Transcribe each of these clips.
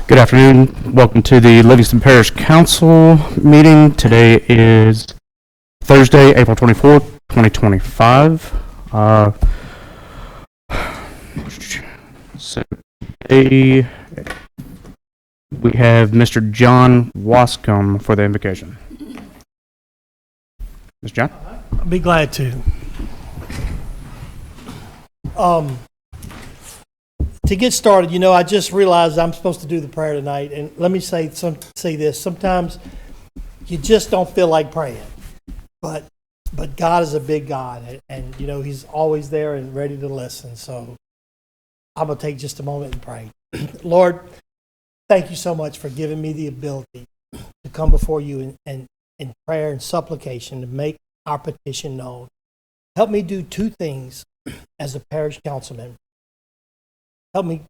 Good afternoon. Welcome to the Livingston Parish Council meeting. Today is Thursday, April 24th, 2025. So today we have Mr. John Wascombe for the invocation. Mr. John? I'll be glad to. To get started, I just realized I'm supposed to do the prayer tonight, and let me say this. Sometimes you just don't feel like praying, but God is a big God, and He's always there and ready to listen. So I'm going to take just a moment and pray. Lord, thank you so much for giving me the ability to come before you in prayer and supplication to make our petition known. Help me do two things as a parish councilman. Help me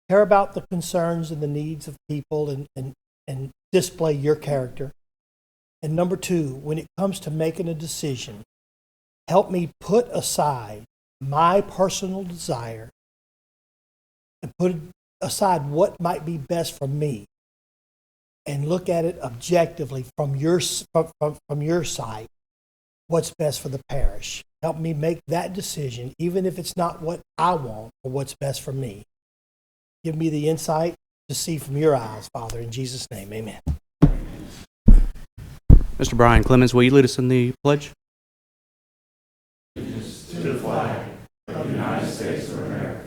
care about the concerns and the needs of people and display your character. And number two, when it comes to making a decision, help me put aside my personal desire and put aside what might be best for me and look at it objectively from your side, what's best for the parish. Help me make that decision, even if it's not what I want or what's best for me. Give me the insight to see from your eyes, Father, in Jesus' name, amen. Mr. Brian Clemens, will you lead us in the pledge? To the flag of the United States of America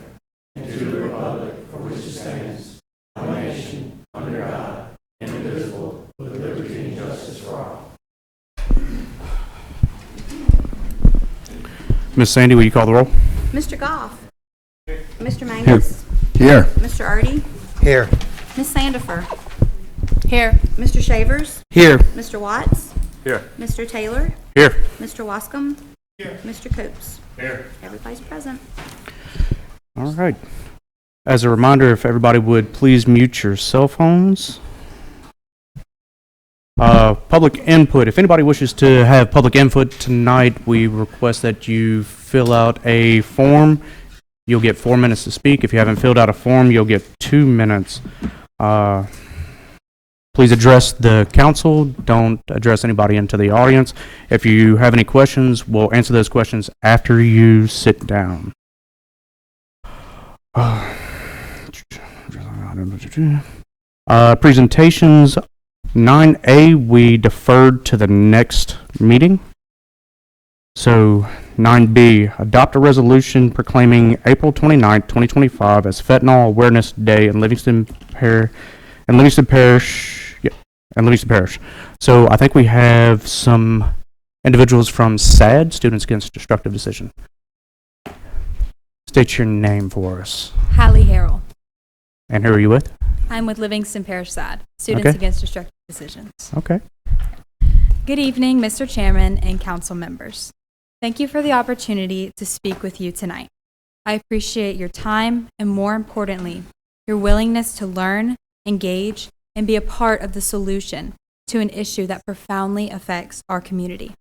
and to the republic for which it stands, one nation, under God, indivisible, with liberty and justice for all. Ms. Sandy, will you call the roll? Mr. Goff. Mr. Mangus. Here. Mr. Artie. Here. Ms. Sandifer. Here. Mr. Shavers. Here. Mr. Watts. Here. Mr. Taylor. Here. Mr. Wascombe. Here. Mr. Copes. Here. Everybody's present. All right. As a reminder, if everybody would please mute your cell phones. Public input. If anybody wishes to have public input tonight, we request that you fill out a form. You'll get 4 minutes to speak. If you haven't filled out a form, you'll get 2 minutes. Please address the council. Don't address anybody into the audience. If you have any questions, we'll answer those questions after you sit down. Presentations 9A, we deferred to the next meeting. So 9B, adopt a resolution proclaiming April 29th, 2025 as Fentanyl Awareness Day in Livingston Parish. So I think we have some individuals from SAD, Students Against Destructive Decision. State your name for us. Hallie Harrell. And who are you with? I'm with Livingston Parish SAD, Students Against Destructive Decisions. Okay. Good evening, Mr. Chairman and council members. Thank you for the opportunity to speak with you tonight. I appreciate your time and, more importantly, your willingness to learn, engage, and be a part of the solution to an issue that profoundly affects our community.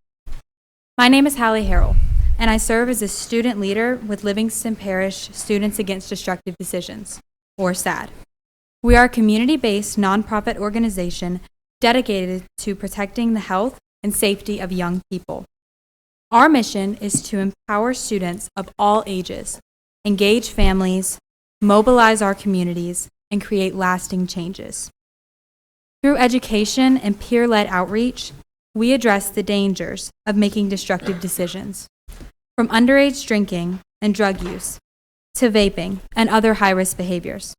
My name is Hallie Harrell, and I serve as a student leader with Livingston Parish Students Against Destructive Decisions, or SAD. We are a community-based nonprofit organization dedicated to protecting the health and safety of young people. Our mission is to empower students of all ages, engage families, mobilize our communities, and create lasting changes. Through education and peer-led outreach, we address the dangers of making destructive decisions, from underage drinking and drug use to vaping and other high-risk behaviors.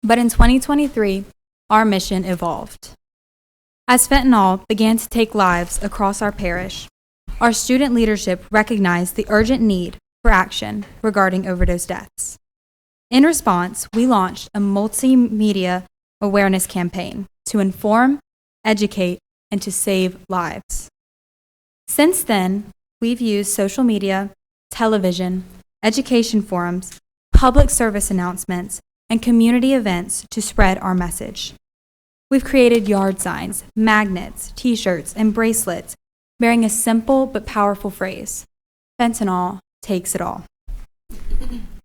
But in 2023, our mission evolved. As fentanyl began to take lives across our parish, our student leadership recognized the urgent need for action regarding overdose deaths. In response, we launched a multimedia awareness campaign to inform, educate, and to save lives. Since then, we've used social media, television, education forums, public service announcements, and community events to spread our message. We've created yard signs, magnets, t-shirts, and bracelets bearing a simple but powerful phrase: fentanyl takes it all.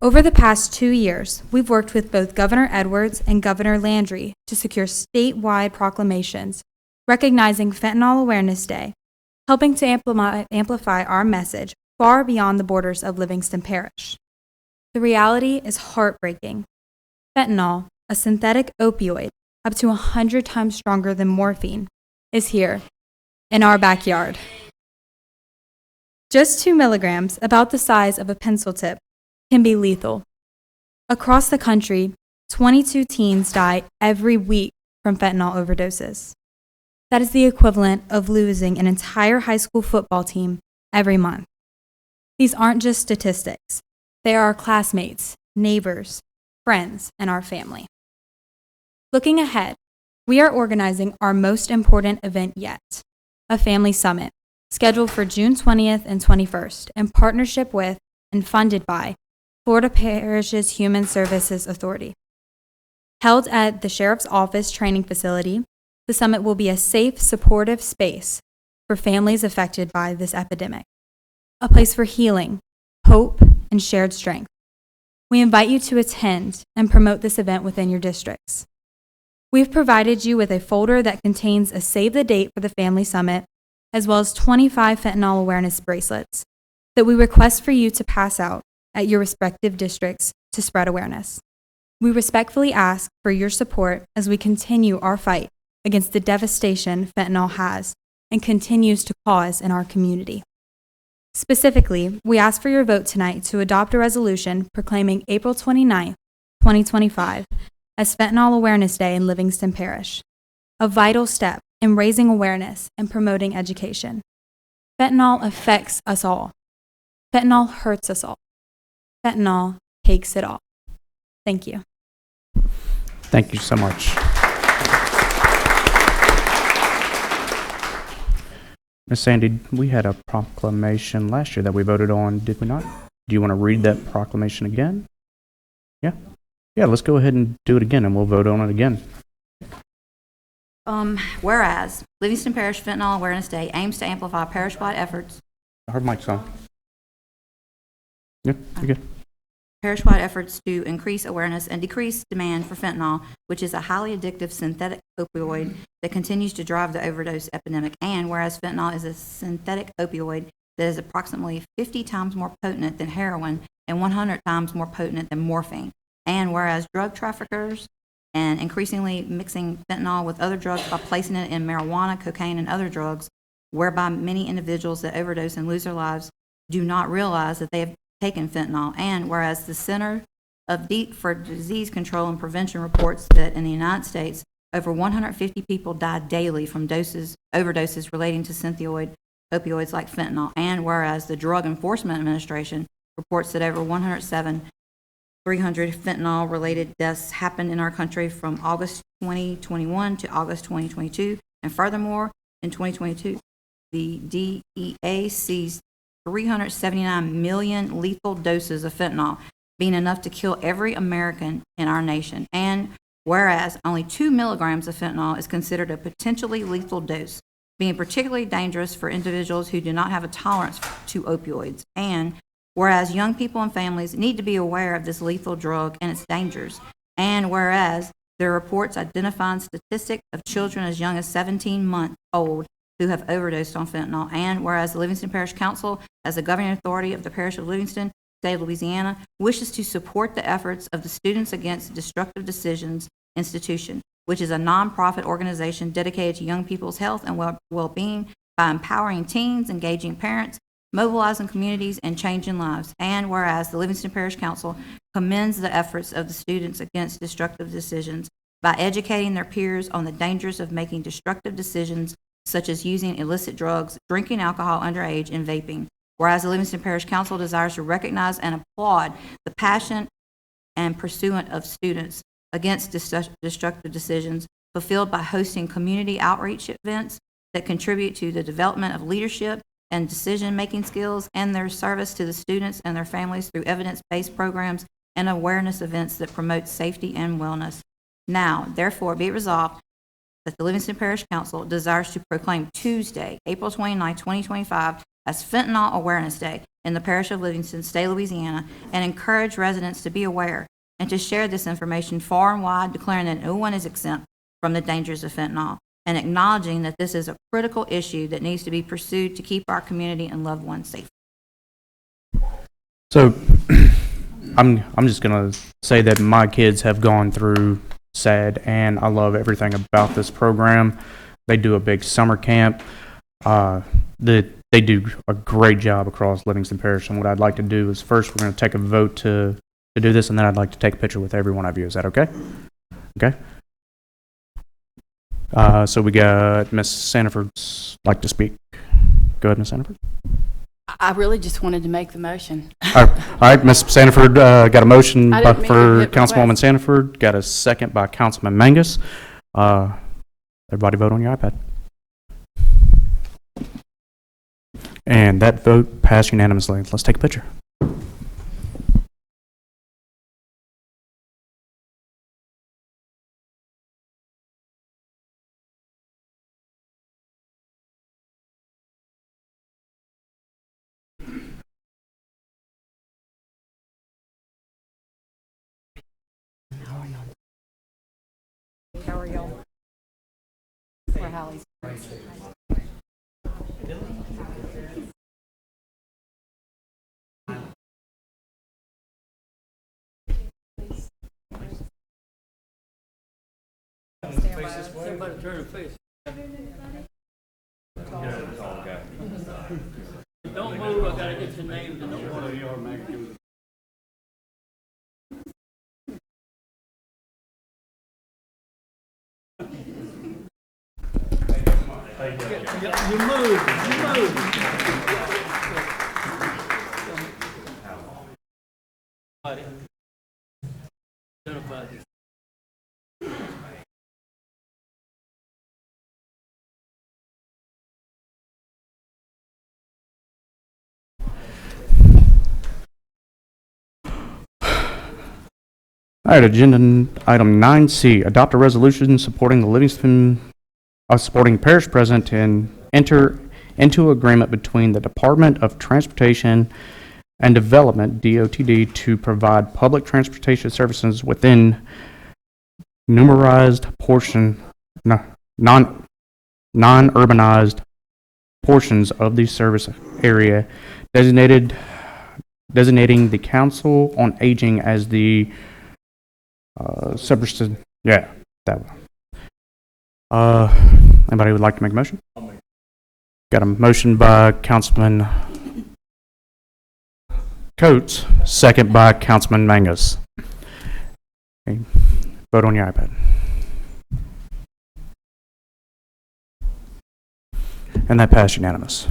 Over the past 2 years, we've worked with both Governor Edwards and Governor Landry to secure statewide proclamations recognizing Fentanyl Awareness Day, helping to amplify our message far beyond the borders of Livingston Parish. The reality is heartbreaking. Fentanyl, a synthetic opioid up to 100 times stronger than morphine, is here in our backyard. Just 2 milligrams, about the size of a pencil tip, can be lethal. Across the country, 22 teens die every week from fentanyl overdoses. That is the equivalent of losing an entire high school football team every month. These aren't just statistics. They are our classmates, neighbors, friends, and our family. Looking ahead, we are organizing our most important event yet, a family summit, scheduled for June 20th and 21st in partnership with and funded by Florida Parish's Human Services Authority. Held at the Sheriff's Office Training Facility, the summit will be a safe, supportive space for families affected by this epidemic, a place for healing, hope, and shared strength. We invite you to attend and promote this event within your districts. We've provided you with a folder that contains a save the date for the family summit, as well as 25 fentanyl awareness bracelets that we request for you to pass out at your respective districts to spread awareness. We respectfully ask for your support as we continue our fight against the devastation fentanyl has and continues to cause in our community. Specifically, we ask for your vote tonight to adopt a resolution proclaiming April 29th, 2025 as Fentanyl Awareness Day in Livingston Parish, a vital step in raising awareness and promoting education. Fentanyl affects us all. Fentanyl hurts us all. Fentanyl takes it all. Thank you. Thank you so much. Ms. Sandy, we had a proclamation last year that we voted on, did we not? Do you want to read that proclamation again? Yeah? Yeah, let's go ahead and do it again, and we'll vote on it again. Whereas Livingston Parish Fentanyl Awareness Day aims to amplify parish-wide efforts. Her mic's on. Yeah, you're good. Parish-wide efforts to increase awareness and decrease demand for fentanyl, which is a highly addictive synthetic opioid that continues to drive the overdose epidemic. And whereas fentanyl is a synthetic opioid that is approximately 50 times more potent than heroin and 100 times more potent than morphine. And whereas drug traffickers and increasingly mixing fentanyl with other drugs by placing it in marijuana, cocaine, and other drugs, whereby many individuals that overdose and lose their lives do not realize that they have taken fentanyl. And whereas the Center for Disease Control and Prevention reports that in the United States, over 150 people die daily from overdoses relating to synthetic opioids like fentanyl. And whereas the Drug Enforcement Administration reports that over 300 fentanyl-related deaths happened in our country from August 2021 to August 2022. And furthermore, in 2022, the DEA seized 379 million lethal doses of fentanyl, being enough to kill every American in our nation. And whereas only 2 milligrams of fentanyl is considered a potentially lethal dose, being particularly dangerous for individuals who do not have a tolerance to opioids. And whereas young people and families need to be aware of this lethal drug and its dangers. And whereas there are reports identifying statistics of children as young as 17 months old who have overdosed on fentanyl. And whereas the Livingston Parish Council, as the governing authority of the Parish of Livingston, State of Louisiana, wishes to support the efforts of the Students Against Destructive Decisions Institution, which is a nonprofit organization dedicated to young people's health and well-being by empowering teens, engaging parents, mobilizing communities, and changing lives. And whereas the Livingston Parish Council commends the efforts of the Students Against Destructive Decisions by educating their peers on the dangers of making destructive decisions such as using illicit drugs, drinking alcohol underage, and vaping. Whereas the Livingston Parish Council desires to recognize and applaud the passion and pursuit of students against destructive decisions fulfilled by hosting community outreach events that contribute to the development of leadership and decision-making skills and their service to the students and their families through evidence-based programs and awareness events that promote safety and wellness. Now, therefore, be it resolved that the Livingston Parish Council desires to proclaim Tuesday, April 29, 2025, as Fentanyl Awareness Day in the parish of Livingston, state of Louisiana, and encourage residents to be aware and to share this information far and wide, declaring that no one is exempt from the dangers of fentanyl, and acknowledging that this is a critical issue that needs to be pursued to keep our community and loved ones safe. So, I'm just gonna say that my kids have gone through SAD, and I love everything about this program. They do a big summer camp. They do a great job across Livingston Parish, and what I'd like to do is first we're going to take a vote to do this, and then I'd like to take a picture with every one of you. Is that okay? Okay. So we got Miss Sanford's like to speak. Go ahead, Miss Sanford. I really just wanted to make the motion. All right, Miss Sanford got a motion I didn't mean to for hit Councilwoman request. Sanford, got a second by Councilman Mangus. Everybody vote on your iPad. And that vote passed unanimously. Let's take a picture. How are y'all? Where Hallie's? Somebody turn a face. Don't move, I gotta get your name. One of you are making. You move, you move. Identify this. All right, agenda item 9C, adopt a resolution supporting the Livingston, supporting parish president and enter into agreement between the Department of Transportation and Development, DOTD, to provide public transportation services within numerized portion, non-urbanized portions of the service area, designating the Council on Aging as the that one. Anybody would like to make a motion? Got a motion by Councilman Coates, second by Councilman Mangus. Okay. Vote on your iPad. And that passed unanimous.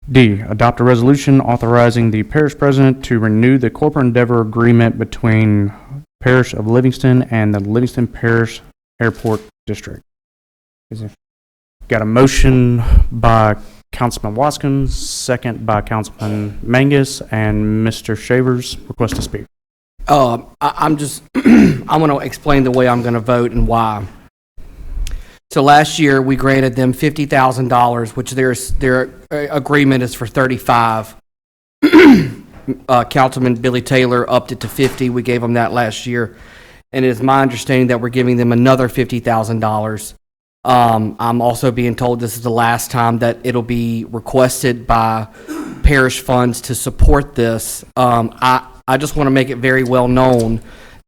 D, adopt a resolution authorizing the parish president to renew the corporate endeavor agreement between Parish of Livingston and the Livingston Parish Airport District. Got a motion by Councilman Waskins, second by Councilman Mangus, and Mr. Shavers request to speak. I'm just, I want to explain the way I'm going to vote and why. So last year, we granted them $50,000, which their agreement is for $35,000. Councilman Billy Taylor upped it to $50,000. We gave them that last year. And it is my understanding that we're giving them another $50,000. I'm also being told this is the last time that it'll be requested by parish funds to support this. I just want to make it very well known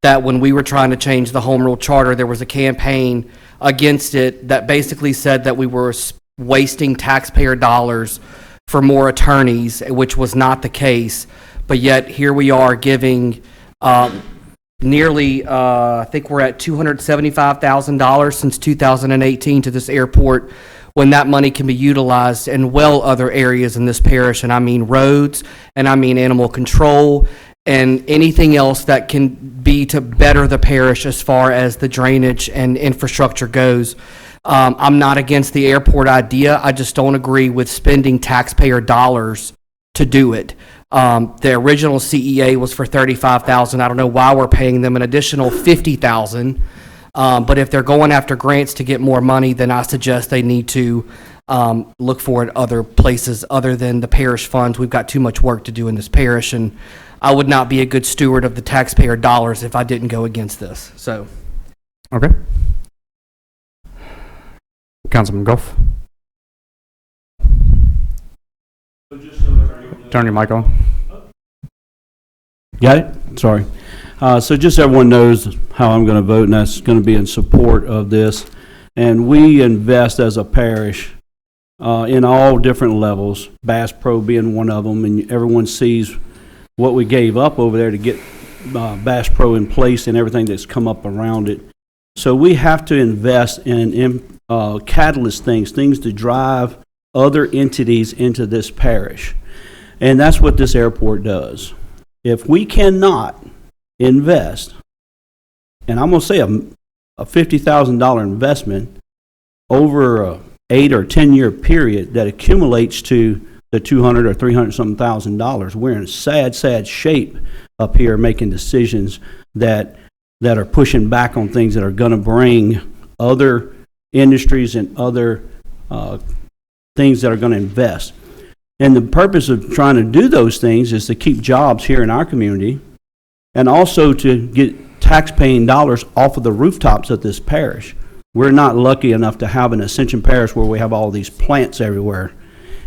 that when we were trying to change the home rule charter, there was a campaign against it that basically said that we were wasting taxpayer dollars for more attorneys, which was not the case. But yet here we are giving nearly, I think we're at $275,000 since 2018 to this airport, when that money can be utilized in well other areas in this parish. And I mean roads, and I mean animal control, and anything else that can be to better the parish as far as the drainage and infrastructure goes. I'm not against the airport idea. I just don't agree with spending taxpayer dollars to do it. The original CEA was for $35,000. I don't know why we're paying them an additional $50,000. But if they're going after grants to get more money, then I suggest they need to look for at other places other than the parish funds. We've got too much work to do in this parish, and I would not be a good steward of the taxpayer dollars if I didn't go against this. So, Okay. Councilman Goff. Turn your mic on. Got it? Sorry. So just so everyone knows how I'm going to vote, and that's going to be in support of this. And we invest as a parish in all different levels, Bass Pro being one of them, and everyone sees what we gave up over there to get Bass Pro in place and everything that's come up around it. So we have to invest in catalyst things to drive other entities into this parish. And that's what this airport does. If we cannot invest, and I'm going to say a $50,000 investment over a 8 or 10 year period that accumulates to the $200 or $300 something $1,000, we're in sad shape up here making decisions that are pushing back on things that are going to bring other industries and other things that are going to invest. And the purpose of trying to do those things is to keep jobs here in our community and also to get tax-paying dollars off of the rooftops of this parish. We're not lucky enough to have an Ascension parish where we have all these plants everywhere.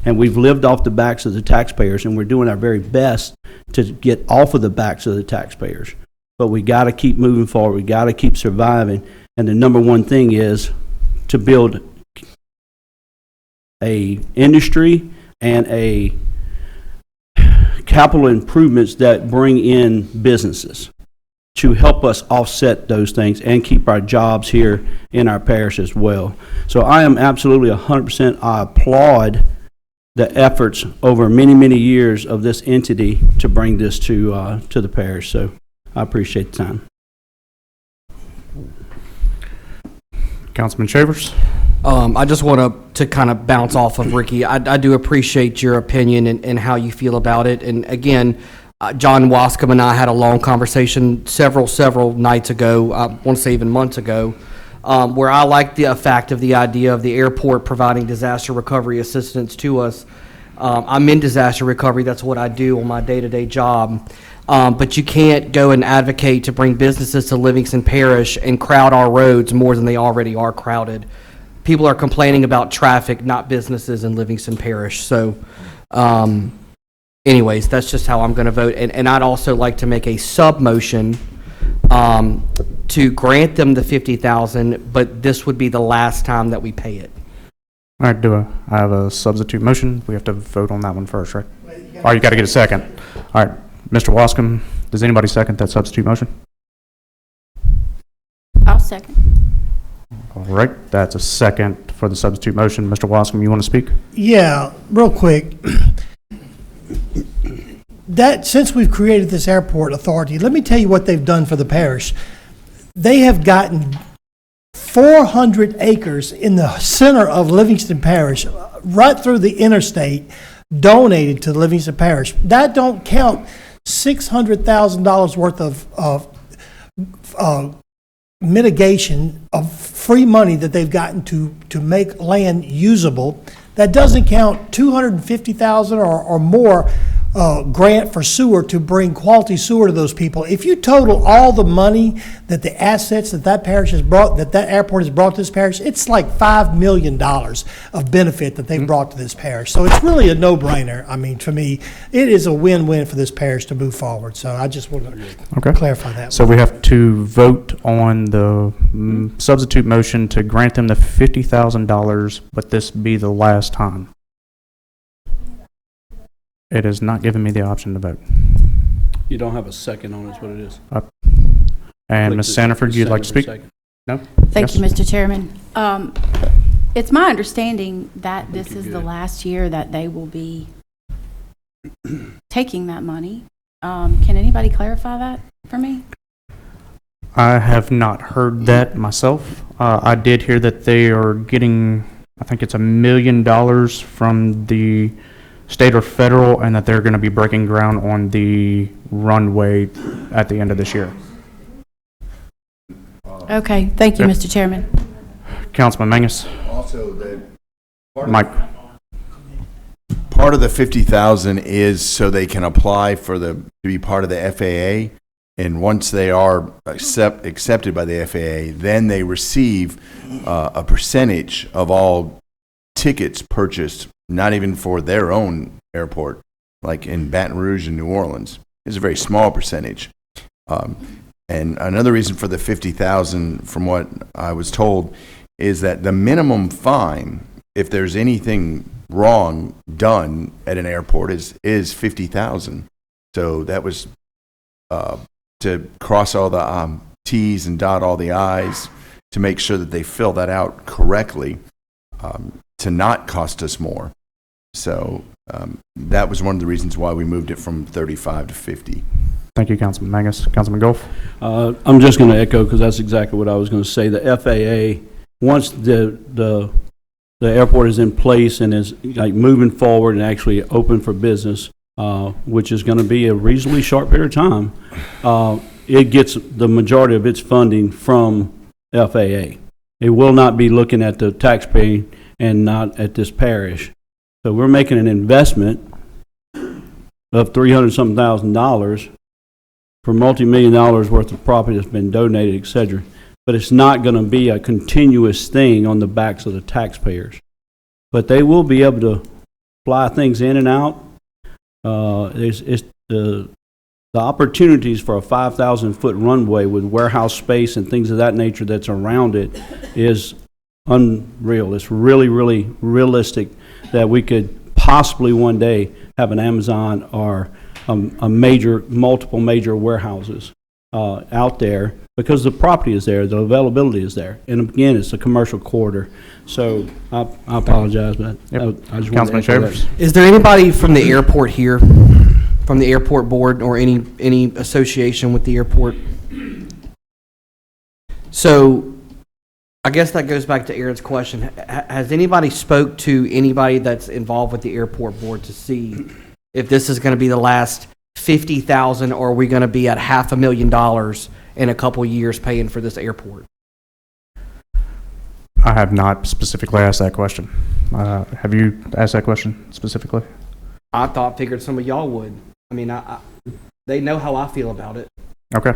And we've lived off the backs of the taxpayers, and we're doing our very best to get off of the backs of the taxpayers. But we got to keep moving forward. We got to keep surviving. And the number one thing is to build a industry and a capital improvements that bring in businesses to help us offset those things and keep our jobs here in our parish as well. So I am absolutely 100%, I applaud the efforts over many, many years of this entity to bring this to the parish. So I appreciate the time. Councilman Shavers. I just want to kind of bounce off of Ricky. I do appreciate your opinion and how you feel about it. And again, John Wascom and I had a long conversation several nights ago, I want to say even months ago, where I like the fact of the idea of the airport providing disaster recovery assistance to us. I'm in disaster recovery. That's what I do on my day-to-day job. But you can't go and advocate to bring businesses to Livingston Parish and crowd our roads more than they already are crowded. People are complaining about traffic, not businesses in Livingston Parish. So, anyways, that's just how I'm going to vote. And I'd also like to make a sub-motion to grant them the $50,000, but this would be the last time that we pay it. All right, I have a substitute motion? We have to vote on that one first, right? Oh, you got to get a second. All right, Mr. Wascom, does anybody second that substitute motion? I'll second. All right, that's a second for the substitute motion. Mr. Wascom, you want to speak? Yeah, real quick. Since we've created this airport authority, let me tell you what they've done for the parish. They have gotten 400 acres in the center of Livingston Parish, right through the interstate, donated to Livingston Parish. That don't count $600,000 worth of mitigation of free money that they've gotten to make land usable. That doesn't count $250,000 or more grant for sewer to bring quality sewer to those people. If you total all the money that the assets that parish has brought, that airport has brought to this parish, it's like $5 million of benefit that they've brought to this parish. So it's really a no-brainer. I mean, for me, it is a win-win for this parish to move forward. So I just want to clarify that. So we have to vote on the substitute motion to grant them the $50,000, but this be the last time. It has not given me the option to vote. You don't have a second on it, is what it is. And Ms. Sanford, you'd like to speak? No? Thank you, Mr. Chairman. It's my understanding that this is the last year that they will be taking that money. Can anybody clarify that for me? I have not heard that myself. I did hear that they are getting, I think it's $1 million from the state or federal, and that they're going to be breaking ground on the runway at the end of this year. Okay, thank you, Yep. Mr. Chairman. Councilman Mangus. Also, that Mike, Part of the 50,000 is so they can apply to be part of the FAA, and once they are accepted by the FAA, then they receive a percentage of all tickets purchased, not even for their own airport, like in Baton Rouge and New Orleans. It's a very small percentage. And another reason for the 50,000, from what I was told, is that the minimum fine, if there's anything wrong done at an airport, is 50,000. So that was to cross all the T's and dot all the I's to make sure that they fill that out correctly, to not cost us more. So that was one of the reasons why we moved it from 35 to 50. thank you, Councilman Mangus. Councilman Golf? I'm just going to echo, because that's exactly what I was going to say. The FAA, once the airport is in place and is like moving forward and actually open for business, which is going to be a reasonably short period of time, it gets the majority of its funding from FAA. It will not be looking at the taxpayer and not at this parish. So we're making an investment of $300-something thousand for multi-million dollars worth of property that's been donated, et cetera. But it's not going to be a continuous thing on the backs of the taxpayers. But they will be able to fly things in and out. The opportunities for a 5,000-foot runway with warehouse space and things of that nature that's around it is unreal. It's really, really realistic that we could possibly one day have an Amazon or multiple major warehouses out there, because the property is there, the availability is there. And again, it's a commercial corridor. So I apologize, but Yep. I just Councilman want to echo that. Shavers? Is there anybody from the airport here, from the airport board, or any association with the airport? So I guess that goes back to Aaron's question. Has anybody spoke to anybody that's involved with the airport board to see if this is going to be the last 50,000, or are we going to be at $500,000 in a couple years paying for this airport? I have not specifically asked that question. Have you asked that question specifically? I figured some of y'all would. I mean, they know how I feel about it. Okay.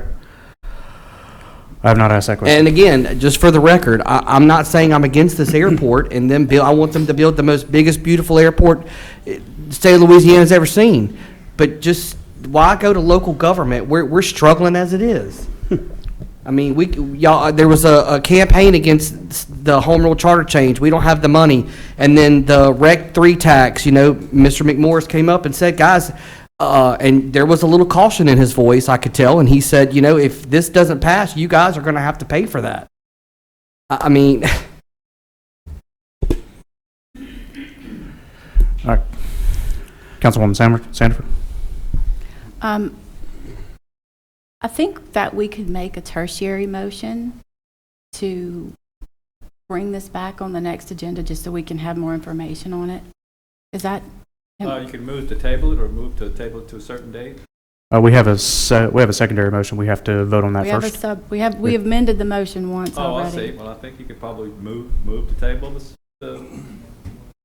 I have not asked that question. And again, just for the record, I'm not saying I'm against this airport and them I want them to build the biggest, beautiful airport the state of Louisiana's ever seen. But just why go to local government? We're struggling as it is. I mean, there was a campaign against the home rule charter change. We don't have the money. And then the Rec 3 tax, Mr. McMorris came up and said, guys, and there was a little caution in his voice, I could tell. And he said, if this doesn't pass, you guys are going to have to pay for that. I mean. All right. Councilwoman Sandford? I think that we could make a tertiary motion to bring this back on the next agenda just so we can have more information on it. Is that? You can move to table it or move to table it to a certain date. We have a secondary motion. We have to vote on that first. We amended the motion once Oh, I already. see. Well, I think you could probably move to table the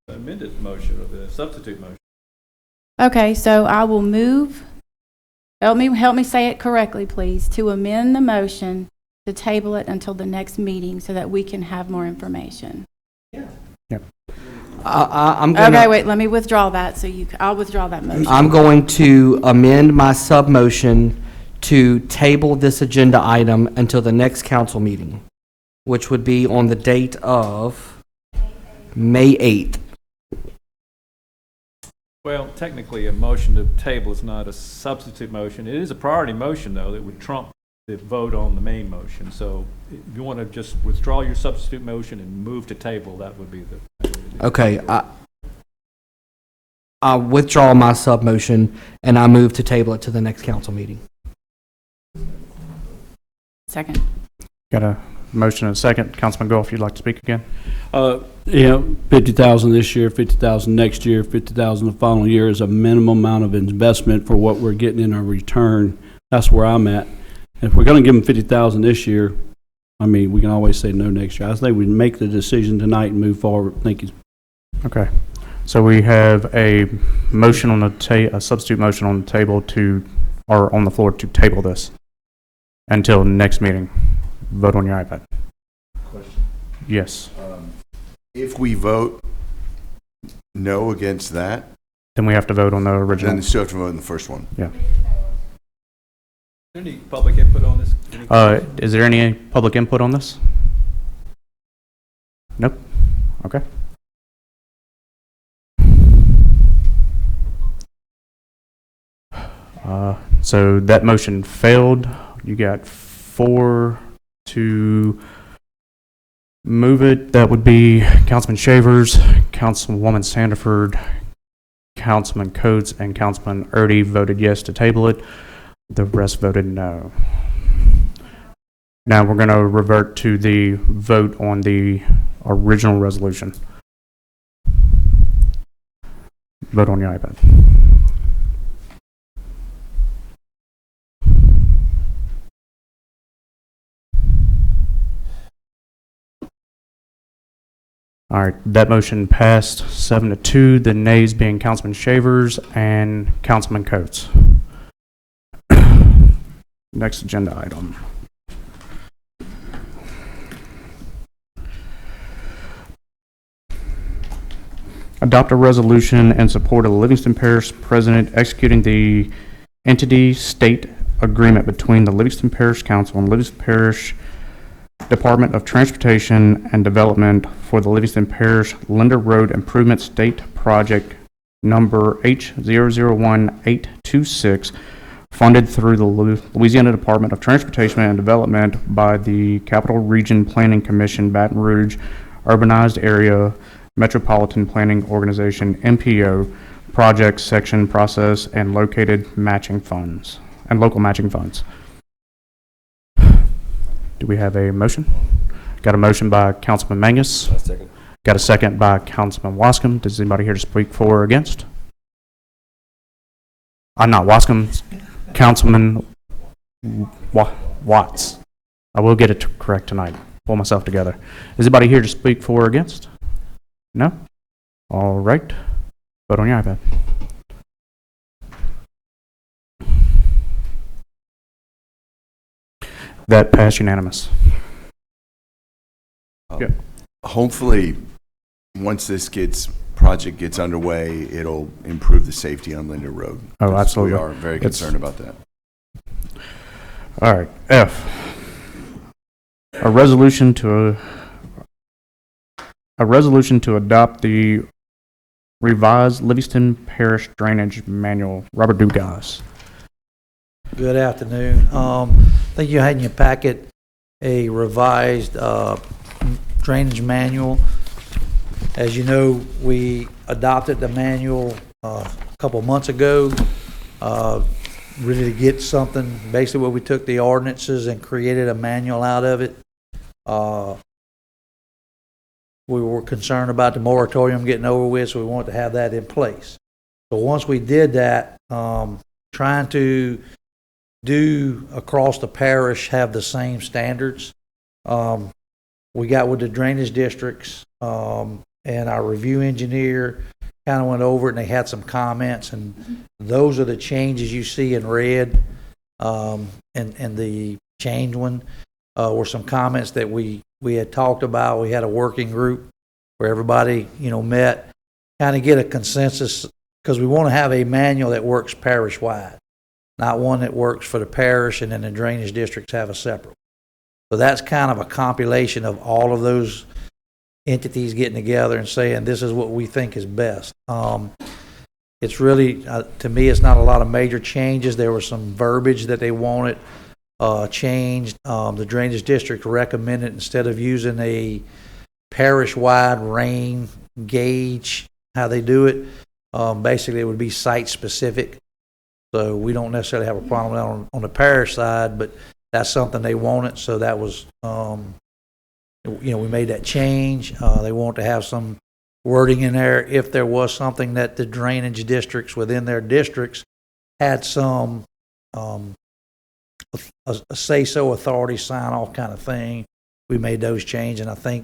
amended motion or the substitute motion. Okay, so I will move. Help me say it correctly, please. To amend the motion to table it until the next meeting so that we can have more information. I'm gonna, Okay, wait, let me withdraw that. I'll withdraw that motion. I'm going to amend my sub-motion to table this agenda item until the next council meeting, which would be on the date of May 8th. Well, technically, a motion to table is not a substitute motion. It is a priority motion, though, that would trump the vote on the main motion. So if you want to just withdraw your substitute motion and move to table, that would be the... Okay, I withdraw my sub-motion and I move to table it to the next council meeting. Second. Got a motion and a second. Councilman Goff, if you'd like to speak again. 50,000 this year, 50,000 next year, 50,000 the following year is a minimum amount of investment for what we're getting in our return. That's where I'm at. If we're going to give them 50,000 this year, I mean, we can always say no next year. I think we make the decision tonight and move forward. Thank you. Okay. So we have a motion on the a substitute motion on the table to, or on the floor to table this until next meeting. Vote on your iPad. Question. Yes. If we vote no against that, Then we have to vote on the then original. you still have to vote in the first one. Is there any public input on this? Is there any public input on this? Nope. Okay. So that motion failed. You got 4 to move it. That would be Councilman Shavers, Councilwoman Sandiford, Councilman Coates, and Councilman Erdy voted yes to table it. The rest voted no. Now we're going to revert to the vote on the original resolution. Vote on your iPad. All right, that motion passed 7-2, the nays being Councilman Shavers and Councilman Coates. Next agenda item. Adopt a resolution in support of the Livingston Parish President executing the entity-state agreement between the Livingston Parish Council and Livingston Parish Department of Transportation and Development for the Livingston Parish Linder Road Improvement State Project number H001826, funded through the Louisiana Department of Transportation and Development by the Capital Region Planning Commission, Baton Rouge Urbanized Area Metropolitan Planning Organization, MPO, project section process and located matching funds and local matching funds. Do we have a motion? Got a motion by Councilman Mangus. Got a second by Councilman Wascom. Does anybody here to speak for or against? Not Wascom, Councilman Watts. I will get it correct tonight. Pull myself together. Is anybody here to speak for or against? No? All right. Vote on your iPad. That passed unanimous. Yeah. Hopefully, once this project gets underway, it'll improve the safety on Linder Road. Oh, absolutely. We are very concerned about that. All right. F, a resolution to adopt the revised Livingston Parish Drainage Manual. Robert Dugas. Good afternoon. I think you had in your packet a revised drainage manual. As you know, we adopted the manual a couple months ago, really to get something, basically where we took the ordinances and created a manual out of it. We were concerned about the moratorium getting over with, so we wanted to have that in place. So once we did that, trying to do across the parish have the same standards. We got with the drainage districts, and our review engineer kind of went over it, and they had some comments, and those are the changes you see in red. And the change one were some comments that we had talked about. We had a working group where everybody, met, kind of get a consensus, because we want to have a manual that works parish-wide, not one that works for the parish and then the drainage districts have a separate. So that's kind of a compilation of all of those entities getting together and saying, this is what we think is best. It's really, to me, it's not a lot of major changes. There was some verbiage that they wanted changed. The drainage district recommended, instead of using a parish-wide rain gauge, how they do it, basically it would be site-specific. So we don't necessarily have a problem on the parish side, but that's something they wanted. So that was, we made that change. They want to have some wording in there if there was something that the drainage districts within their districts had some a say-so authority sign-off kind of thing. We made those changes, and I think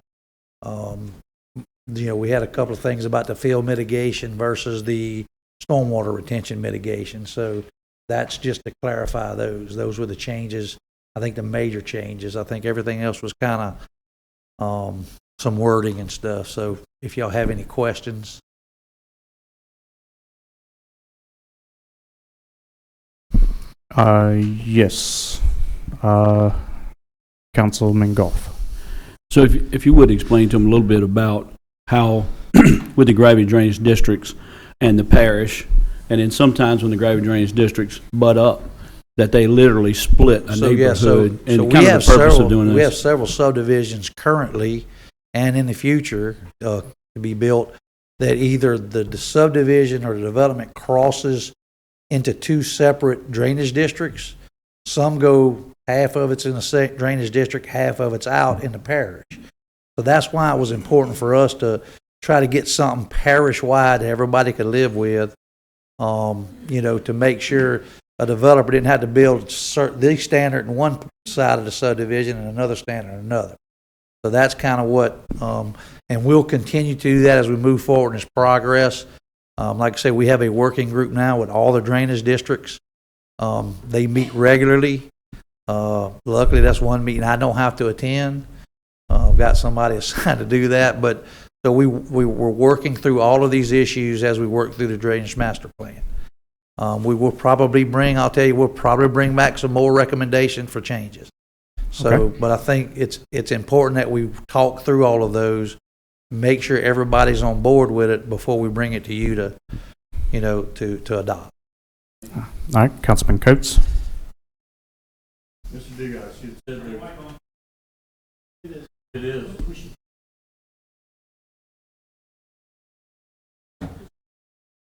we had a couple of things about the field mitigation versus the stormwater retention mitigation. So that's just to clarify those. Those were the changes. I think the major changes. I think everything else was kind of some wording and stuff. So if y'all have any questions. Yes. Councilman Goff. So if you would explain to them a little bit about how, with the gravity drainage districts and the parish, and then sometimes when the gravity drainage districts butt up, that they literally split a neighborhood, and kind of the purpose of doing this. We have several subdivisions currently and in the future to be built that either the subdivision or the development crosses into two separate drainage districts. Some go, half of it's in the drainage district, half of it's out in the parish. So that's why it was important for us to try to get something parish-wide that everybody could live with, to make sure a developer didn't have to build the standard in one side of the subdivision and another standard in another. So that's kind of what, and we'll continue to do that as we move forward in this progress. Like I say, we have a working group now with all the drainage districts. They meet regularly. Luckily, that's one meeting I don't have to attend. I've got somebody assigned to do that. But so we were working through all of these issues as we work through the drainage master plan. We will probably we'll probably bring back some more recommendations for changes. So, Okay. But I think it's important that we talk through all of those, make sure everybody's on board with it before we bring it to you to adopt. All right, Councilman Coates. Mr. Digas, you said that. It is.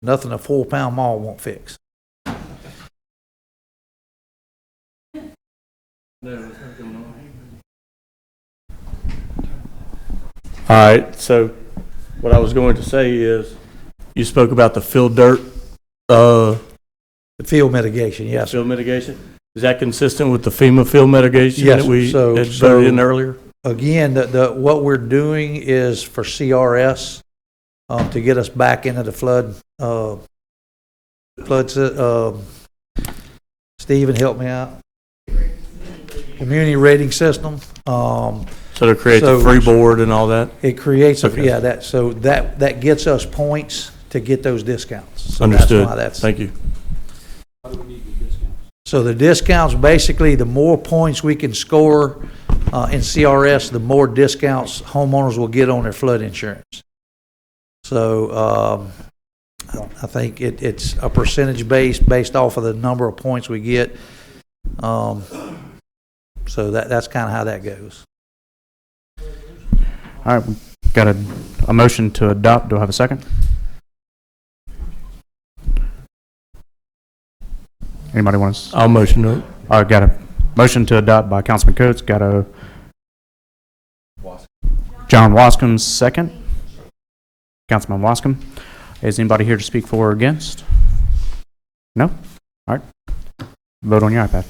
Nothing a 4-pound mall won't fix. All right, so what I was going to say is, you spoke about the fill dirt, The field mitigation, yes. fill mitigation. Is that consistent with the FEMA fill mitigation Yes, that we so- had voted in earlier? Again, what we're doing is for CRS, to get us back into the Stephen, help me out. Community rating system. So to create the So- free board and all that? It creates, Okay. that gets us points to get those discounts. So Understood. That's why Thank you. So the discounts, basically, the more points we can score in CRS, the more discounts homeowners will get on their flood insurance. So I think it's a percentage based off of the number of points we get. So that's kind of how that goes. All right, we got a motion to adopt. Do I have a second? Anybody want to? I'll motion to it. I got a motion to adopt by Councilman Coates. Got a John Wascom's second. Councilman Wascom. Is anybody here to speak for or against? No? All right. Vote on your iPad.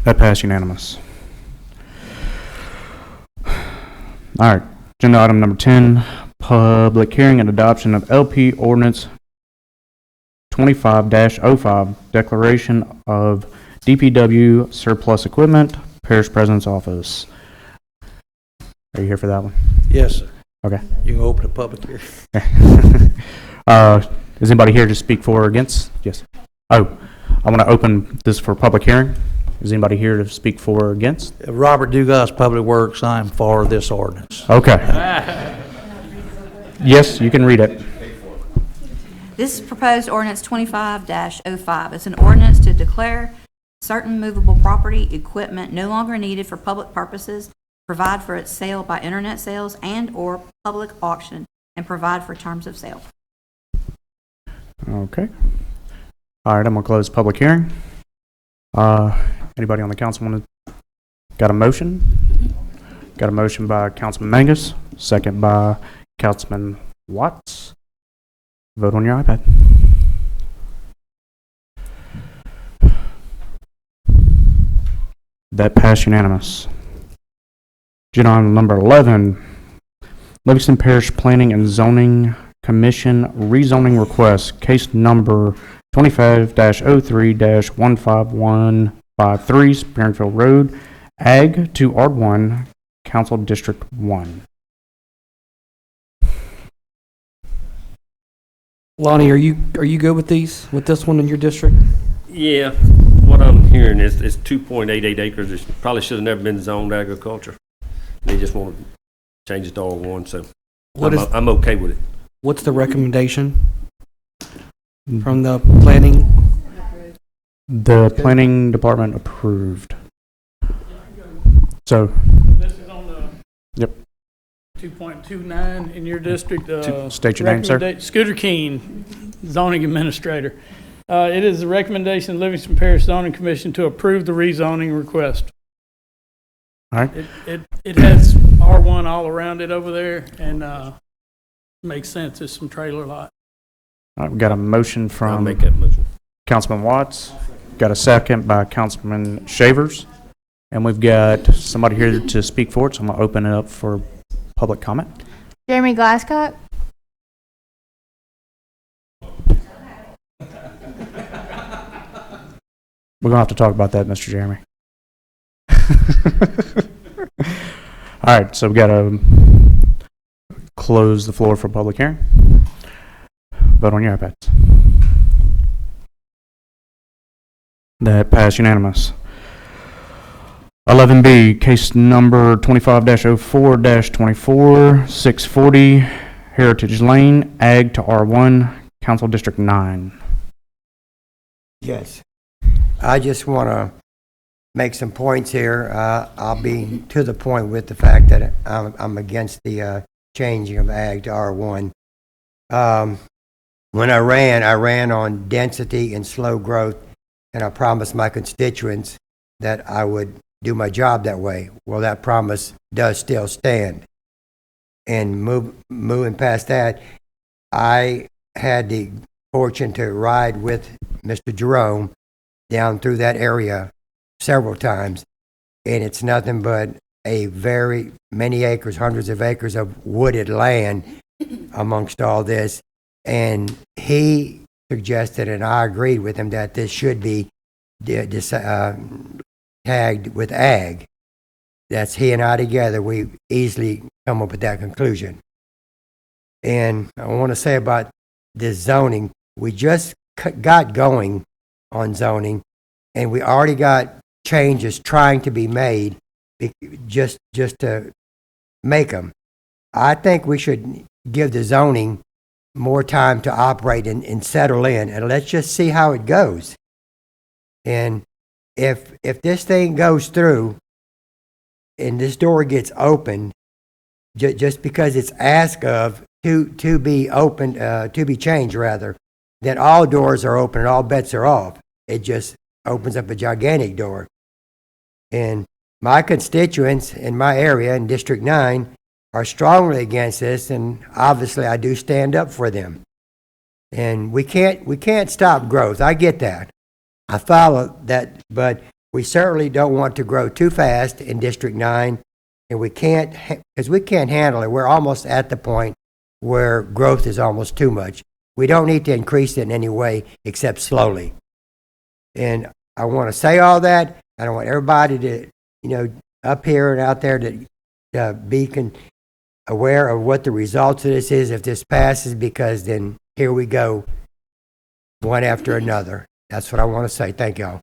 That passed unanimous. All right. Agenda item number 10, public hearing and adoption of LP ordinance 25-05, declaration of DPW surplus equipment, Parish President's Office. Are you here for that one? Yes, sir. Okay. You can open the public hearing. Is anybody here to speak for or against? Yes. Oh, I want to open this for public hearing. Is anybody here to speak for or against? Robert Dugas, Public Works, I'm for this ordinance. Okay. Yes, you can read it. This is proposed ordinance 25-05. It's an ordinance to declare certain movable property, equipment no longer needed for public purposes, provide for its sale by internet sales and/or public auction, and provide for terms of sale. Okay. All right, I'm going to close public hearing. Anybody on the council want to? Got a motion? Got a motion by Councilman Mangus, second by Councilman Watts. Vote on your iPad. That passed unanimous. Agenda item number 11, Livingston Parish Planning and Zoning Commission rezoning request, case number 25-03-15153, Springfield Road, Ag to R1, Council District 1. Lonnie, are you good with these, with this one in your district? Yeah, what I'm hearing is 2.88 acres. It probably should have never been zoned agriculture. They just want to change it to R1, so I'm okay with it. What's the recommendation from the planning? The planning department approved. So, This is on the. Yep. 2.29 in your district. State your name, sir. Scooter Keene, zoning administrator. It is the recommendation of Livingston Parish Zoning Commission to approve the rezoning request. all right. It has R1 all around it over there, and makes sense. It's some trailer lot. All right, we've got a motion I'll from make that motion. Councilman Watts. Got a second by Councilman Shavers. And we've got somebody here to speak for it, so I'm going to open it up for public comment. Jeremy Glasscock. We're going to have to talk about that, Mr. Jeremy. All right, so we've got to close the floor for public hearing. Vote on your iPads. That passed unanimous. 11B, case number 25-04-24, 640 Heritage Lane, Ag to R1, Council District 9. Yes. I just want to make some points here. I'll be to the point with the fact that I'm against the changing of Ag to R1. When I ran on density and slow growth, and I promised my constituents that I would do my job that way. Well, that promise does still stand. And moving past that, I had the fortune to ride with Mr. Jerome down through that area several times, and it's nothing but a very many acres, hundreds of acres of wooded land amongst all this. And he suggested, and I agreed with him, that this should be tagged with Ag. That's he and I together. We easily come up with that conclusion. And I want to say about this zoning, we just got going on zoning, and we already got changes trying to be made just to make them. I think we should give the zoning more time to operate and settle in, and let's just see how it goes. And if this thing goes through and this door gets opened, just because it's asked of to be opened, to be changed rather, then all doors are open and all bets are off. It just opens up a gigantic door. And my constituents in my area in District 9 are strongly against this, and obviously I do stand up for them. And we can't stop growth. I get that. I follow that, but we certainly don't want to grow too fast in District 9, and we can't, because we can't handle it. We're almost at the point where growth is almost too much. We don't need to increase it in any way except slowly. And I want to say all that. I don't want everybody to, up here and out there to be aware of what the results of this is if this passes, because then here we go, one after another. That's what I want to say. Thank y'all.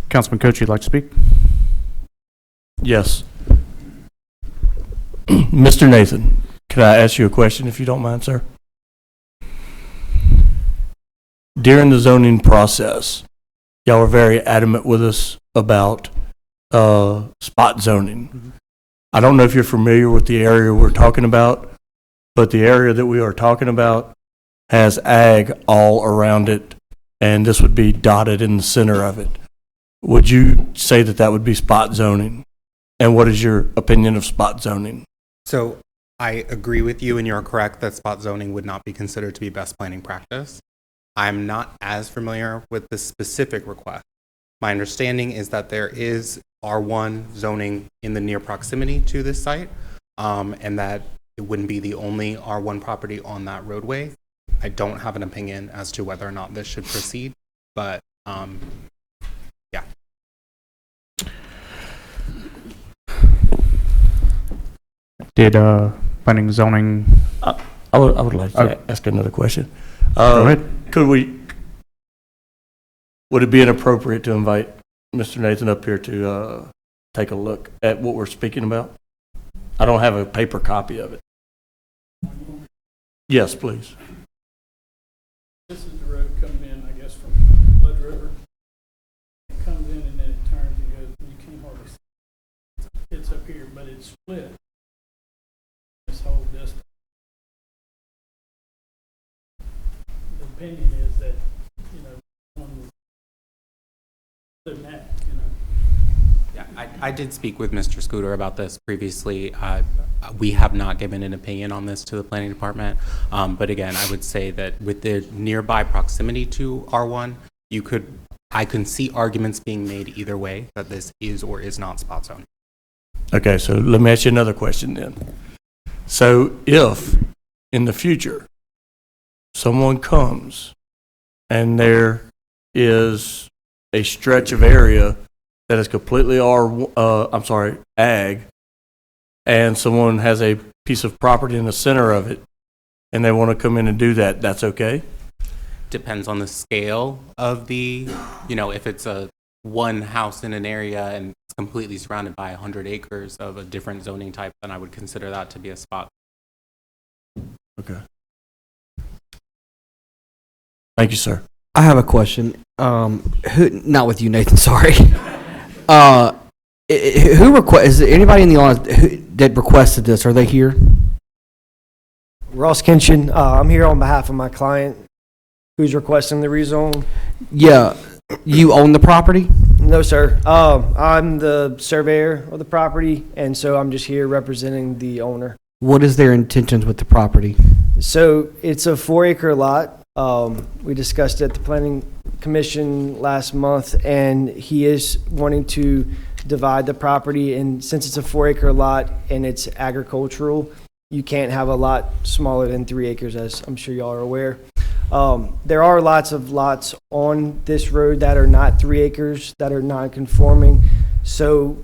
Councilman Coach, you'd like to speak? Yes. Mr. Nathan, could I ask you a question if you don't mind, sir? During the zoning process, y'all were very adamant with us about spot zoning. I don't know if you're familiar with the area we're talking about, but the area that we are talking about has ag all around it, and this would be dotted in the center of it. Would you say that that would be spot zoning? And what is your opinion of spot zoning? So I agree with you, and you're correct that spot zoning would not be considered to be best planning practice. I'm not as familiar with the specific request. My understanding is that there is R1 zoning in the near proximity to this site, and that it wouldn't be the only R1 property on that roadway. I don't have an opinion as to whether or not this should proceed, but yeah. Did planning and zoning? I would like to ask another question. Go ahead. Would it be inappropriate to invite Mr. Nathan up here to take a look at what we're speaking about? I don't have a paper copy of it. Yes, please. This is the road coming in, I guess, from Blood River. It comes in and then it turns and goes, you can't hardly see it. It's up here, but it's split. This whole distance. The opinion is that, one would that, Yeah, I did speak with Mr. Scooter about this previously. We have not given an opinion on this to the planning department. But again, I would say that with the nearby proximity to R1, I can see arguments being made either way that this is or is not spot zoning. Okay, so let me ask you another question then. So if in the future someone comes and there is a stretch of area that is completely ag, and someone has a piece of property in the center of it, and they want to come in and do that, that's okay? Depends on the scale of the, if it's a one house in an area and it's completely surrounded by 100 acres of a different zoning type, then I would consider that to be a spot. Okay. Thank you, sir. I have a question. Not with you, Nathan, sorry. Is there anybody in the audience that requested this? Are they here? Ross Kinchin. I'm here on behalf of my client who's requesting the rezone. Yeah. You own the property? No, sir. I'm the surveyor of the property, and so I'm just here representing the owner. What is their intentions with the property? So it's a 4-acre lot. We discussed it at the Planning Commission last month, and he is wanting to divide the property. And since it's a 4-acre lot and it's agricultural, you can't have a lot smaller than 3 acres, as I'm sure y'all are aware. There are lots of lots on this road that are not 3 acres, that are non-conforming. So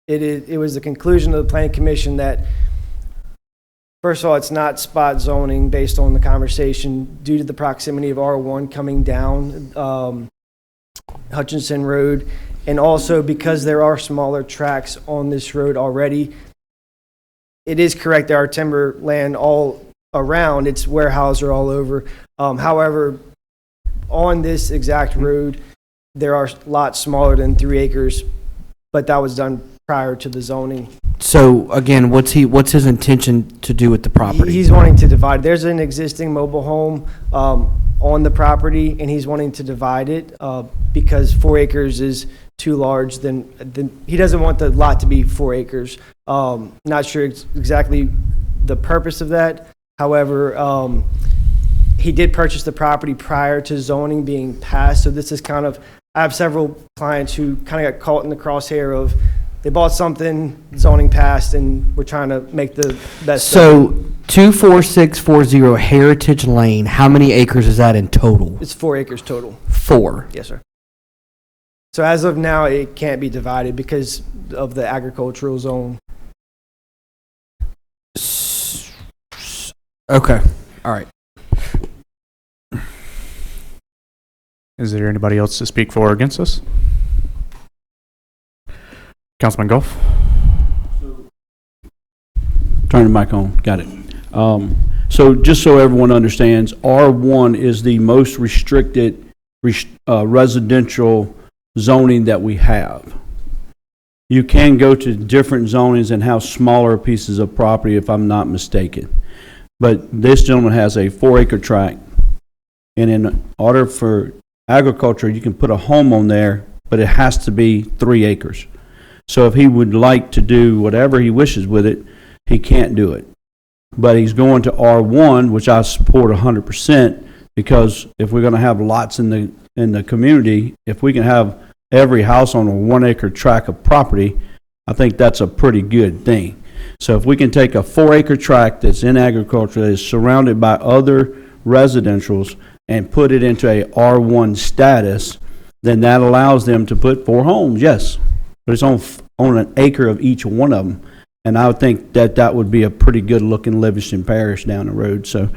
it was the conclusion of the Planning Commission that, first of all, it's not spot zoning based on the conversation due to the proximity of R1 coming down Hutchinson Road, and also because there are smaller tracks on this road already. It is correct, there are timber land all around, it's warehouse all over. However, on this exact road, there are lots smaller than 3 acres, but that was done prior to the zoning. So again, what's his intention to do with the property? He's wanting to divide. There's an existing mobile home on the property, and he's wanting to divide it because 4 acres is too large. Then he doesn't want the lot to be 4 acres. Not sure exactly the purpose of that. However, he did purchase the property prior to zoning being passed. So this is kind of, I have several clients who kind of got caught in the crosshair of, they bought something, zoning passed, and we're trying to make the best. So 24640 Heritage Lane, how many acres is that in total? It's 4 acres total. 4? Yes, sir. So as of now, it can't be divided because of the agricultural zone. Okay, all right. Is there anybody else to speak for or against this? Councilman Goff? Turn the mic on. Got it. So just so everyone understands, R1 is the most restricted residential zoning that we have. You can go to different zonings and have smaller pieces of property, if I'm not mistaken. But this gentleman has a 4-acre tract, and in order for agriculture, you can put a home on there, but it has to be 3 acres. So if he would like to do whatever he wishes with it, he can't do it. But he's going to R1, which I support 100%, because if we're going to have lots in the community, if we can have every house on a 1 acre tract of property, I think that's a pretty good thing. So if we can take a 4 acre tract that's in agriculture, that is surrounded by other residentials, and put it into a R1 status, then that allows them to put 4 homes, yes. But it's on an acre of each one of them. And I would think that that would be a pretty good looking Livingston Parish down the road. So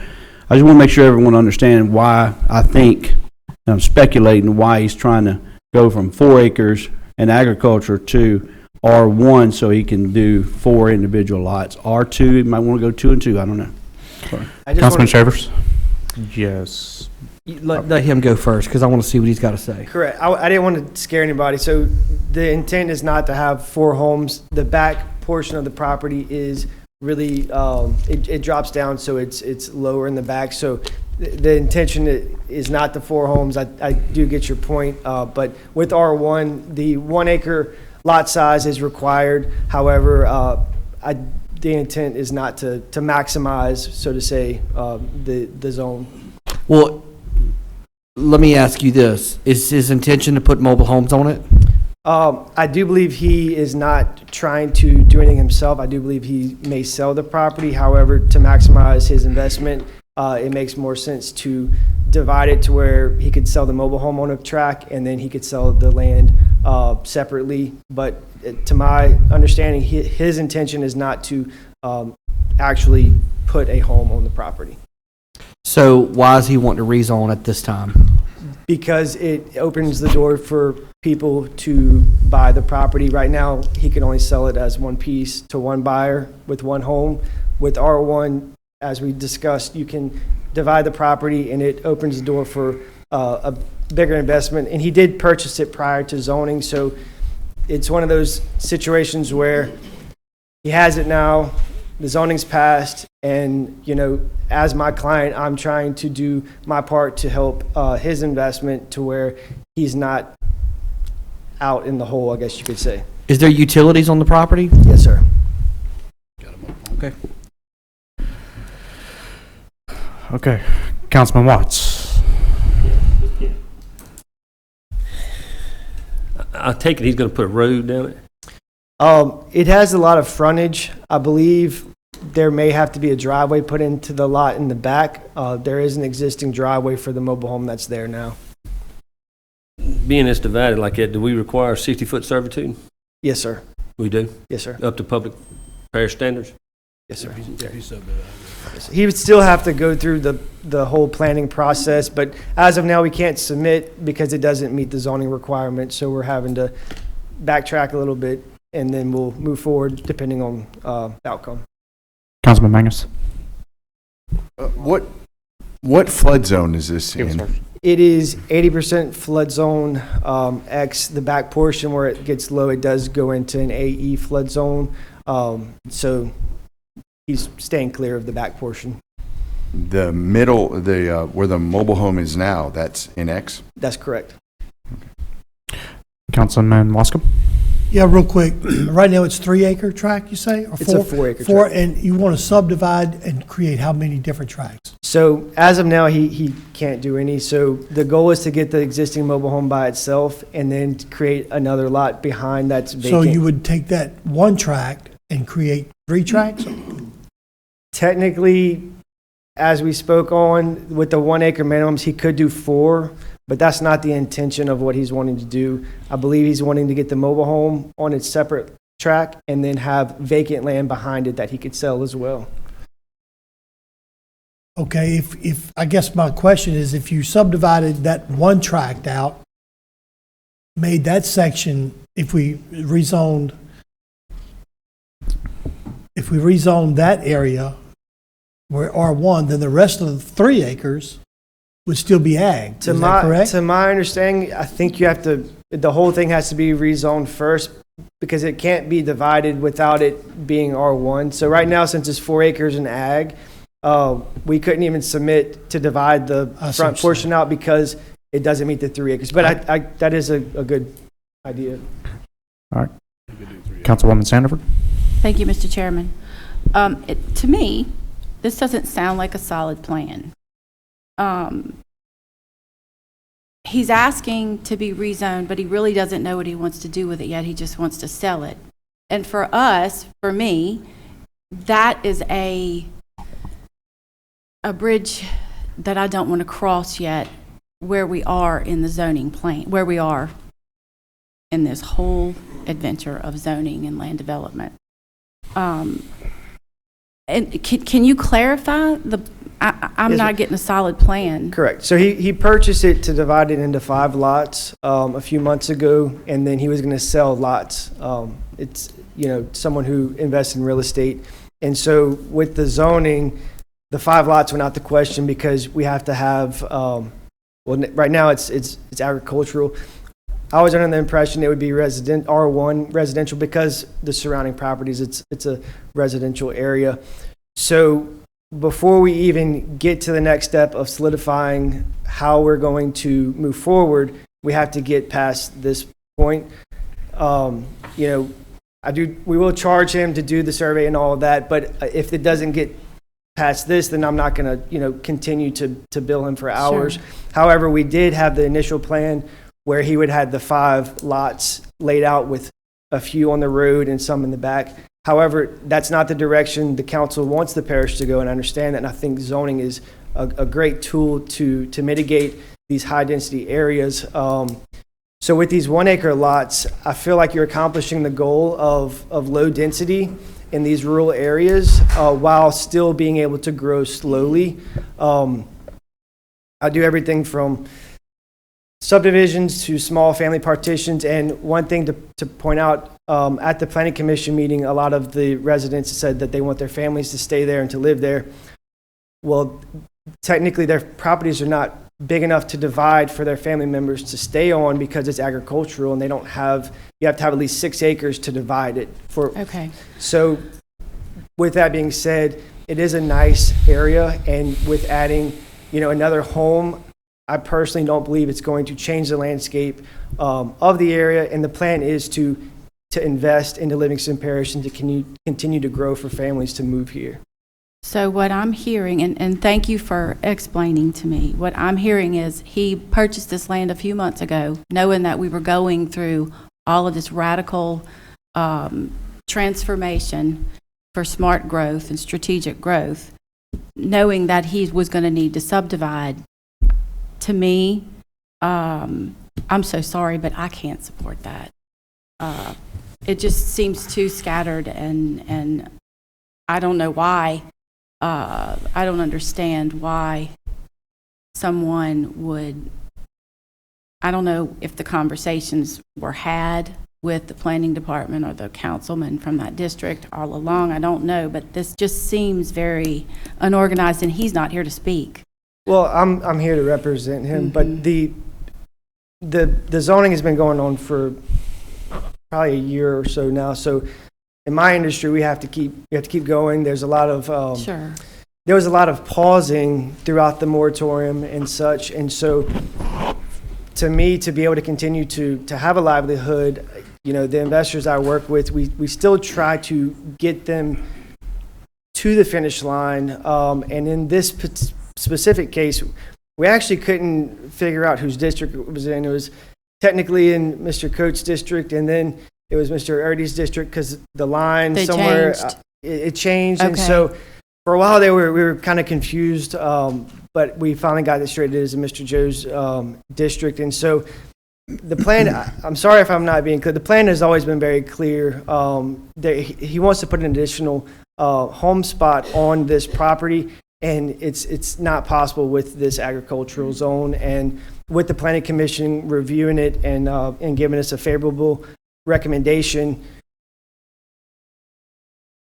I just want to make sure everyone understands why I think, and I'm speculating why he's trying to go from 4 acres in agriculture to R1 so he can do 4 individual lots. R2, he might want to go 2 and 2, I don't know. Councilman Shavers? Yes. Let him go first, because I want to see what he's got to say. Correct. I didn't want to scare anybody. So the intent is not to have 4 homes. The back portion of the property is really, it drops down, so it's lower in the back. So the intention is not the 4 homes. I do get your point. But with R1, the 1 acre lot size is required. However, the intent is not to maximize, so to say, the zone. Well, let me ask you this. Is his intention to put mobile homes on it? I do believe he is not trying to do anything himself. I do believe he may sell the property. However, to maximize his investment, it makes more sense to divide it to where he could sell the mobile home on a tract, and then he could sell the land separately. But to my understanding, his intention is not to actually put a home on the property. So why is he wanting to rezone at this time? Because it opens the door for people to buy the property. Right now, he can only sell it as one piece to one buyer with one home. With R1, as we discussed, you can divide the property, and it opens the door for a bigger investment. And he did purchase it prior to zoning, so it's one of those situations where he has it now, the zoning's passed, and, you know, as my client, I'm trying to do my part to help his investment to where he's not out in the hole, I guess you could say. Is there utilities on the property? Yes, sir. Okay. Okay. Councilman Watts? I take it he's going to put a road down it? It has a lot of frontage. I believe there may have to be a driveway put into the lot in the back. There is an existing driveway for the mobile home that's there now. Being it's divided like that, do we require 60-foot servitude? Yes, sir. We do? Yes, sir. Up to public parish standards? Yes, sir. He would still have to go through the whole planning process, but as of now, we can't submit because it doesn't meet the zoning requirements, so we're having to backtrack a little bit, and then we'll move forward depending on outcome. Councilman Mangus? What flood zone is this in? It is 80% flood zone X. The back portion where it gets low, it does go into an AE flood zone. So he's staying clear of the back portion. The middle, where the mobile home is now, that's in X? That's correct. Councilman Wascom? Yeah, real quick. Right now, it's 3 acre tract, you say? Or It's a 4 acre tract. And you want to subdivide and create how many different tracts? So as of now, he can't do any. So the goal is to get the existing mobile home by itself and then to create another lot behind that's vacant. So you would take that one tract and create 3 tracts? Technically, as we spoke on, with the 1 acre minimums, he could do 4, but that's not the intention of what he's wanting to do. I believe he's wanting to get the mobile home on its separate track and then have vacant land behind it that he could sell as well. Okay, if I guess my question is, if you subdivided that one tract out, made that section, if we rezoned that area where R1, then the rest of the 3 acres would still be ag. Is that correct? To my understanding, I think you have to, the whole thing has to be rezoned first because it can't be divided without it being R1. So right now, since it's 4 acres in ag, we couldn't even submit to divide the front portion out because it doesn't meet the 3 acres. But that is a good idea. All right. Councilwoman Sandiford? Thank you, Mr. Chairman. To me, this doesn't sound like a solid plan. he's asking to be rezoned, but he really doesn't know what he wants to do with it yet. He just wants to sell it. And for us, for me, that is a bridge that I don't want to cross yet, where we are in the zoning plan, where we are in this whole adventure of zoning and land development. And can you clarify I'm Yes, not ma'am. getting a solid plan. Correct. So he purchased it to divide it into 5 lots a few months ago, and then he was going to sell lots. It's, someone who invests in real estate. And so with the zoning, the 5 lots went out the question because we have to have, right now it's agricultural. I was under the impression it would be R1 residential because the surrounding properties, it's a residential area. So before we even get to the next step of solidifying how we're going to move forward, we have to get past this point. We will charge him to do the survey and all of that, but if it doesn't get past this, then I'm not going to, continue to bill him for hours. Sure. However, we did have the initial plan where he would have the 5 lots laid out with a few on the road and some in the back. However, that's not the direction the council wants the parish to go, and I understand that, and I think zoning is a great tool to mitigate these high-density areas. So with these 1-acre lots, I feel like you're accomplishing the goal of low density in these rural areas while still being able to grow slowly. I do everything from subdivisions to small family partitions, and one thing to point out, at the planning commission meeting, a lot of the residents said that they want their families to stay there and to live there. Well, technically their properties are not big enough to divide for their family members to stay on because it's agricultural, and you have to have at least 6 acres to divide it for. Okay. So with that being said, it is a nice area, and with adding, another home, I personally don't believe it's going to change the landscape of the area, and the plan is to invest into Livingston Parish and to continue to grow for families to move here. So what I'm hearing, and thank you for explaining to me, what I'm hearing is he purchased this land a few months ago, knowing that we were going through all of this radical transformation for smart growth and strategic growth, knowing that he was going to need to subdivide. To me, I'm so sorry, but I can't support that. It just seems too scattered, and I don't know why. I don't understand why someone would. I don't know if the conversations were had with the planning department or the councilman from that district all along. I don't know, but this just seems very unorganized, and he's not here to speak. Well, I'm here to represent him, but the zoning has been going on for probably a year or so now. So in my industry, we have to keep going. There's a lot of Sure. There was a lot of pausing throughout the moratorium and such, and so to me, to be able to continue to have a livelihood, the investors I work with, we still try to get them to the finish line, and in this specific case, we actually couldn't figure out whose district it was in. It was technically in Mr. Coates' district, and then it was Mr. Erdy's district because the line They somewhere changed. It changed, and Okay. so for a while there we were kind of confused, but we finally got it straight. It is in Mr. Joe's district, and so the plan. I'm sorry if I'm not being clear. The plan has always been very clear. That he wants to put an additional home spot on this property. And it's not possible with this agricultural zone, and with the planning commission reviewing it and giving us a favorable recommendation.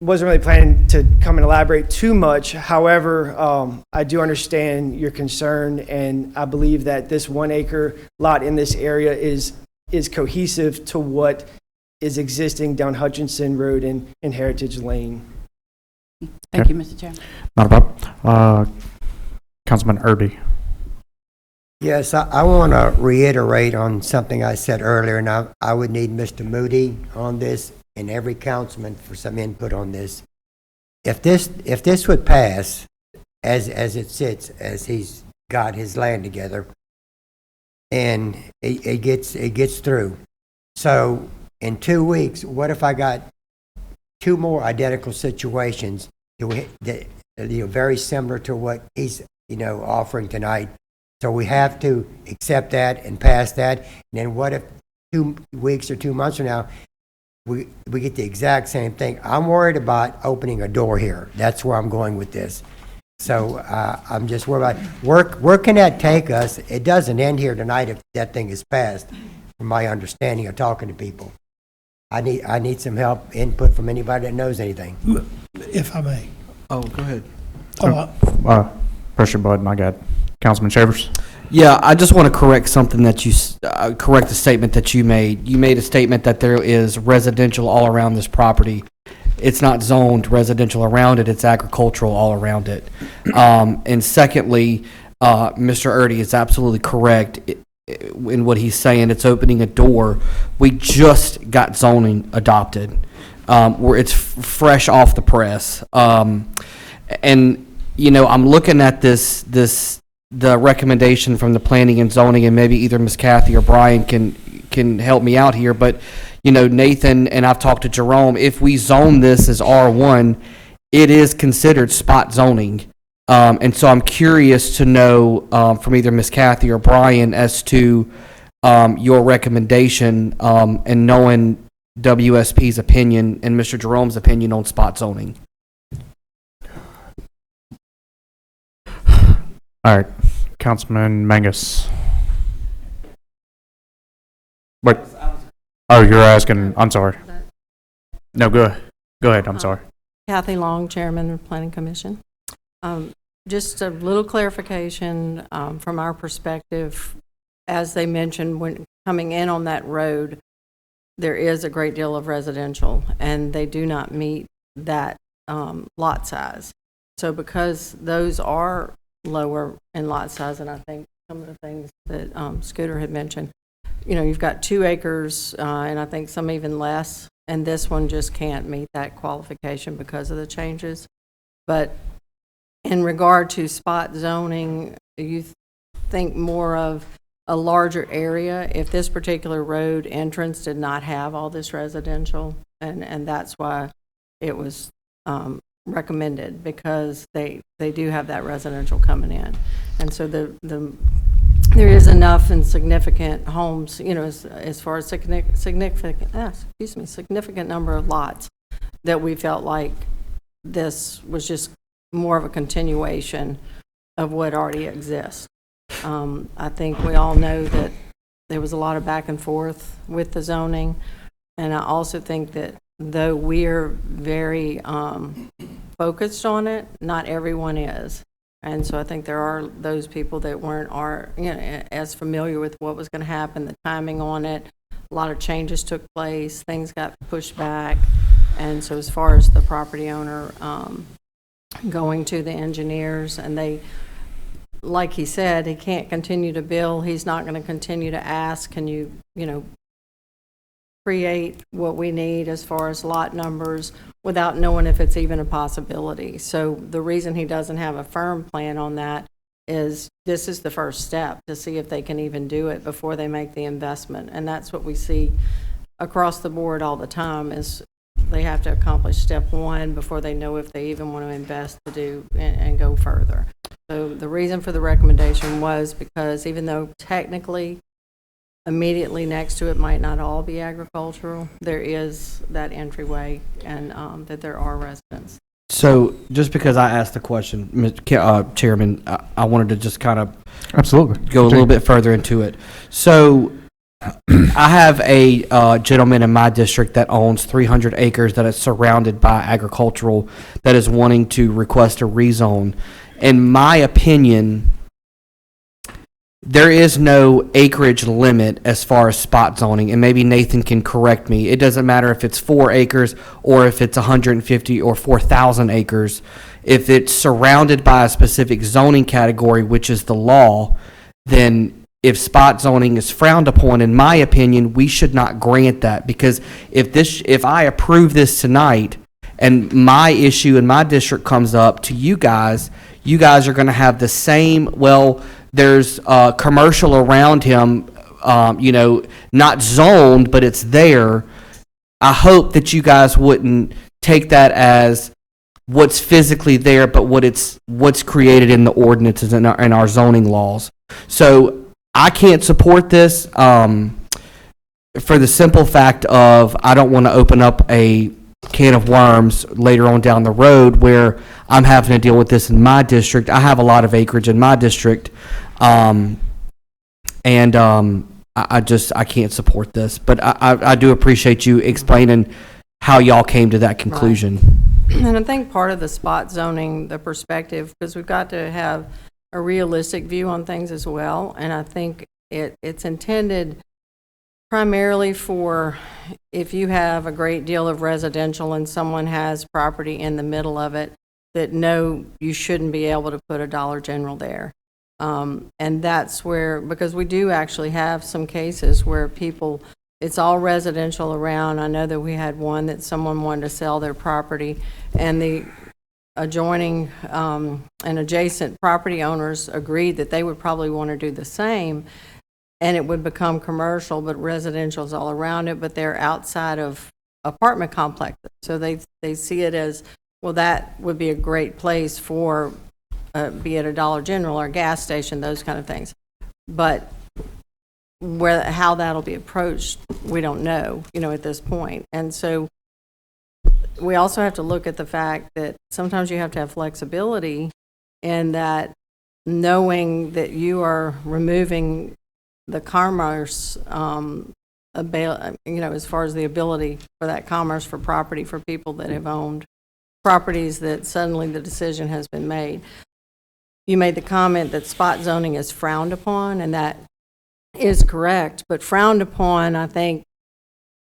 Wasn't really planning to come and elaborate too much. However, I do understand your concern, and I believe that this 1-acre lot in this area is cohesive to what is existing down Hutchinson Road and Heritage Lane. Thank you, Mr. Chairman. Not a problem. Councilman Erby. Yes, I want to reiterate on something I said earlier, and I would need Mr. Moody on this and every councilman for some input on this. If this would pass as it sits, as he's got his land together, and it gets through. So in 2 weeks, what if I got 2 more identical situations that very similar to what he's offering tonight? So we have to accept that and pass that. And then what if 2 weeks or 2 months from now we get the exact same thing? I'm worried about opening a door here. That's where I'm going with this. So I'm just worried about where can that take us? It doesn't end here tonight if that thing is passed, from my understanding of talking to people. I need some help, input from anybody that knows anything. If I may. Oh, go ahead. Pressure button, I got Councilman Shavers. Yeah, I just want to correct something that you, correct the statement that you made. You made a statement that there is residential all around this property. It's not zoned residential around it, it's agricultural all around it. And secondly, Mr. Erdy is absolutely correct in what he's saying. It's opening a door. We just got zoning adopted, where it's fresh off the press. And, I'm looking at the recommendation from the planning and zoning, and maybe either Ms. Kathy or Brian can help me out here, but Nathan and I've talked to Jerome, if we zone this as R1, it is considered spot zoning. And so I'm curious to know from either Ms. Kathy or Brian as to your recommendation and knowing WSP's opinion and Mr. Jerome's opinion on spot zoning. All right, Councilman Mangus. Wait. Oh, you're asking, I'm sorry. No, go ahead, I'm sorry. Kathy Long, Chairman of the Planning Commission. Just a little clarification from our perspective. As they mentioned, when coming in on that road, there is a great deal of residential, and they do not meet that lot size. So because those are lower in lot size, and I think some of the things that Scooter had mentioned, you've got 2 acres, and I think some even less, and this one just can't meet that qualification because of the changes. But in regard to spot zoning, you think more of a larger area if this particular road entrance did not have all this residential, and that's why it was recommended, because they do have that residential coming in. And so there is enough and significant homes, as far as significant number of lots, that we felt like this was just more of a continuation of what already exists. I think we all know that there was a lot of back and forth with the zoning, and I also think that though we're very focused on it, not everyone is. And so I think there are those people that weren't as familiar with what was going to happen, the timing on it. A lot of changes took place, things got pushed back. And so as far as the property owner going to the engineers, and they, like he said, he can't continue to bill. He's not going to continue to ask, can you, create what we need as far as lot numbers without knowing if it's even a possibility. So the reason he doesn't have a firm plan on that is this is the first step to see if they can even do it before they make the investment. And that's what we see across the board all the time, is they have to accomplish step 1 before they know if they even want to invest to do and go further. So the reason for the recommendation was because even though technically immediately next to it might not all be agricultural, there is that entryway, and that there are residents. So just because I asked the question, Chairman, I wanted to just kind of absolutely go a little bit further into it. So I have a gentleman in my district that owns 300 acres that is surrounded by agricultural, that is wanting to request a rezone. In my opinion, there is no acreage limit as far as spot zoning, and maybe Nathan can correct me. It doesn't matter if it's 4 acres or if it's 150 or 4,000 acres. If it's surrounded by a specific zoning category, which is the law, then if spot zoning is frowned upon, in my opinion, we should not grant that, because if I approve this tonight and my issue in my district comes up to you guys are going to have the same, there's commercial around him, not zoned, but it's there. I hope that you guys wouldn't take that as what's physically there, but what's created in the ordinances and our zoning laws. So I can't support this for the simple fact of I don't want to open up a can of worms later on down the road where I'm having to deal with this in my district. I have a lot of acreage in my district, I can't support this. But I do appreciate you explaining how y'all came to that conclusion. Right. And I think part of the spot zoning, the perspective, because we've got to have a realistic view on things as well. And I think it's intended primarily for if you have a great deal of residential and someone has property in the middle of it, that no, you shouldn't be able to put a Dollar General there. And that's where, because we do actually have some cases where people, it's all residential around. I know that we had one that someone wanted to sell their property, and the adjoining and adjacent property owners agreed that they would probably want to do the same, and it would become commercial, but residential's all around it, but they're outside of apartment complexes. So they see it as, well, that would be a great place for, be it a Dollar General or a gas station, those kind of things. But how that'll be approached, we don't know, at this point. And so we also have to look at the fact that sometimes you have to have flexibility in that, knowing that you are removing the commerce, as far as the ability for that commerce for property for people that have owned properties that suddenly the decision has been made. You made the comment that spot zoning is frowned upon, and that is correct, but frowned upon, I think,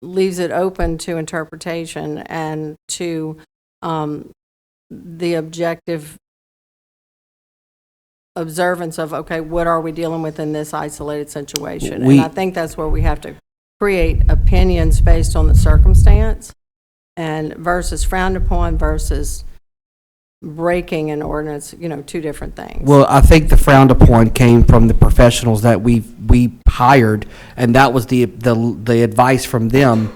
leaves it open to interpretation and to the objective observance of, okay, what are we dealing with in this isolated situation? And I think that's where we have to create opinions based on the circumstance, and versus frowned upon versus breaking an ordinance, two different things. Well, I think the frowned upon came from the professionals that we hired, and that was the advice from them,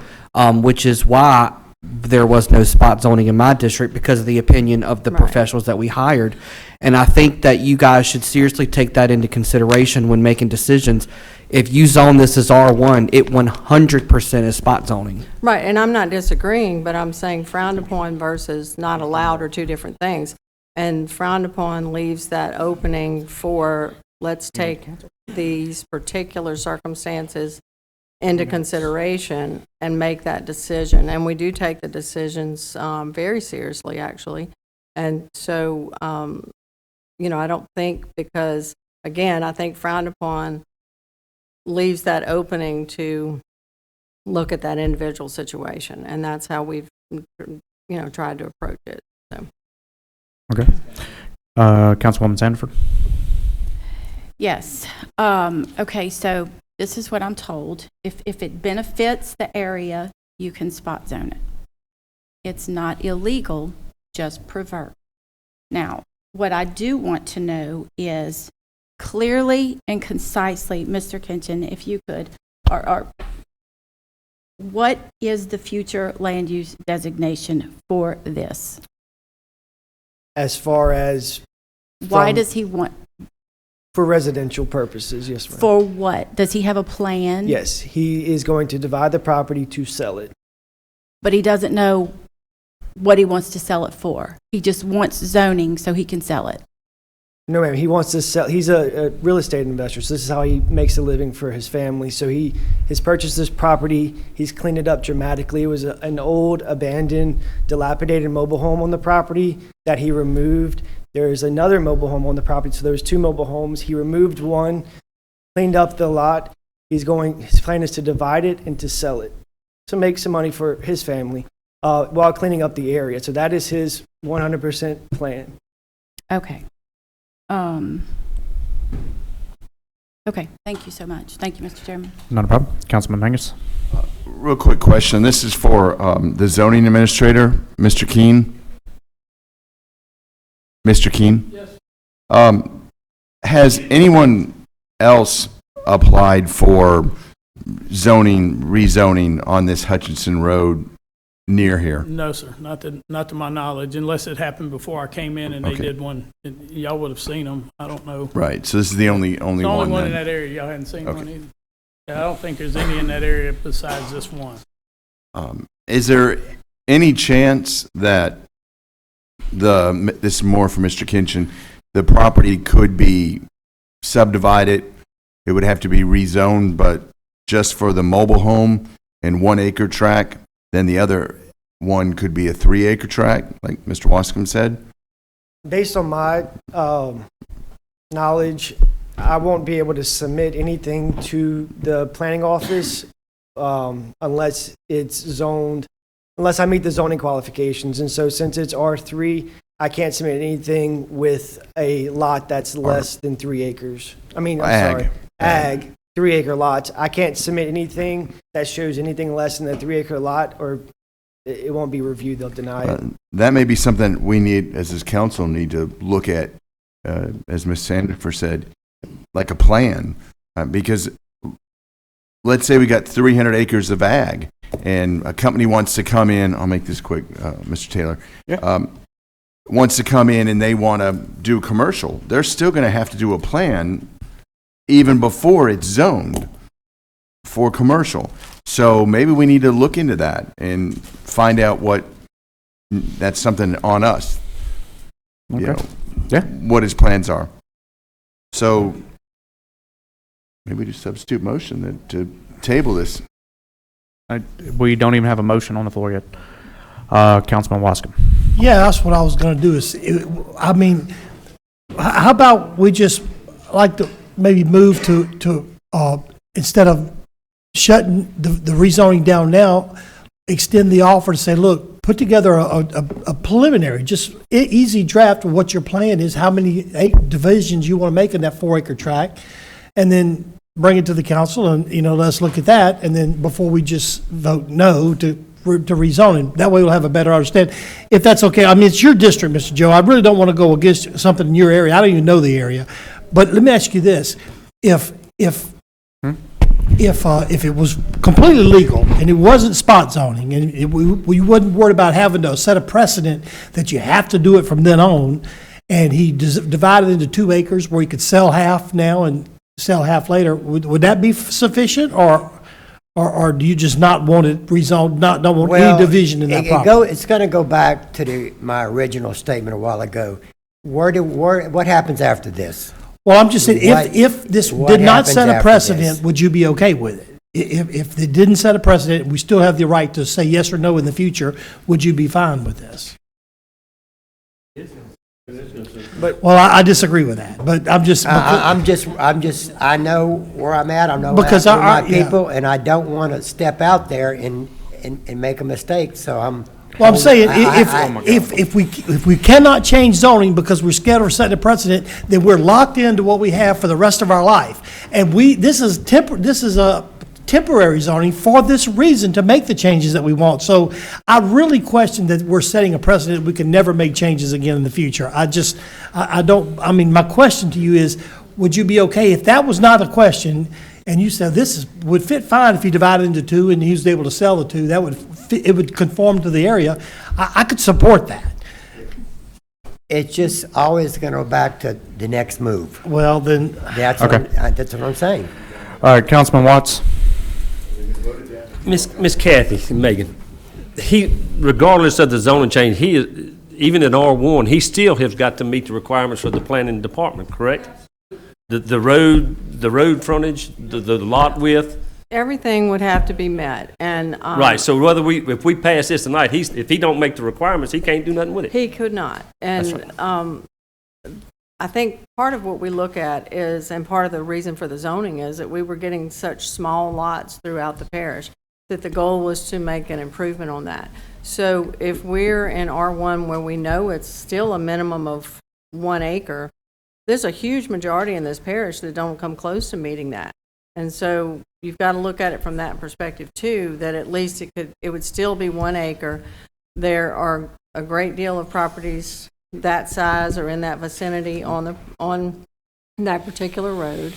which is why there was no spot zoning in my district, because of the opinion of the professionals that we hired. And I think that you guys should seriously take that into consideration when making decisions. If you zone this as R1, it 100% is spot zoning. Right, and I'm not disagreeing, but I'm saying frowned upon versus not allowed are two different things. And frowned upon leaves that opening for, let's take these particular circumstances into consideration and make that decision. And we do take the decisions very seriously, actually. And so, I don't think, because, again, I think frowned upon leaves that opening to look at that individual situation. And that's how we've, tried to approach it. So. Okay. Councilwoman Sanford? Yes. Okay, so this is what I'm told. If it benefits the area, you can spot zone it. It's not illegal, just pervert. Now, what I do want to know is clearly and concisely, Mr. Kitchen, if you could, what is the future land use designation for this? As far as why does he want? For residential purposes, yes, ma'am. For what? Does he have a plan? Yes, he is going to divide the property to sell it. But he doesn't know what he wants to sell it for. He just wants zoning so he can sell it. No, ma'am. He wants to sell. He's a real estate investor, so this is how he makes a living for his family. So he has purchased this property. He's cleaned it up dramatically. It was an old, abandoned, dilapidated mobile home on the property that he removed. There's another mobile home on the property, so there was two mobile homes. He removed one, cleaned up the lot. His plan is to divide it and to sell it to make some money for his family while cleaning up the area. So that is his 100% plan. Okay. Okay, thank you so much. Thank you, Mr. Chairman. Not a problem. Councilman Mangus? Real quick question. This is for the zoning administrator, Mr. Keene. Mr. Keene? Yes. Has anyone else applied for rezoning on this Hutchinson Road near here? No, sir, not to my knowledge, unless it happened before I came in and they did one. And y'all would have seen them. I don't know. Right, so this is the only The only one then. in that area. Y'all hadn't seen one either. Yeah, I don't think there's any in that area besides this one. Is there any chance that this is more for Mr. Kinchin, the property could be subdivided? It would have to be rezoned, but just for the mobile home and 1 acre tract, then the other one could be a 3 acre tract, like Mr. Wascom said? Based on my knowledge, I won't be able to submit anything to the planning office unless it's zoned, unless I meet the zoning qualifications. And so since it's R3, I can't submit anything with a lot that's less than 3 acres. I mean, ag, 3 acre lots. I can't submit anything that shows anything less than a 3 acre lot, or it won't be reviewed. They'll deny it. That may be something we need, as this council, need to look at, as Ms. Sandifer said, like a plan. Because let's say we got 300 acres of ag, and a company wants to come in. I'll make this quick, Mr. Taylor. Yeah. Wants to come in and they want to do commercial. They're still going to have to do a plan even before it's zoned for commercial. So maybe we need to look into that and find out that's something on us. Okay. You know, Yeah. what his plans are. So maybe just substitute motion to table this. We don't even have a motion on the floor yet. Councilman Wascom. Yeah, that's what I was going to do I mean, how about we just like to maybe move to instead of shutting the rezoning down now, extend the offer to say, look, put together a preliminary, just easy draft of what your plan is, how many divisions you want to make in that 4 acre tract, and then bring it to the council and, let's look at that. And then before we just vote no to rezoning, that way we'll have a better understanding. If that's okay. I mean, it's your district, Mr. Joe. I really don't want to go against something in your area. I don't even know the area. But let me ask you this. If it was completely legal and it wasn't spot zoning and we wouldn't worry about having to set a precedent that you have to do it from then on, and he divided into 2 acres where he could sell half now and sell half later, would that be sufficient, or do you just not want it rezoned, don't want any division in that property? It's going to go back to my original statement a while ago. What happens after this? Well, I'm just saying, if this did not set a precedent, would you be okay with it? If it didn't set a precedent, we still have the right to say yes or no in the future, would you be fine with this? Well, I disagree with that, but I'm just. I know where I'm at. I know my people, and I don't want to step out there and make a mistake. So I'm. Well, I'm saying if we cannot change zoning because we're scared of setting a precedent, then we're locked into what we have for the rest of our life. And this is a temporary zoning for this reason, to make the changes that we want. So I really question that we're setting a precedent we can never make changes again in the future. I mean, my question to you is, would you be okay if that was not a question and you said would fit fine if he divided into 2 and he was able to sell the 2, it would conform to the area? I could support that. It's just always going to go back to the next move. Well, then. That's what I'm saying. All right, Councilman Watts. Miss Kathy, Megan, regardless of the zoning change, even in R1, he still has got to meet the requirements for the planning department, correct? The road frontage, the lot width. Everything would have to be met, and. Right, so if we pass this tonight, if he don't make the requirements, he can't do nothing with it. He could not, and, I think part of what we look at is, and part of the reason for the zoning is that we were getting such small lots throughout the parish that the goal was to make an improvement on that. So if we're in R1 where we know it's still a minimum of 1 acre, there's a huge majority in this parish that don't come close to meeting that. And so you've got to look at it from that perspective too, that at least it would still be 1 acre. There are a great deal of properties that size or in that vicinity on that particular road.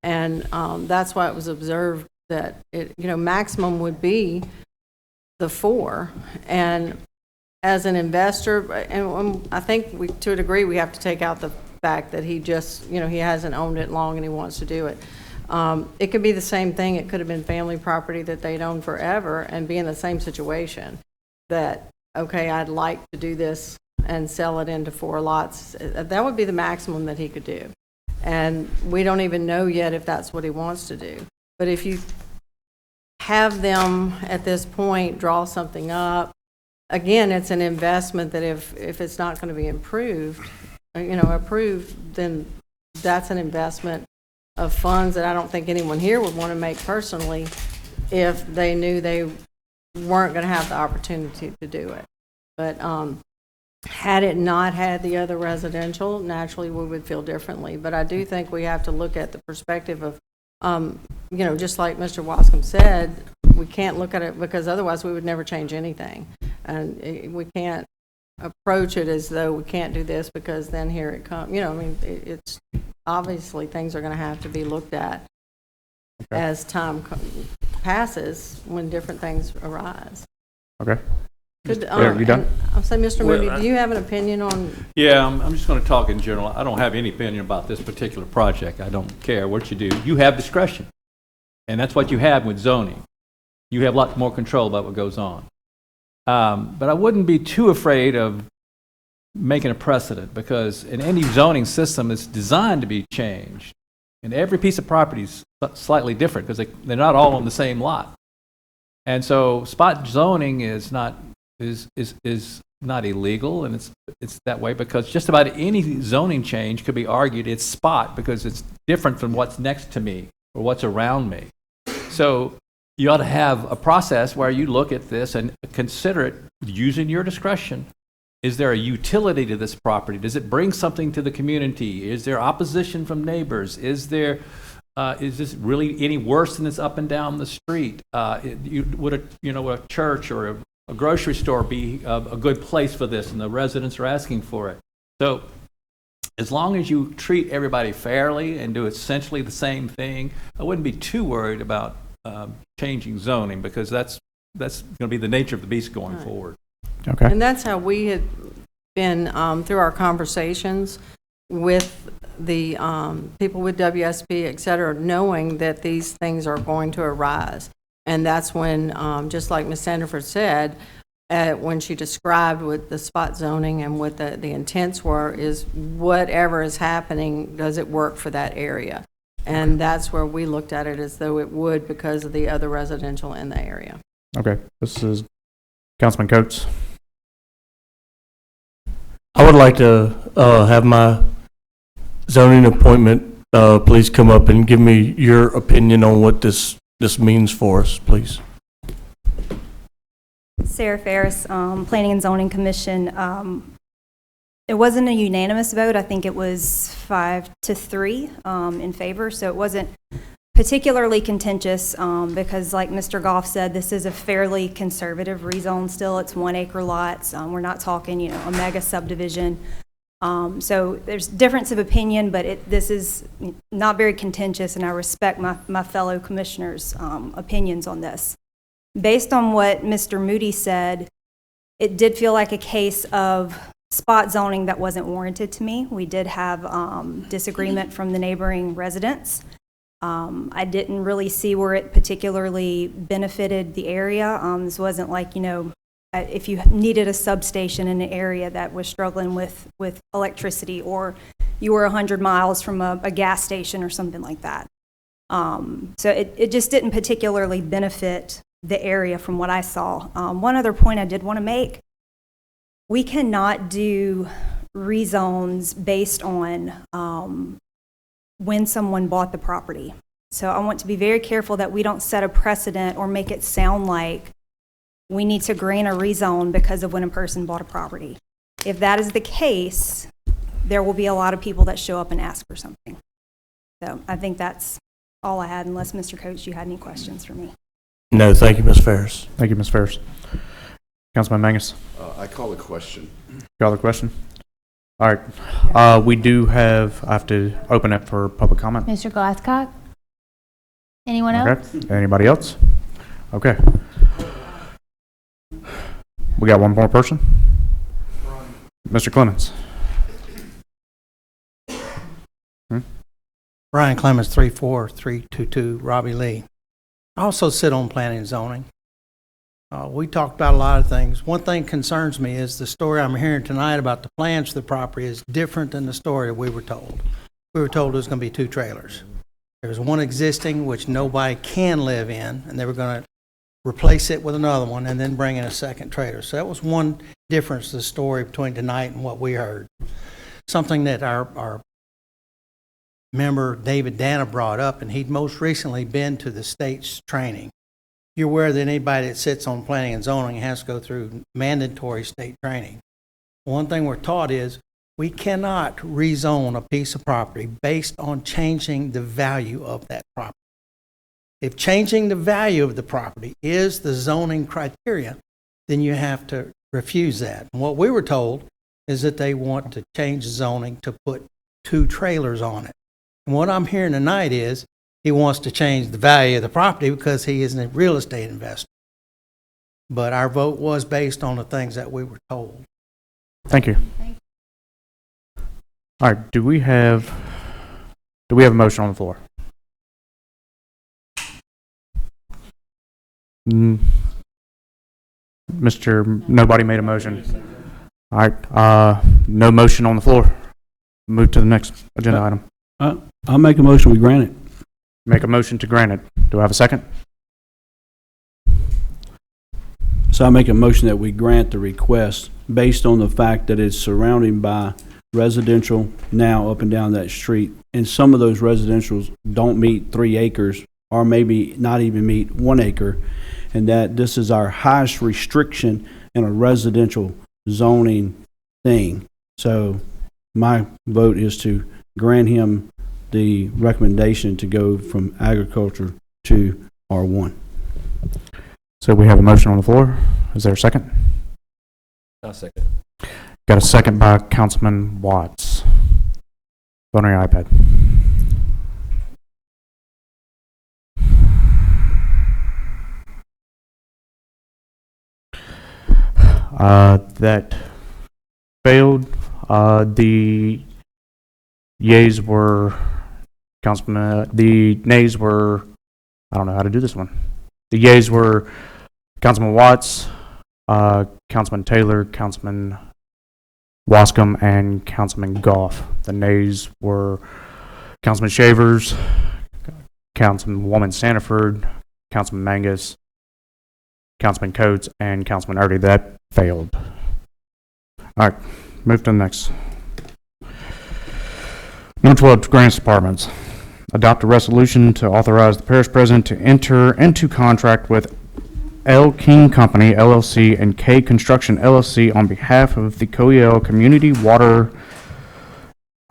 And that's why it was observed that maximum would be the 4. And as an investor, and I think to a degree, we have to take out the fact that he just, he hasn't owned it long and he wants to do it. It could be the same thing. It could have been family property that they'd owned forever and be in the same situation that, okay, I'd like to do this and sell it into 4 lots. That would be the maximum that he could do. And we don't even know yet if that's what he wants to do. But if you have them at this point draw something up, again, it's an investment that if it's not going to be approved, then that's an investment of funds that I don't think anyone here would want to make personally if they knew they weren't going to have the opportunity to do it. But had it not had the other residential, naturally we would feel differently. But I do think we have to look at the perspective of, just like Mr. Wascom said, we can't look at it because otherwise we would never change anything. And we can't approach it as though we can't do this because then here it comes. It's obviously things are going to have to be looked at as time passes when different things arise. Okay. Could, Are you done? I'm saying, Mr. Moody, do you have an opinion on? Yeah, I'm just going to talk in general. I don't have any opinion about this particular project. I don't care what you do. You have discretion, and that's what you have with zoning. You have a lot more control about what goes on. But I wouldn't be too afraid of making a precedent because in any zoning system, it's designed to be changed. And every piece of property is slightly different because they're not all on the same lot. And so spot zoning is not illegal, and it's that way because just about any zoning change could be argued it's spot because it's different from what's next to me or what's around me. So you ought to have a process where you look at this and consider it using your discretion. Is there a utility to this property? Does it bring something to the community? Is there opposition from neighbors? Is this really any worse than it's up and down the street? Would a church or a grocery store be a good place for this, and the residents are asking for it? So as long as you treat everybody fairly and do essentially the same thing, I wouldn't be too worried about changing zoning because that's going to be the nature of the beast going forward. Okay. And that's how we had been through our conversations with the people with WSP, et cetera, knowing that these things are going to arise. And that's when, just like Ms. Sandiford said, when she described what the spot zoning and what the intents were, is whatever is happening, does it work for that area? And that's where we looked at it as though it would because of the other residential in the area. Okay. This is Councilman Coates. I would like to have my zoning appointment, please come up and give me your opinion on what this means for us, please. Sarah Ferris, Planning and Zoning Commission. It wasn't a unanimous vote. I think it was 5-3 in favor, so it wasn't particularly contentious because, like Mr. Goff said, this is a fairly conservative rezone still. It's 1 acre lots. We're not talking, a mega subdivision. So there's difference of opinion, but this is not very contentious, and I respect my fellow commissioners' opinions on this. Based on what Mr. Moody said, it did feel like a case of spot zoning that wasn't warranted to me. We did have disagreement from the neighboring residents. I didn't really see where it particularly benefited the area. This wasn't like, if you needed a substation in an area that was struggling with electricity, or you were 100 miles from a gas station or something like that. So it just didn't particularly benefit the area from what I saw. One other point I did want to make, we cannot do rezones based on when someone bought the property. So I want to be very careful that we don't set a precedent or make it sound like we need to grant a rezone because of when a person bought a property. If that is the case, there will be a lot of people that show up and ask for something. So I think that's all I had, unless Mr. Coates, you had any questions for me. No, thank you, Ms. Ferris. Thank you, Ms. Ferris. Councilman Mangus. I call a question. Call the question. All right, we do have, I have to open it for public comment. Mr. Glasscock? Anyone else? Okay, anybody else? Okay. We got one more person? Mr. Clemens. Brian Clemens, 34322 Robbie Lee. I also sit on planning and zoning. We talked about a lot of things. One thing concerns me is the story I'm hearing tonight about the plans for the property is different than the story we were told. We were told there was going to be 2 trailers. There was one existing which nobody can live in, and they were going to replace it with another one and then bring in a second trailer. So that was one difference in the story between tonight and what we heard. Something that our member David Dana brought up, and he'd most recently been to the state's training. You're aware that anybody that sits on planning and zoning has to go through mandatory state training. One thing we're taught is we cannot rezone a piece of property based on changing the value of that property. If changing the value of the property is the zoning criteria, then you have to refuse that. And what we were told is that they want to change zoning to put 2 trailers on it. And what I'm hearing tonight is he wants to change the value of the property because he is a real estate investor. But our vote was based on the things that we were told. Thank you. All right, do we have a motion on the floor? Nobody made a motion. All right, no motion on the floor. Move to the next agenda item. I'll make a motion, we grant it. Make a motion to grant it. Do I have a second? So I make a motion that we grant the request based on the fact that it's surrounded by residential now up and down that street. And some of those residentials don't meet 3 acres or maybe not even meet 1 acre. And that this is our highest restriction in a residential zoning thing. So my vote is to grant him the recommendation to go from agriculture to R1. So we have a motion on the floor. Is there a second? I'll second. Got a second by Councilman Watts. Vote on your iPad. That failed. The yeas were the nays were, I don't know how to do this one. The yeas were Councilman Watts, Councilman Taylor, Councilman Wascom, and Councilman Goff. The nays were Councilman Shavers, Councilwoman Sanford, Councilman Mangus, Councilman Coates, and Councilman Erdy. That failed. All right, move to the next. Number 12, Grants Departments. Adopt a resolution to authorize the parish president to enter into contract with L. King Company, LLC, and K Construction, LLC on behalf of the Coyell Community Water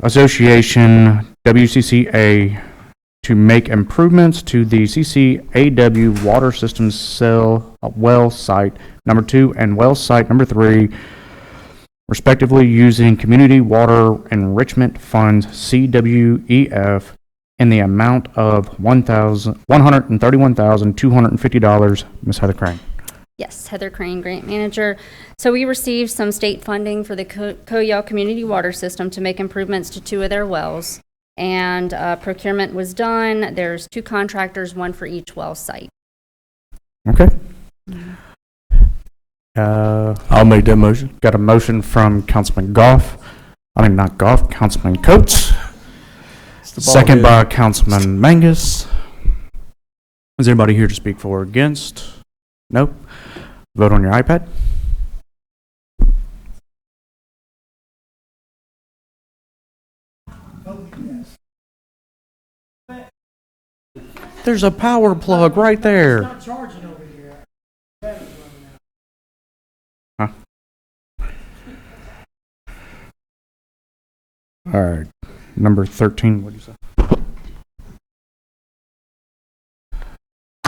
Association, WCCA, to make improvements to the CCAW Water Systems well site number 2 and well site number 3, respectively, using Community Water Enrichment Fund, CWEF, in the amount of $131,250. Ms. Heather Crane. Yes, Heather Crane, Grant Manager. So we received some state funding for the Coyell Community Water System to make improvements to 2 of their wells. And procurement was done. There's 2 contractors, 1 for each well site. Okay. I'll make that motion. Got a motion from Councilman Goff. Not Goff, Councilman Coates. Second by Councilman Mangus. Is anybody here to speak for or against? Nope. Vote on your iPad. There's a power plug right there. Huh? All right. Number 13, what did you say?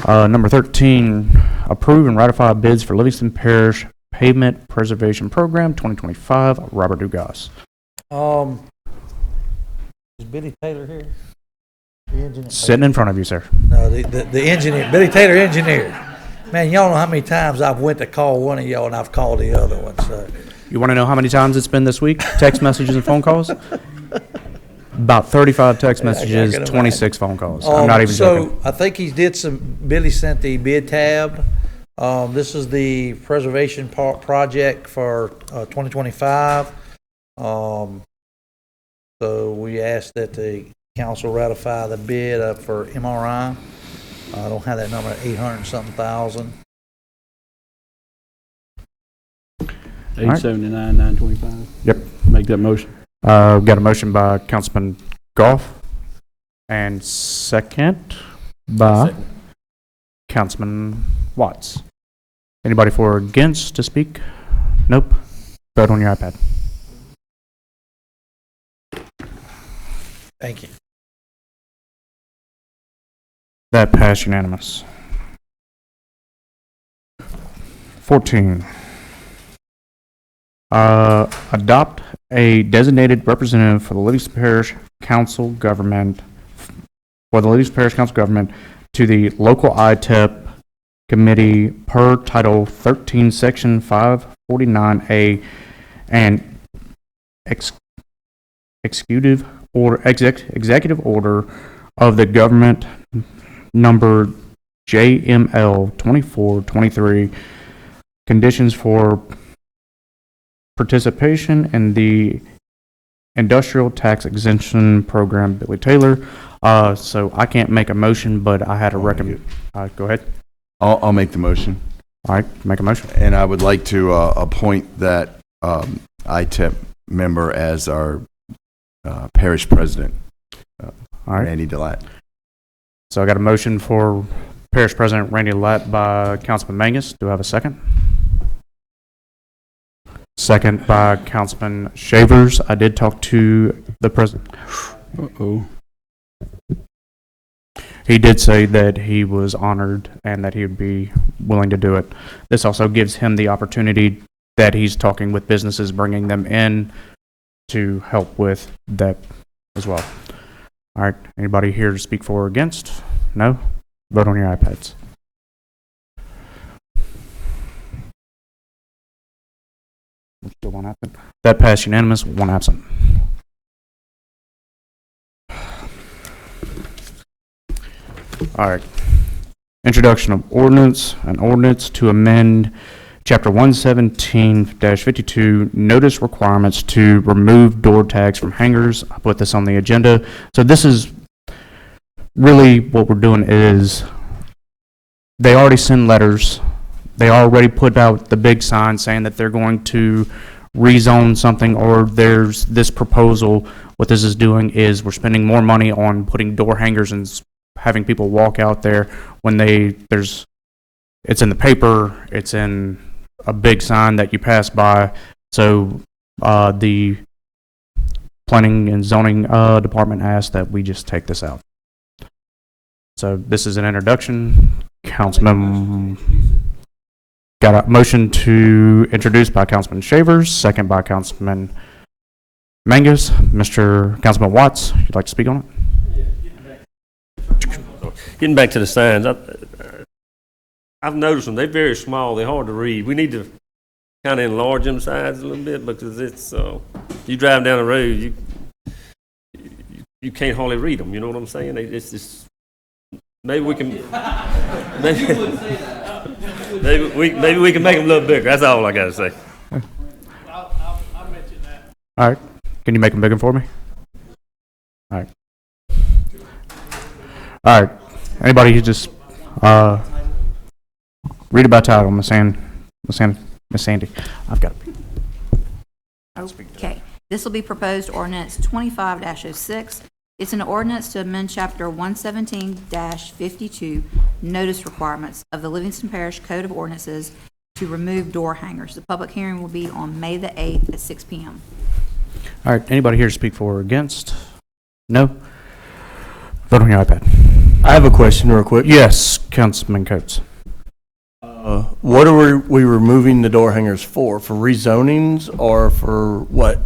Number 13, approve and ratify bids for Livingston Parish Pavement Preservation Program 2025, Robert Dugas. Is Billy Taylor here? The engineer? Sitting in front of you, sir. No, the engineer, Billy Taylor, engineer. Man, y'all know how many times I've went to call one of y'all and I've called the other one, so. You want to know how many times it's been this week? Text messages and phone calls? About 35 text messages, 26 phone calls. I'm not even joking. So I think Billy sent the bid tab. This is the preservation project for 2025. So we asked that the council ratify the bid for MRI. I don't have that number at 800-something thousand. 879, 925. Yep. Make that motion. Got a motion by Councilman Goff and second by Councilman Watts. Anybody for or against to speak? Nope. Vote on your iPad. Thank you. That passed unanimous. 14. Adopt a designated representative for the Livingston Parish Council government, to the local ITEP committee per Title 13, Section 549A, and executive order of the government number JML 2423, conditions for participation in the industrial tax exemption program. Billy Taylor. So I can't make a motion, but I had a recommend. Go ahead. I'll make the motion. All right, make a motion. And I would like to appoint that ITEP member as our parish president, All right. Randy Delat. So I got a motion for Parish President Randy Latt by Councilman Mangus. Do I have a second? Second by Councilman Shavers. I did talk to the president. Uh-oh. He did say that he was honored and that he would be willing to do it. This also gives him the opportunity that he's talking with businesses, bringing them in to help with that as well. All right, anybody here to speak for or against? No? Vote on your iPads. Still one absent. That passed unanimous, one absent. All right. Introduction of ordinance, an ordinance to amend Chapter 117-52, notice requirements to remove door tags from hangars. I put this on the agenda. So this is really what we're doing is they already send letters. They already put out the big sign saying that they're going to rezone something, or there's this proposal. What this is doing is we're spending more money on putting door hangers and having people walk out there when it's in the paper, it's in a big sign that you pass by. So the planning and zoning department asked that we just take this out. So this is an introduction. Councilman got a motion to introduce by Councilman Shavers, second by Councilman Mangus. Mr. Councilman Watts, you'd like to speak on it? Getting back to the signs, I've noticed them. They're very small. They're hard to read. We need to kind of enlarge them signs a little bit because it's you drive down the road, you can't hardly read them. You know what I'm saying? It's just maybe we can maybe we can make them a little bigger. That's all I got to say. I'll mention that. All right. Can you make them bigger for me? All right. All right. Anybody who just read about title, Miss Sandy. I've got it. Okay. This will be proposed ordinance 25-06. It's an ordinance to amend Chapter 117-52, notice requirements of the Livingston Parish Code of Ordinances to remove door hangers. The public hearing will be on May the 8th at 6 p.m. All right. Anybody here to speak for or against? No? Vote on your iPad. I have a question real quick. Yes, Councilman Coates. What are we removing the door hangers for? For rezonings or for what?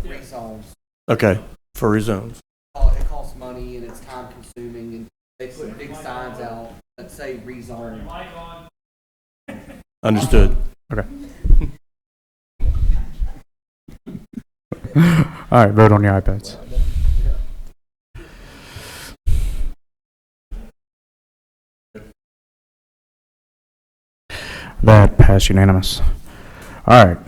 Okay, for rezones. It costs money and it's time consuming, and they put big signs out that say rezone. Understood. Okay. All right, vote on your iPads. That passed unanimous. All right.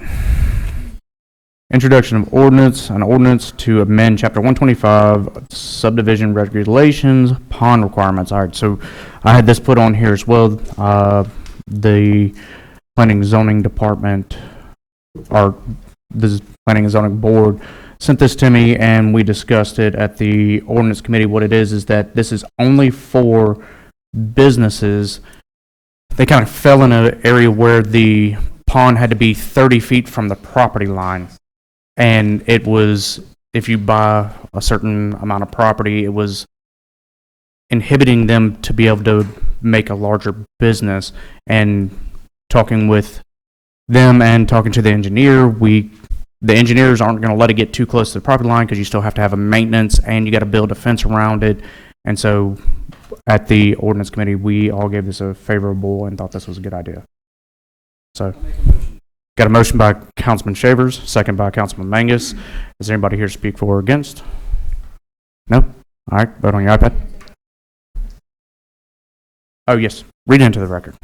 Introduction of ordinance, an ordinance to amend Chapter 125 subdivision regulations, pond requirements. All right, so I had this put on here as well. The Planning and Zoning Department, or the Planning and Zoning Board, sent this to me, and we discussed it at the ordinance committee. What it is that this is only for businesses. They kind of fell in an area where the pond had to be 30 feet from the property line. And it was, if you buy a certain amount of property, it was inhibiting them to be able to make a larger business. And talking with them and talking to the engineer, the engineers aren't going to let it get too close to the property line because you still have to have a maintenance and you got to build a fence around it. And so at the ordinance committee, we all gave this a favorable and thought this was a good idea. So, got a motion by Councilman Shavers, second by Councilman Mangus. Is there anybody here to speak for or against? No? All right, vote on your iPad. Oh, yes. Read it into the record.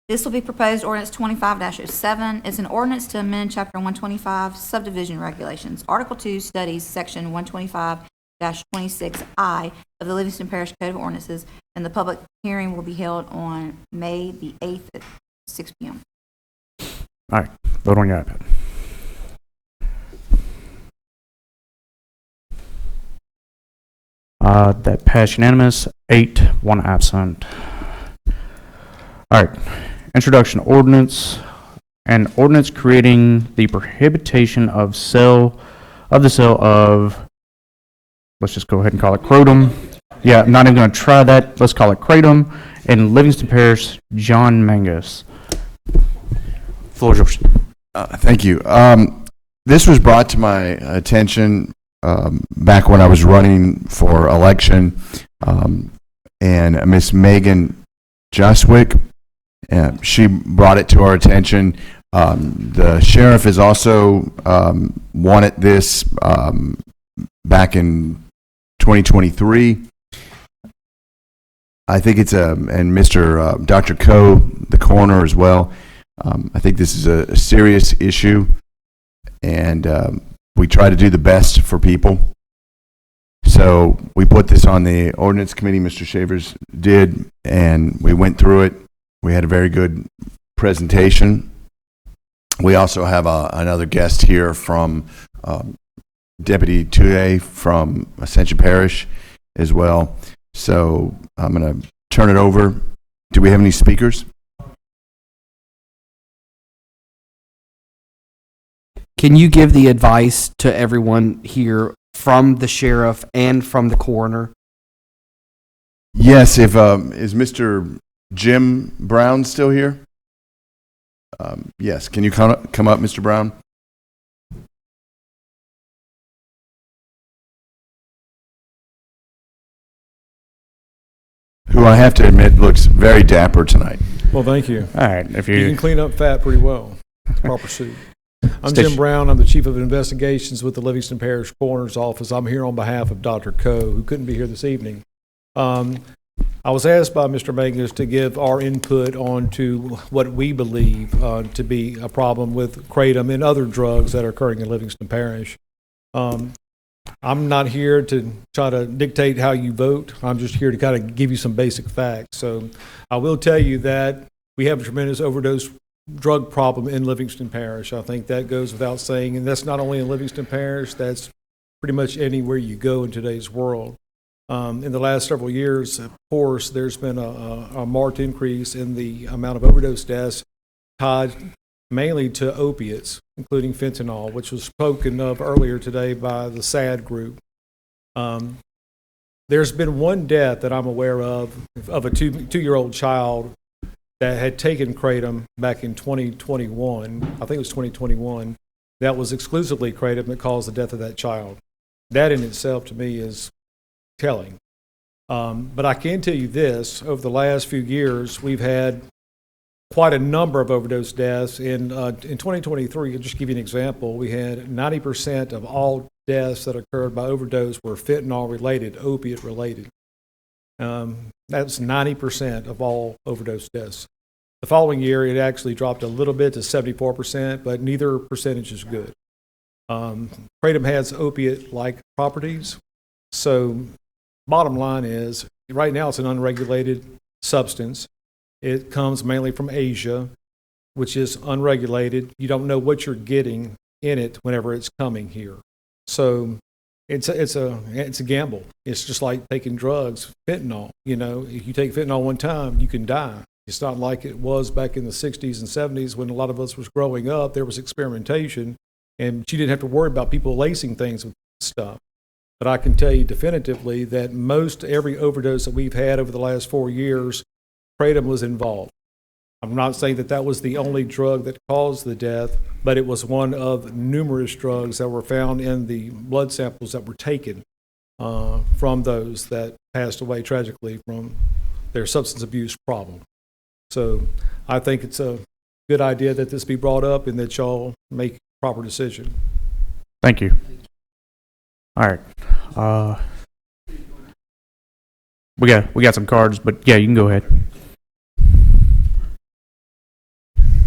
This will be proposed ordinance 25-07. It's an ordinance to amend Chapter 125 subdivision regulations. Article 2 studies Section 125-26I of the Livingston Parish Code of Ordinances, and the public hearing will be held on May the 8th at 6 p.m. All right, vote on your iPad. That passed unanimous, 8, 1 absent. All right, introduction ordinance, an ordinance creating the prohibition of the sale of, let's just go ahead and call it kratom. Yeah, I'm not even going to try that. Let's call it kratom in Livingston Parish. John Mangus. Floor is yours. Thank you. This was brought to my attention back when I was running for election, and Miss Megan Justwick, she brought it to our attention. The sheriff has also wanted this back in 2023. I think it's and Mr. Dr. Coe, the coroner as well. I think this is a serious issue, and we try to do the best for people. So we put this on the ordinance committee, Mr. Shavers did, and we went through it. We had a very good presentation. We also have another guest here from Deputy Touday from Ascension Parish as well. So I'm going to turn it over. Do we have any speakers? Can you give the advice to everyone here from the sheriff and from the coroner? Yes, if is Mr. Jim Brown still here? Yes, can you come up, Mr. Brown? Who I have to admit looks very dapper tonight. Well, thank you. All right, if You can clean up fat pretty well. Proper suit. I'm Jim Brown. I'm the Chief of Investigations with the Livingston Parish Coroner's Office. I'm here on behalf of Dr. Coe, who couldn't be here this evening. I was asked by Mr. Mangus to give our input on to what we believe to be a problem with kratom and other drugs that are occurring in Livingston Parish. I'm not here to try to dictate how you vote. I'm just here to kind of give you some basic facts. So I will tell you that we have a tremendous overdose drug problem in Livingston Parish. I think that goes without saying, and that's not only in Livingston Parish, that's pretty much anywhere you go in today's world. In the last several years, of course, there's been a marked increase in the amount of overdose deaths tied mainly to opiates, including fentanyl, which was spoken of earlier today by the SAD group. There's been one death that I'm aware of a two-year-old child that had taken kratom back in 2021. I think it was 2021. That was exclusively kratom that caused the death of that child. that in itself to me is telling. But I can tell you this, over the last few years, we've had quite a number of overdose deaths. In 2023, I'll just give you an example, we had 90% of all deaths that occurred by overdose were fentanyl related, opiate related. That's 90% of all overdose deaths. The following year, it actually dropped a little bit to 74%, but neither percentage is good. Kratom has opiate-like properties, so bottom line is, right now it's an unregulated substance. It comes mainly from Asia, which is unregulated. You don't know what you're getting in it whenever it's coming here. So it's a gamble. It's just like taking drugs, fentanyl. You know, if you take fentanyl one time, you can die. It's not like it was back in the 60s and 70s when a lot of us was growing up. There was experimentation, and you didn't have to worry about people lacing things with stuff. But I can tell you definitively that most every overdose that we've had over the last 4 years, kratom was involved. I'm not saying that that was the only drug that caused the death, but it was one of numerous drugs that were found in the blood samples that were taken from those that passed away tragically from their substance abuse problem. So I think it's a good idea that this be brought up and that y'all make a proper decision. Thank you. All right. We got some cards, but yeah, you can go ahead.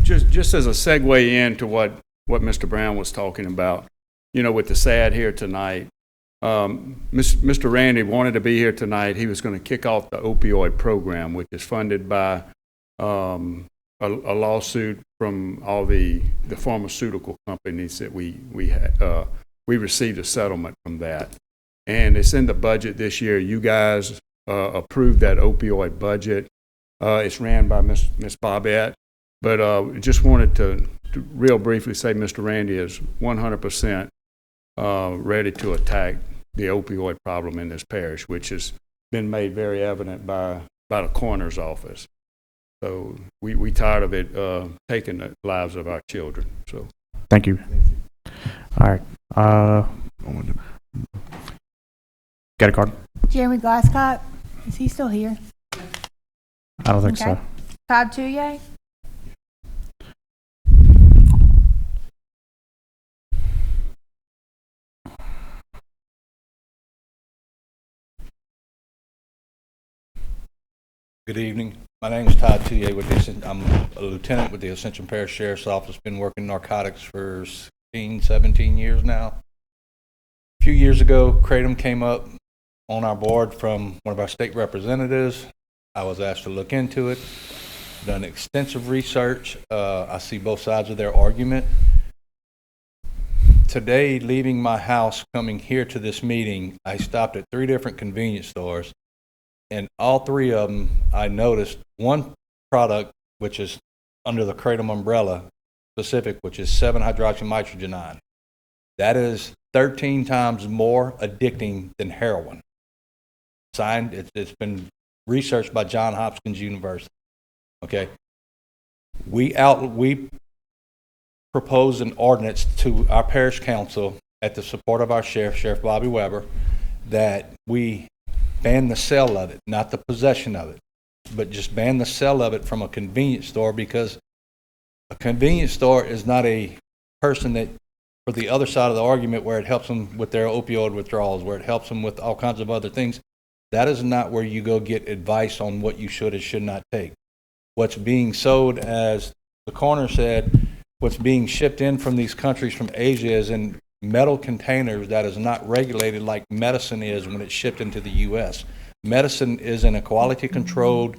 Just as a segue into what Mr. Brown was talking about, you know, with the SAD here tonight, Mr. Randy wanted to be here tonight. He was going to kick off the opioid program, which is funded by a lawsuit from all the pharmaceutical companies that we received a settlement from that, and it's in the budget this year. You guys approved that opioid budget. It's ran by Miss Bobette. But just wanted to real briefly say Mr. Randy is 100% ready to attack the opioid problem in this parish, which has been made very evident by the coroner's office. So we tired of it taking the lives of our children. So thank you. All right. Got a card? Jeremy Glasscock, is he still here? I don't think so. Todd Touye? Good evening. My name is Todd Touye. I'm a lieutenant with the Ascension Parish Sheriff's Office. Been working narcotics for 16, 17 years now. A few years ago, kratom came up on our board from one of our state representatives. I was asked to look into it, done extensive research. I see both sides of their argument. Today, leaving my house, coming here to this meeting, I stopped at 3 different convenience stores. And all 3 of them, I noticed one product, which is under the kratom umbrella specific, which is 7-hydroxynitrogenine. That is 13 times more addicting than heroin. Signed, it's been researched by Johns Hopkins University. Okay. We proposed an ordinance to our parish council at the support of our Sheriff Bobby Weber, that we ban the sale of it, not the possession of it, but just ban the sale of it from a convenience store, because a convenience store is not a person that, for the other side of the argument, where it helps them with their opioid withdrawals, where it helps them with all kinds of other things. That is not where you go get advice on what you should and should not take. What's being sold, as the coroner said, what's being shipped in from these countries from Asia is in metal containers that is not regulated like medicine is when it's shipped into the U.S. Medicine is in a quality controlled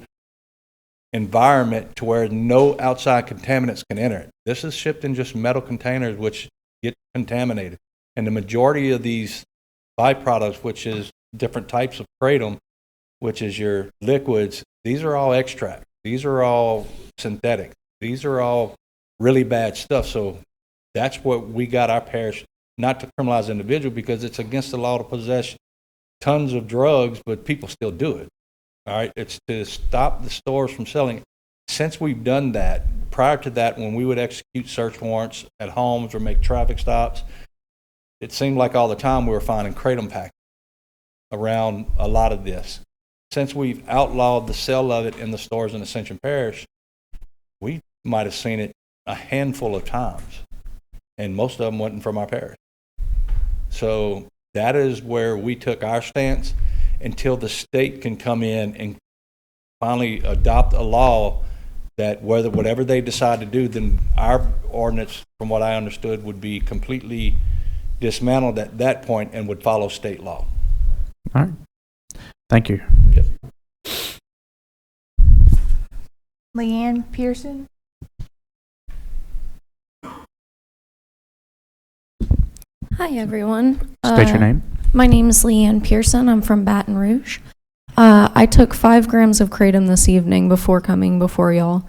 environment to where no outside contaminants can enter it. This is shipped in just metal containers which get contaminated. And the majority of these byproducts, which is different types of kratom, which is your liquids, these are all extract. These are all synthetic. These are all really bad stuff. So that's what we got our parish, not to criminalize individual, because it's against the law to possess tons of drugs, but people still do it. All right, it's to stop the stores from selling it. Since we've done that, prior to that, when we would execute search warrants at homes or make traffic stops, it seemed like all the time we were finding kratom packets around a lot of this. Since we've outlawed the sale of it in the stores in Ascension Parish, we might have seen it a handful of times, and most of them wasn't from our parish. So that is where we took our stance until the state can come in and finally adopt a law that whatever they decide to do, then our ordinance, from what I understood, would be completely dismantled at that point and would follow state law. All right. Thank you. Yep. Leanne Pearson. Hi, everyone. State your name. My name is Leanne Pearson. I'm from Baton Rouge. I took 5 grams of kratom this evening before coming before y'all.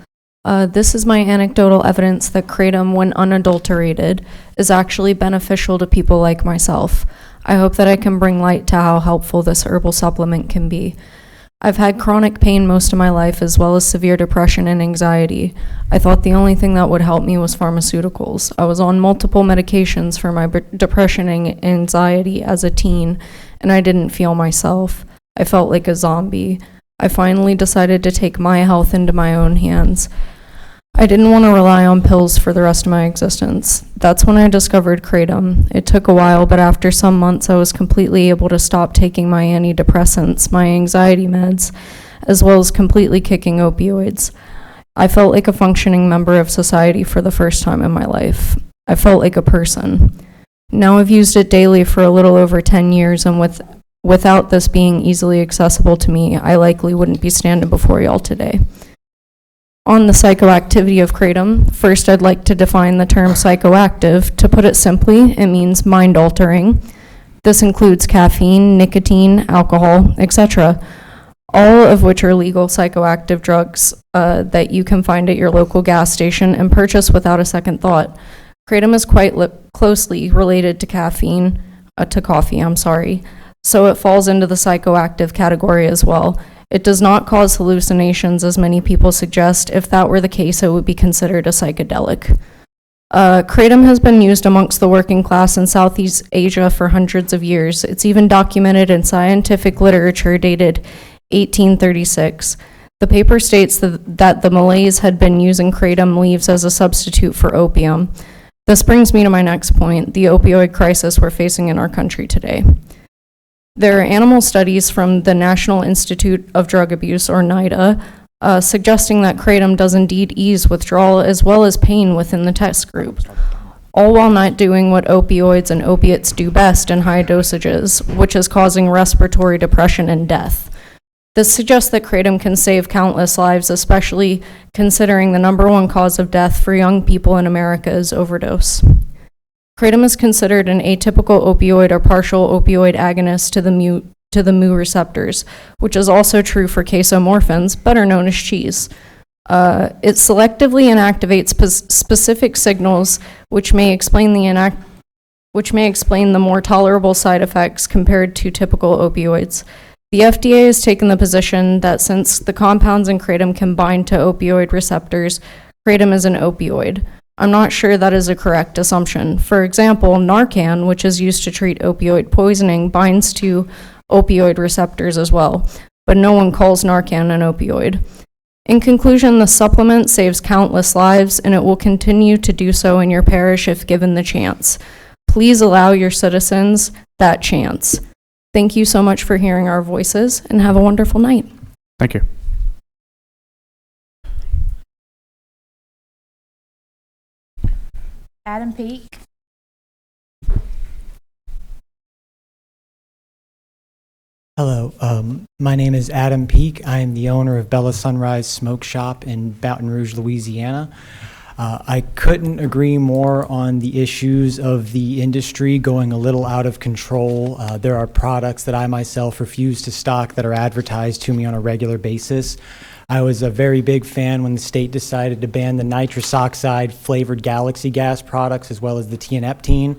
This is my anecdotal evidence that kratom, when unadulterated, is actually beneficial to people like myself. I hope that I can bring light to how helpful this herbal supplement can be. I've had chronic pain most of my life, as well as severe depression and anxiety. I thought the only thing that would help me was pharmaceuticals. I was on multiple medications for my depression and anxiety as a teen, and I didn't feel myself. I felt like a zombie. I finally decided to take my health into my own hands. I didn't want to rely on pills for the rest of my existence. That's when I discovered kratom. It took a while, but after some months I was completely able to stop taking my antidepressants, my anxiety meds, as well as completely kicking opioids. I felt like a functioning member of society for the first time in my life. I felt like a person. Now I've used it daily for a little over 10 years, and without this being easily accessible to me, I likely wouldn't be standing before y'all today. On the psychoactivity of kratom, first I'd like to define the term psychoactive. To put it simply, it means mind-altering. This includes caffeine, nicotine, alcohol, etc., all of which are legal psychoactive drugs that you can find at your local gas station and purchase without a second thought. Kratom is quite closely related to coffee, so it falls into the psychoactive category as well. It does not cause hallucinations, as many people suggest. If that were the case, it would be considered a psychedelic. Kratom has been used amongst the working class in Southeast Asia for hundreds of years. It's even documented in scientific literature dated 1836. The paper states that the Malays had been using kratom leaves as a substitute for opium. This brings me to my next point, the opioid crisis we're facing in our country today. There are animal studies from the National Institute of Drug Abuse, or NIDA, suggesting that kratom does indeed ease withdrawal as well as pain within the test group, all while not doing what opioids and opiates do best in high dosages, which is causing respiratory depression and death. This suggests that kratom can save countless lives, especially considering the #1 cause of death for young people in America is overdose. Kratom is considered an atypical opioid or partial opioid agonist to the mu receptors, which is also true for casomorphins, better known as cheese. It selectively inactivates specific signals, which may explain the more tolerable side effects compared to typical opioids. The FDA has taken the position that since the compounds in kratom can bind to opioid receptors, kratom is an opioid. I'm not sure that is a correct assumption. For example, Narcan, which is used to treat opioid poisoning, binds to opioid receptors as well, but no one calls Narcan an opioid. In conclusion, the supplement saves countless lives, and it will continue to do so in your parish if given the chance. Please allow your citizens that chance. Thank you so much for hearing our voices, and have a wonderful night. Thank you. Adam Peak. Hello, my name is Adam Peak. I am the owner of Bella Sunrise Smoke Shop in Baton Rouge, Louisiana. I couldn't agree more on the issues of the industry going a little out of control. There are products that I myself refuse to stock that are advertised to me on a regular basis. I was a very big fan when the state decided to ban the nitrous oxide flavored Galaxy gas products as well as the tianeptine.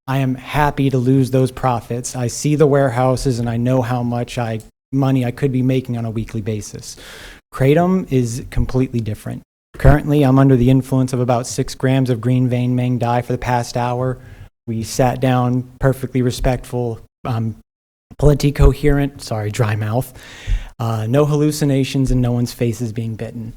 I am happy to lose those profits. I see the warehouses and I know how much money I could be making on a weekly basis. Kratom is completely different. Currently, I'm under the influence of about 6 grams of green vein Mang dye for the past hour. We sat down, perfectly respectful, plenty coherent, sorry, dry mouth, no hallucinations, and no one's face is being bitten.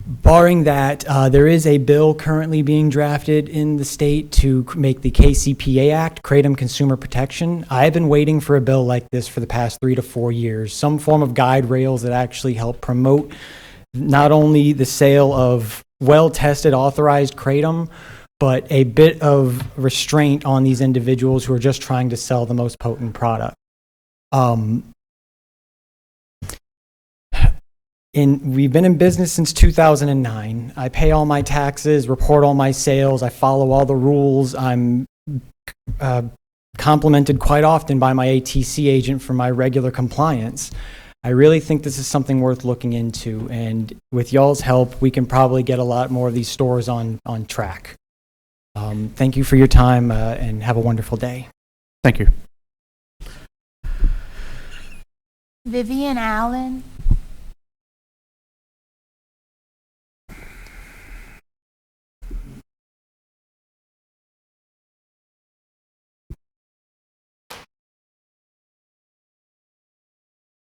Barring that, there is a bill currently being drafted in the state to make the KCPA Act, Kratom Consumer Protection. I've been waiting for a bill like this for the past 3 to 4 years, some form of guide rails that actually help promote not only the sale of well-tested, authorized kratom, but a bit of restraint on these individuals who are just trying to sell the most potent product. We've been in business since 2009. I pay all my taxes, report all my sales, I follow all the rules. I'm complimented quite often by my ATC agent for my regular compliance. I really think this is something worth looking into, and with y'all's help, we can probably get a lot more of these stores on track. Thank you for your time, and have a wonderful day. Thank you. Vivian Allen.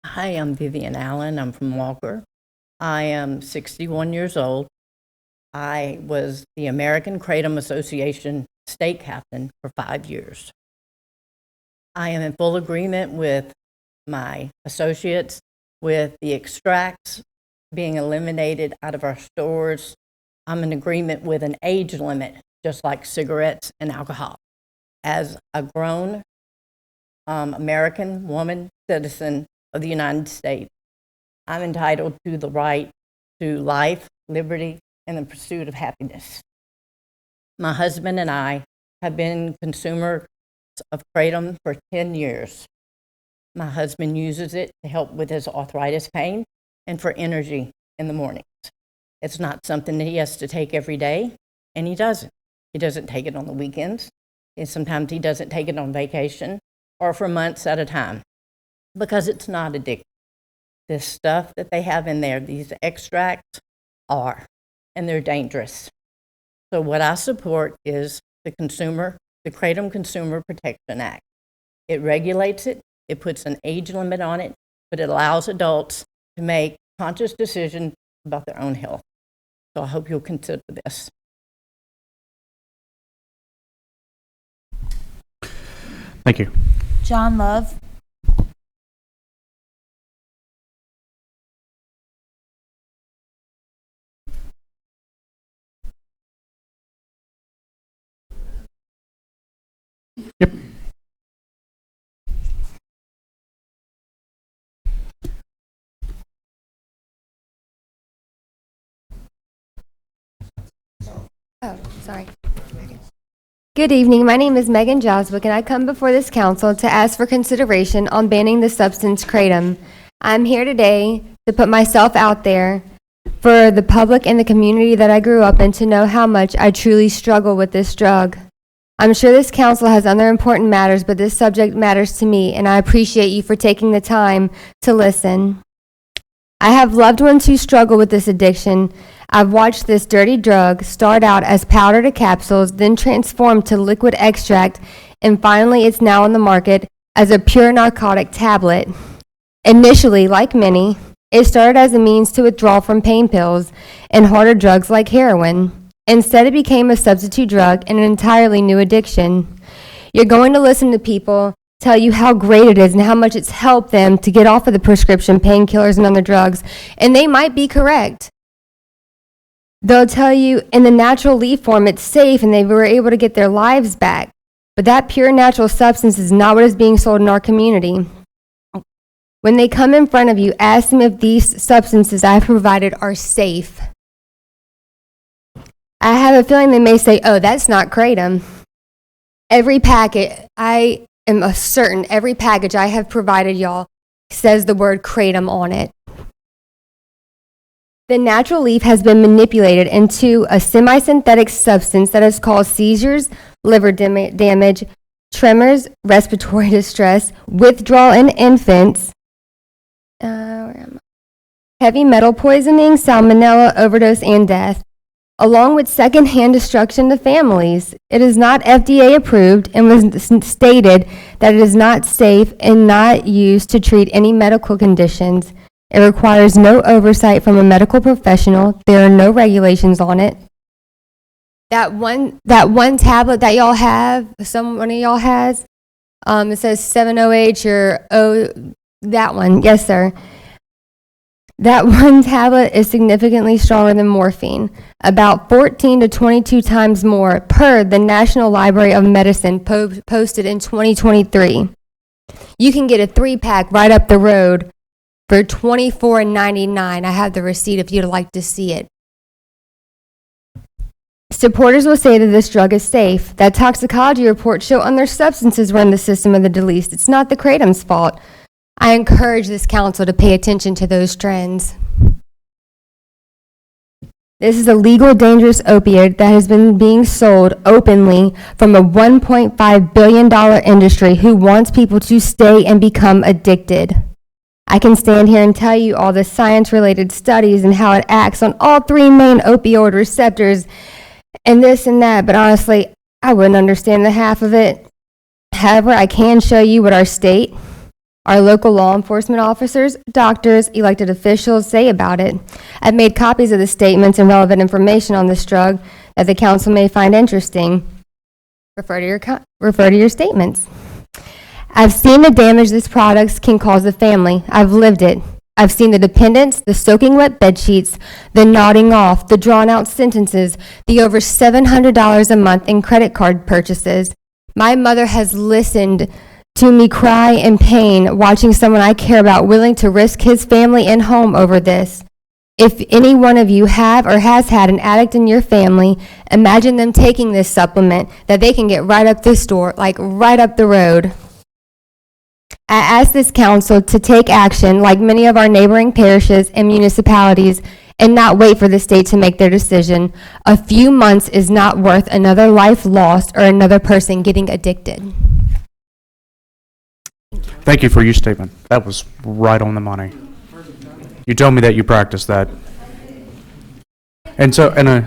Hi, I'm Vivian Allen. I'm from Walker. I am 61 years old. I was the American Kratom Association state captain for 5 years. I am in full agreement with my associates with the extracts being eliminated out of our stores. I'm in agreement with an age limit, just like cigarettes and alcohol. As a grown American woman, citizen of the United States, I'm entitled to the right to life, liberty, and the pursuit of happiness. My husband and I have been consumers of kratom for 10 years. My husband uses it to help with his arthritis pain and for energy in the mornings. It's not something that he has to take every day, and he doesn't. He doesn't take it on the weekends, and sometimes he doesn't take it on vacation or for months at a time, because it's not addictive. This stuff that they have in there, these extracts are, and they're dangerous. So what I support is the Kratom Consumer Protection Act. It regulates it, it puts an age limit on it, but it allows adults to make conscious decisions about their own health. So I hope you'll consider this. Thank you. John Love. Yep. Oh, sorry. Good evening. My name is Megan Joswick, and I come before this council to ask for consideration on banning the substance kratom. I'm here today to put myself out there for the public and the community that I grew up in to know how much I truly struggle with this drug. I'm sure this council has other important matters, but this subject matters to me, and I appreciate you for taking the time to listen. I have loved ones who struggle with this addiction. I've watched this dirty drug start out as powder to capsules, then transform to liquid extract, and finally it's now on the market as a pure narcotic tablet. Initially, like many, it started as a means to withdraw from pain pills and harder drugs like heroin. Instead, it became a substitute drug and an entirely new addiction. You're going to listen to people tell you how great it is and how much it's helped them to get off of the prescription painkillers and other drugs, and they might be correct. They'll tell you in the natural leaf form it's safe and they were able to get their lives back, but that pure natural substance is not what is being sold in our community. When they come in front of you, ask them if these substances I have provided are safe. I have a feeling they may say, oh, that's not kratom. Every packet, I am certain, every package I have provided y'all says the word kratom on it. The natural leaf has been manipulated into a semi-synthetic substance that has caused seizures, liver damage, tremors, respiratory distress, withdrawal in infants, heavy metal poisoning, salmonella, overdose, and death. along with secondhand destruction to families. It is not FDA approved and was stated that it is not safe and not used to treat any medical conditions. It requires no oversight from a medical professional. There are no regulations on it. That one tablet that y'all have, one of y'all has, it says 7OH or that one, yes sir. That one tablet is significantly stronger than morphine, about 14 to 22 times more per the National Library of Medicine posted in 2023. You can get a 3-pack right up the road for $24.99. I have the receipt if you'd like to see it. Supporters will say that this drug is safe, that toxicology reports show other substances were in the system of the deceased. It's not the kratom's fault. I encourage this council to pay attention to those trends. This is a legal, dangerous opioid that has been being sold openly from a $1.5 billion industry who wants people to stay and become addicted. I can stand here and tell you all the science-related studies and how it acts on all 3 main opioid receptors and this and that, but honestly, I wouldn't understand the half of it. However, I can show you what our state, our local law enforcement officers, doctors, elected officials say about it. I've made copies of the statements and relevant information on this drug that the council may find interesting. Refer to your statements. I've seen the damage these products can cause the family. I've lived it. I've seen the dependence, the soaking wet bed sheets, the nodding off, the drawn out sentences, the over $700 a month in credit card purchases. My mother has listened to me cry in pain watching someone I care about willing to risk his family and home over this. If any one of you have or has had an addict in your family, imagine them taking this supplement that they can get right up this door, like right up the road. I ask this council to take action like many of our neighboring parishes and municipalities and not wait for the state to make their decision. A few months is not worth another life lost or another person getting addicted. Thank you for your statement. That was right on the money. You told me that you practiced that. And so, and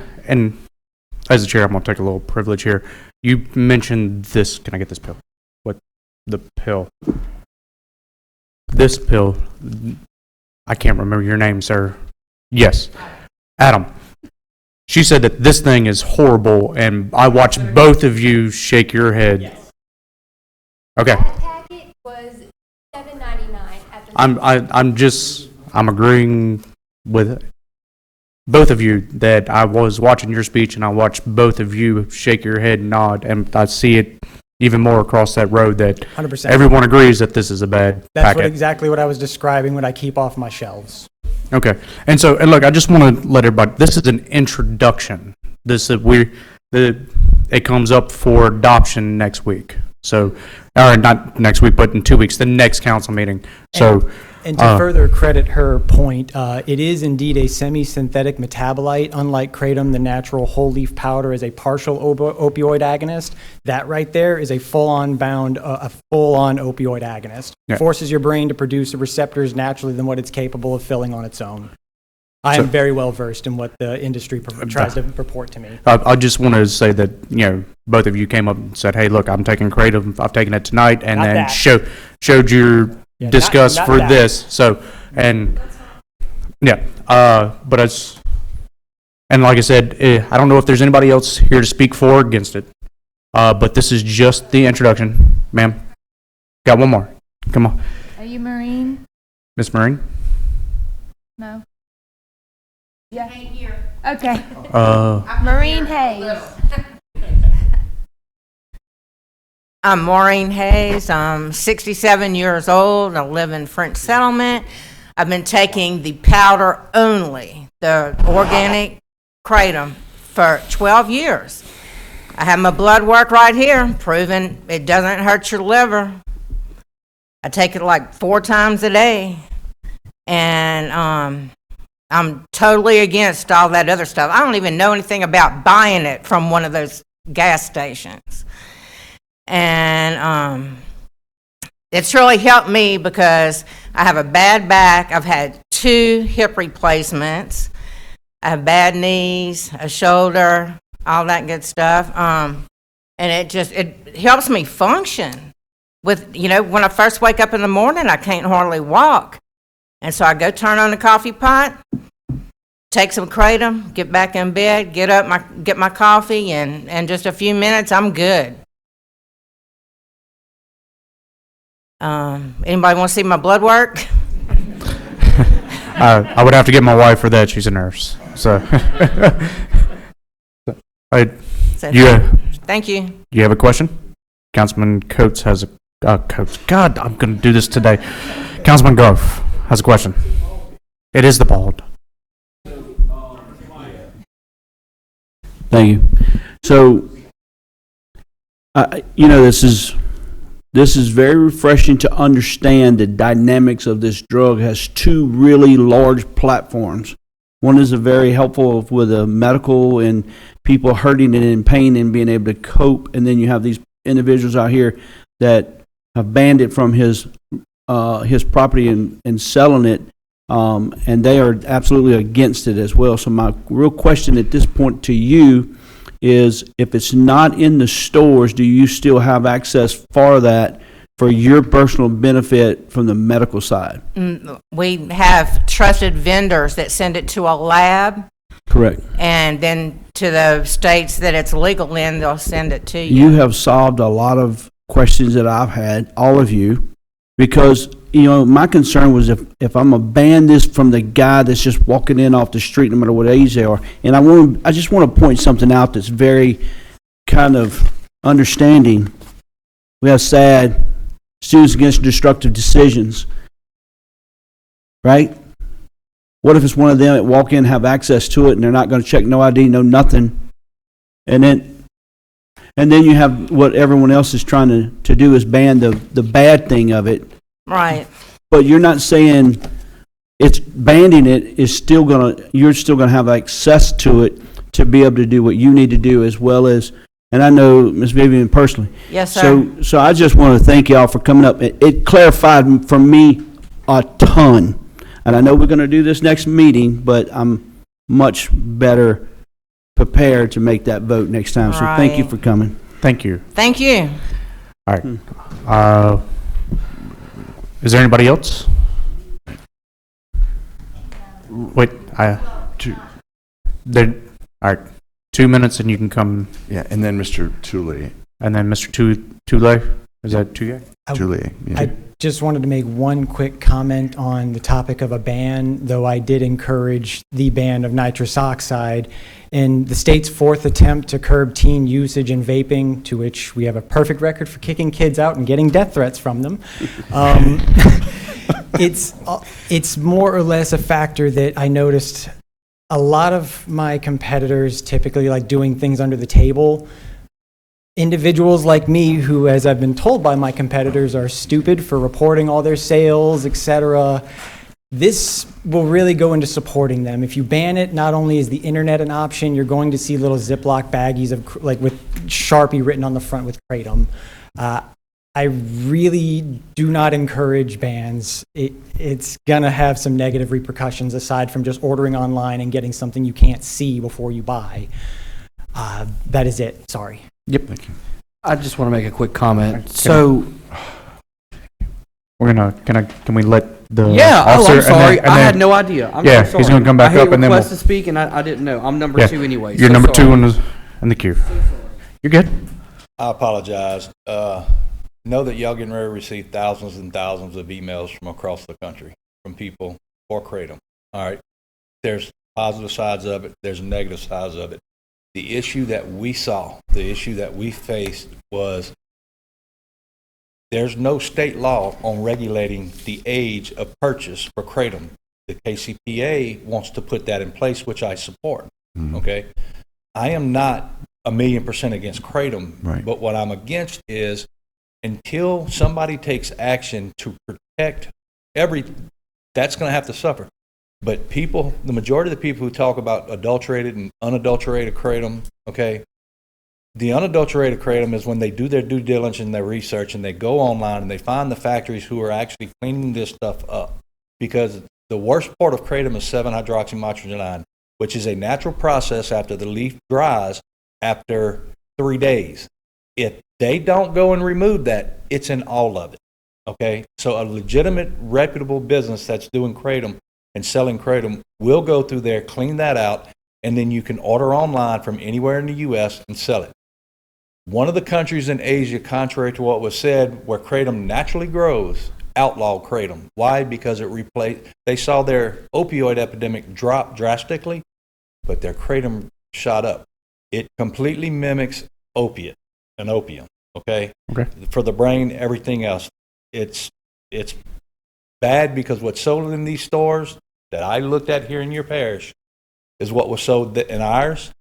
as the chair, I'm going to take a little privilege here. You mentioned this. Can I get this pill? What? The pill. This pill. I can't remember your name, sir. Yes. Adam. She said that this thing is horrible, and I watched both of you shake your head. Yes. Okay. That packet was $7.99. I'm agreeing with both of you that I was watching your speech and I watched both of you shake your head and nod, and I see it even more across that road that 100%. Everyone agrees that this is a bad packet. That's exactly what I was describing when I keep off my shelves. Okay. And so, and look, I just want to let everybody, this is an introduction. It comes up for adoption next week. So, or not next week, but in 2 weeks, the next council meeting. So, and to further credit her point, it is indeed a semi-synthetic metabolite. Unlike kratom, the natural whole leaf powder is a partial opioid agonist. That right there is a full-on opioid agonist. Yeah. Forces your brain to produce the receptors naturally than what it's capable of filling on its own. I am very well versed in what the industry tries to purport to me. I just want to say that, both of you came up and said, hey, look, I'm taking kratom, I've taken it tonight, and then showed your disgust for this. So, and but it's, and like I said, I don't know if there's anybody else here to speak for or against it, but this is just the introduction. Ma'am, got one more. Come on. Are you Marine? Miss Marine? No. Yeah. Okay. Maureen Hayes. I'm Maureen Hayes. I'm 67 years old. I live in French Settlement. I've been taking the powder only, the organic kratom, for 12 years. I have my blood work right here, proving it doesn't hurt your liver. I take it like 4 times a day. And I'm totally against all that other stuff. I don't even know anything about buying it from one of those gas stations. And it's really helped me because I have a bad back. I've had 2 hip replacements. I have bad knees, a shoulder, all that good stuff. And it helps me function. With, when I first wake up in the morning, I can't hardly walk. And so I go turn on the coffee pot, take some Kratom, get back in bed, get up, get my coffee, and just a few minutes, I'm good. Anybody want to see my blood work? I would have to get my wife for that. She's a nurse. So, Thank you. You have a question? Councilman Coates has a Coates. God, I'm going to do this today. Councilman Grove has a question. It is the bald. Thank you. So, this is very refreshing to understand the dynamics of this drug. It has two really large platforms. One is a very helpful with a medical and people hurting and in pain and being able to cope. And then you have these individuals out here that have banned it from his property and selling it. And they are absolutely against it as well. So my real question at this point to you is, if it's not in the stores, do you still have access for that for your personal benefit from the medical side? We have trusted vendors that send it to a lab. Correct. And then to the states that it's legal in, they'll send it to you. You have solved a lot of questions that I've had, all of you, because my concern was if I'm gonna ban this from the guy that's just walking in off the street, no matter what age they are, and I just want to point something out that's very kind of understanding. We have SAD, Students Against Destructive Decisions, right? What if it's one of them that walk in, have access to it, and they're not going to check no ID, no nothing, and then you have what everyone else is trying to do is ban the bad thing of it. Right. But you're not saying it's banning it is still you're still gonna have access to it to be able to do what you need to do, as well as, and I know Ms. Vivian personally. Yes, sir. So I just want to thank y'all for coming up. It clarified for me a ton. And I know we're gonna do this next meeting, but I'm much better prepared to make that vote next time. So thank you for coming. Thank you. Thank you. All right. Is there anybody else? Wait, all right, 2 minutes and you can come. Yeah, and then Mr. Tooley. And then Mr. Tooley? Is that Tooley? Tooley, yeah. I just wanted to make one quick comment on the topic of a ban, though I did encourage the ban of nitrous oxide. In the state's fourth attempt to curb teen usage and vaping, to which we have a perfect record for kicking kids out and getting death threats from them, it's more or less a factor that I noticed a lot of my competitors typically like doing things under the table. Individuals like me who, as I've been told by my competitors, are stupid for reporting all their sales, etc. This will really go into supporting them. If you ban it, not only is the internet an option, you're going to see little Ziploc baggies of with Sharpie written on the front with Kratom. I really do not encourage bans. It's gonna have some negative repercussions aside from just ordering online and getting something you can't see before you buy. That is it. Sorry. Yep. Thank you. I just want to make a quick comment. So, we're gonna, can we let the officer? officer? I'm sorry. And I then, had no idea. I'm yeah, so sorry. he's gonna come back up and then request to speak, and I didn't know. I'm number 2 anyway. You're so number sorry. 2 in the queue. You're good. I apologize. Know that y'all getting ready to receive thousands and thousands of emails from across the country from people for Kratom. All right. There's positive sides of it. There's negative sides of it. The issue that we saw, the issue that we faced was there's no state law on regulating the age of purchase for Kratom. The KCPA wants to put that in place, which I support. Okay. I am not 1,000,000% against Kratom, Right. but what I'm against is until somebody takes action to protect that's going to have to suffer. But people, the majority of the people who talk about adulterated and unadulterated Kratom, okay, the unadulterated Kratom is when they do their due diligence and their research and they go online and they find the factories who are actually cleaning this stuff up. Because the worst part of Kratom is 7-hydroxymycronine. which is a natural process after the leaf dries after 3 days. If they don't go and remove that, it's in all of it. Okay? So a legitimate, reputable business that's doing kratom and selling kratom will go through there, clean that out, and then you can order online from anywhere in the U.S. and sell it. One of the countries in Asia, contrary to what was said, where kratom naturally grows, outlawed kratom. Why? Because they saw their opioid epidemic drop drastically, but their kratom shot up. It completely mimics an opium, okay? For the brain, everything else. It's bad because what's sold in these stores that I looked at here in your parish is what was sold in ours,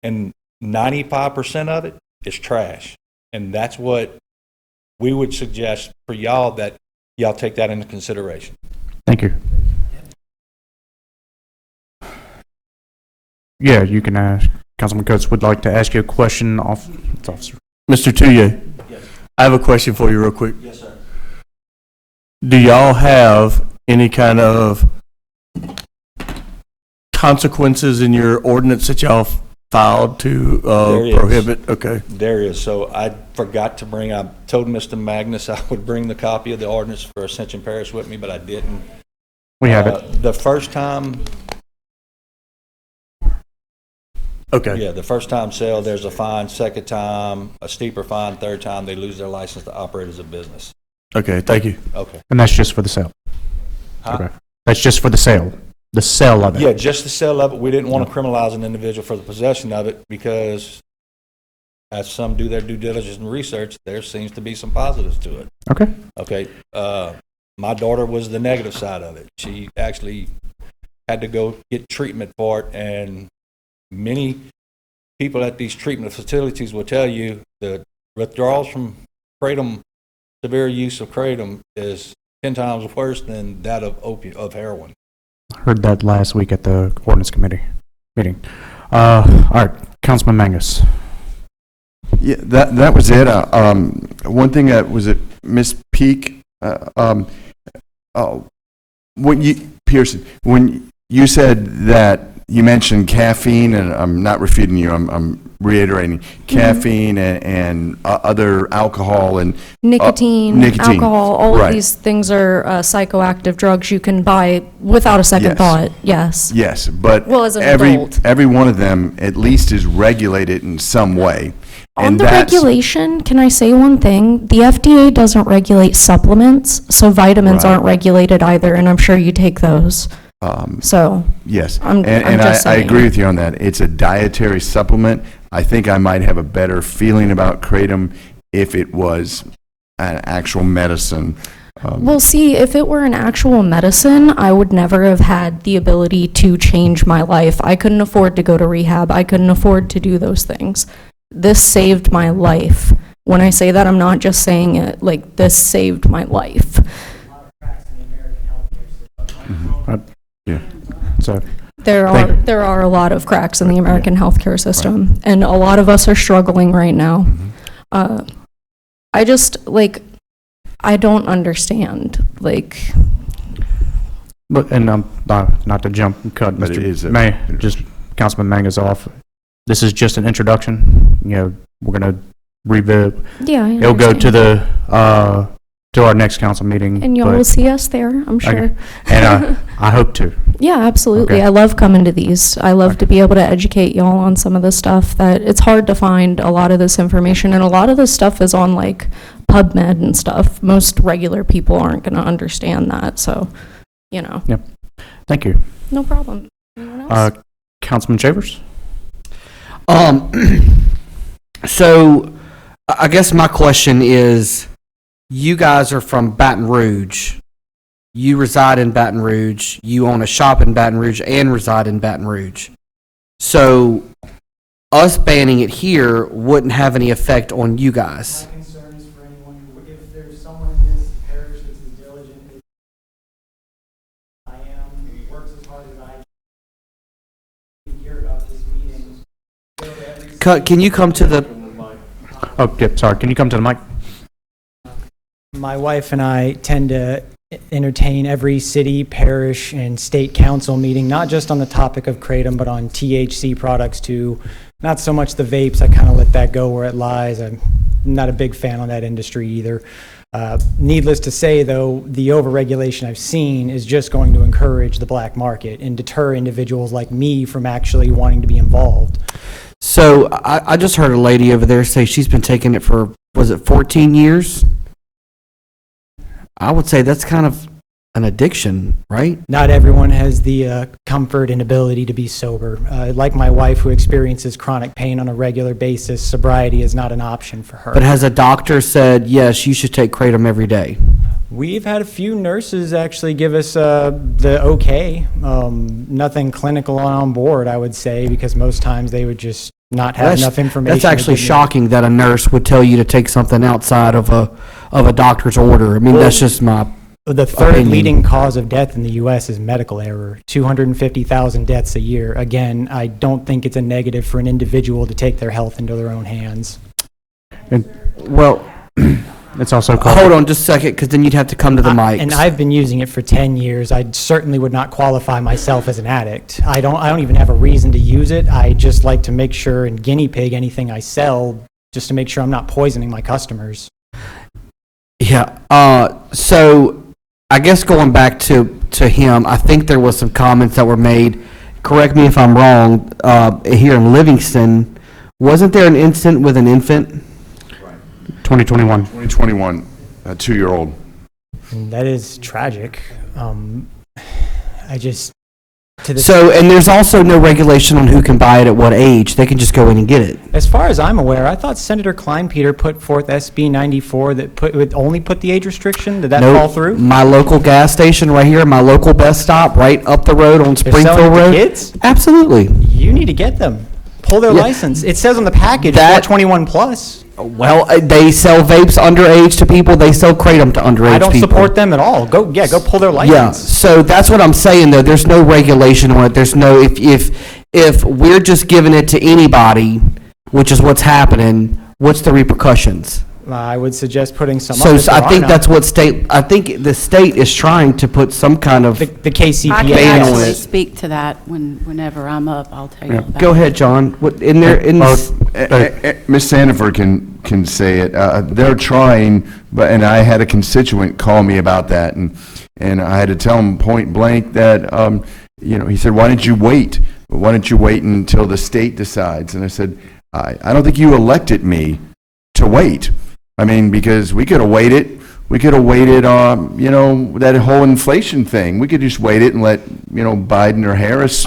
and 95% of it is trash. And that's what we would suggest for y'all, that y'all take that into consideration. Thank you. Yeah, you can ask. Councilman Coates would like to ask you a question, officer. Mr. Touye, yes. I have a question for you real quick. Yes, sir. Do y'all have any kind of consequences in your ordinance that y'all filed to prohibit? Okay. There is. So I forgot to bring, I told Mr. Magnus I would bring the copy of the ordinance for Ascension Parish with me, but I didn't. We have it. The first time. Okay. Yeah, the first time sale, there's a fine. Second time, a steeper fine. Third time, they lose their license to operate as a business. Okay, thank you. Okay. And that's just for the sale? Huh? Okay. That's just for the sale? The sale of it? Yeah, just the sale of it. We didn't want to criminalize an individual for the possession of it because as some do their due diligence and research, there seems to be some positives to it. Okay. Okay. My daughter was the negative side of it. She actually had to go get treatment for it, and many people at these treatment facilities will tell you the withdrawals from kratom, severe use of kratom, is 10 times worse than that of heroin. Heard that last week at the ordinance committee meeting. All right, Councilman Mangus. Yeah, that was it. One thing that was it, Miss Peak. Pearson, when you said that you mentioned caffeine, and I'm not refuting you. I'm reiterating caffeine and other alcohol and nicotine, alcohol. All of these things are psychoactive drugs you can buy without a second thought. Yes. Yes, but as an every one of them at least is regulated in some way. On the regulation, can I say one thing? The FDA doesn't regulate supplements, so vitamins aren't regulated either, and I'm sure you take those. Yes, I'm I agree with you on that. It's a dietary supplement. I think I might have a better feeling about kratom if it was an actual medicine. Well, see, if it were an actual medicine, I would never have had the ability to change my life. I couldn't afford to go to rehab. I couldn't afford to do those things. This saved my life. When I say that, I'm not just saying it, like, this saved my life. Yeah. So there are a lot of cracks in the American healthcare system, and a lot of us are struggling right now. I just, I don't understand, But not to jump and cut, Mr. Councilman Mangus off. This is just an introduction. We're gonna revisit. Yeah, it'll go to the to our next council meeting. And y'all will see us there, I'm sure. Okay. And I hope to. Yeah, absolutely. Okay. I love coming to these. I love to be able to educate y'all on some of the stuff that it's hard to find a lot of this information, and a lot of this stuff is on PubMed and stuff. Most regular people aren't going to understand that, so, Yep. Thank you. No problem. Anyone else? Councilman Chambers? So I guess my question is, you guys are from Baton Rouge. You reside in Baton Rouge. You own a shop in Baton Rouge and reside in Baton Rouge. So us banning it here wouldn't have any effect on you guys. My concern is for anyone, if there's someone in this parish that's as diligent as I am, works as hard as I can, hear about this meeting. Can you come to the... Oh, yeah, sorry. Can you come to the mic? My wife and I tend to entertain every city, parish, and state council meeting, not just on the topic of kratom, but on THC products too. Not so much the vapes, I kind of let that go where it lies. I'm not a big fan on that industry either. Needless to say, though, the overregulation I've seen is just going to encourage the black market and deter individuals like me from actually wanting to be involved. So I just heard a lady over there say she's been taking it for, was it 14 years? I would say that's kind of an addiction, right? Not everyone has the comfort and ability to be sober. Like my wife, who experiences chronic pain on a regular basis, sobriety is not an option for her. But has a doctor said, yes, you should take kratom every day? We've had a few nurses actually give us the okay. Nothing clinical on board, I would say, because most times they would just not have enough information. That's actually shocking that a nurse would tell you to take something outside of a doctor's order. I mean, that's just my The third opinion. leading cause of death in the U.S. is medical error. 250,000 deaths a year. Again, I don't think it's a negative for an individual to take their health into their own hands. Well, it's also hold on just a second, because then you'd have to come to the mic. And I've been using it for 10 years. I certainly would not qualify myself as an addict. I don't even have a reason to use it. I just like to make sure and guinea pig anything I sell just to make sure I'm not poisoning my customers. Yeah. So I guess going back to him, I think there was some comments that were made. Correct me if I'm wrong. Here in Livingston, wasn't there an incident with an infant? 2021. 2021, a 2-year-old. And that is tragic. I just So, and there's also no regulation on who can buy it at what age. They can just go in and get it. As far as I'm aware, I thought Senator Kleinpeter put forth SB 94 that would only put the age restriction. Did that Nope. fall through? My local gas station right here, my local bus stop right up the road on They're selling Springfield it to Road. kids? Absolutely. You need to get them. Pull their Yeah. license. It says on the package, That- 421 plus. Well, they sell vapes underage to people. They sell kratom to underage people. I don't support them at all. Go pull their license. Yeah, so that's what I'm saying, though. There's no regulation on it. There's no, if we're just giving it to anybody, which is what's happening, what's the repercussions? I would suggest putting some So up if there I are think none. that's what I think the state is trying to put some kind of the KCPA I can ban on actually it. speak to that whenever I'm up. I'll tell you about Go ahead, John. What, in there, Ms. Sandifer can say it. They're trying, and I had a constituent call me about that, and I had to tell him point blank that, he said, why didn't you wait? Why don't you wait until the state decides? And I said, I don't think you elected me to wait. I mean, because we could have waited. We could have waited on, that whole inflation thing. We could just wait it and let, Biden or Harris,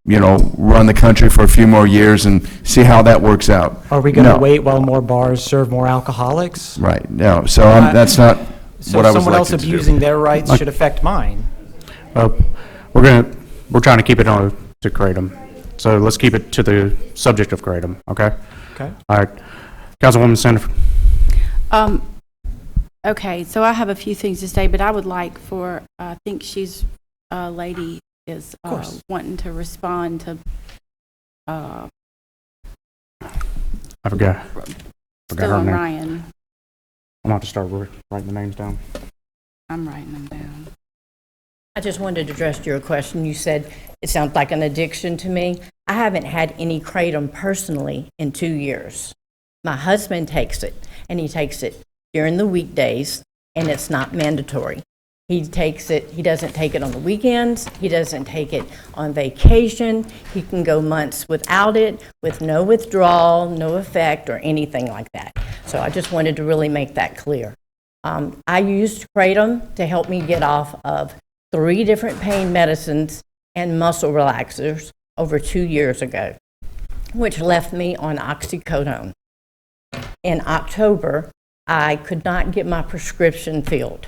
run the country for a few more years and see how that works out. Are we going to No. wait while more bars serve more alcoholics? Right, no, so that's not So what I was someone else elected to do. abusing their rights should affect mine. We're trying to keep it on to kratom. So let's keep it to the subject of kratom, okay? Okay. All right. Councilwoman Sandifer. Okay, so I have a few things to say, but I would like for, I think lady is wanting to respond to, I forgot still her on name. Ryan. I'm going to have to start writing the names down. I'm writing them down. I just wanted to address your question. You said it sounds like an addiction to me. I haven't had any kratom personally in 2 years. My husband takes it, and he takes it during the weekdays, and it's not mandatory. He takes it, he doesn't take it on the weekends, he doesn't take it on vacation. He can go months without it, with no withdrawal, no effect, or anything like that. So I just wanted to really make that clear. I used kratom to help me get off of 3 different pain medicines and muscle relaxers over 2 years ago, which left me on oxycodone. In October, I could not get my prescription filled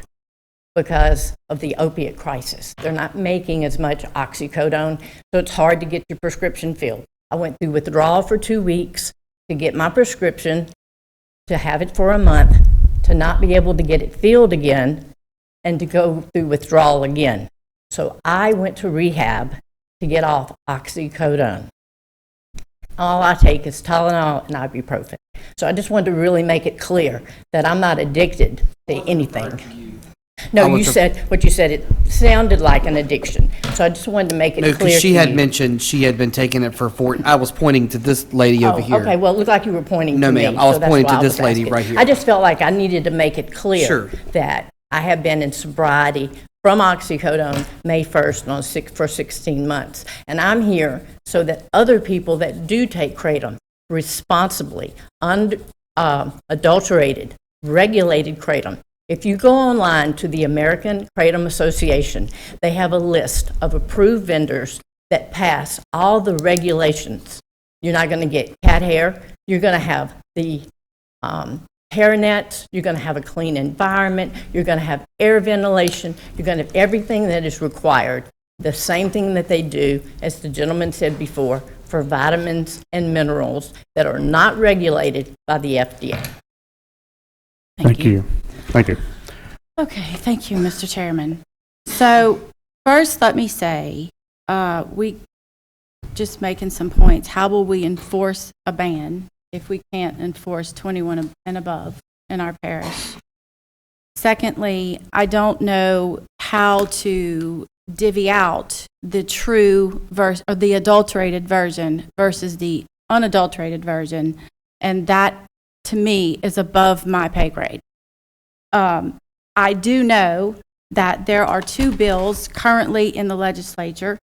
because of the opiate crisis. They're not making as much oxycodone, so it's hard to get your prescription filled. I went through withdrawal for 2 weeks to get my prescription, to have it for a month, to not be able to get it filled again, and to go through withdrawal again. So I went to rehab to get off oxycodone. All I take is Tylenol and ibuprofen. So I just wanted to really make it clear that I'm not addicted to anything. No, was you said, what you said, it sounded like an addiction. So I just wanted to make it No, clear because she to had you. mentioned she had been taking it for 4. I was pointing to this lady over here. Okay, well, it looked like you were pointing No, to me. ma'am, I was so that's pointing why to I this was lady asking. right here. I just felt like I needed to make it clear Sure. that I have been in sobriety from oxycodone May 1st for 16 months. And I'm here so that other people that do take kratom responsibly, adulterated, regulated kratom. If you go online to the American Kratom Association, they have a list of approved vendors that pass all the regulations. You're not going to get cat hair. You're going to have the hair nets. You're going to have a clean environment. You're going to have air ventilation. You're going to have everything that is required. The same thing that they do, as the gentleman said before, for vitamins and minerals that are not regulated by the FDA. Thank you. Thank you. Okay, thank you, Mr. Chairman. So first, let me say, we just making some points. How will we enforce a ban if we can't enforce 21 and above in our parish? Secondly, I don't know how to divvy out the true or the adulterated version versus the unadulterated version, and that to me is above my pay grade. I do know that there are 2 bills currently in the legislature,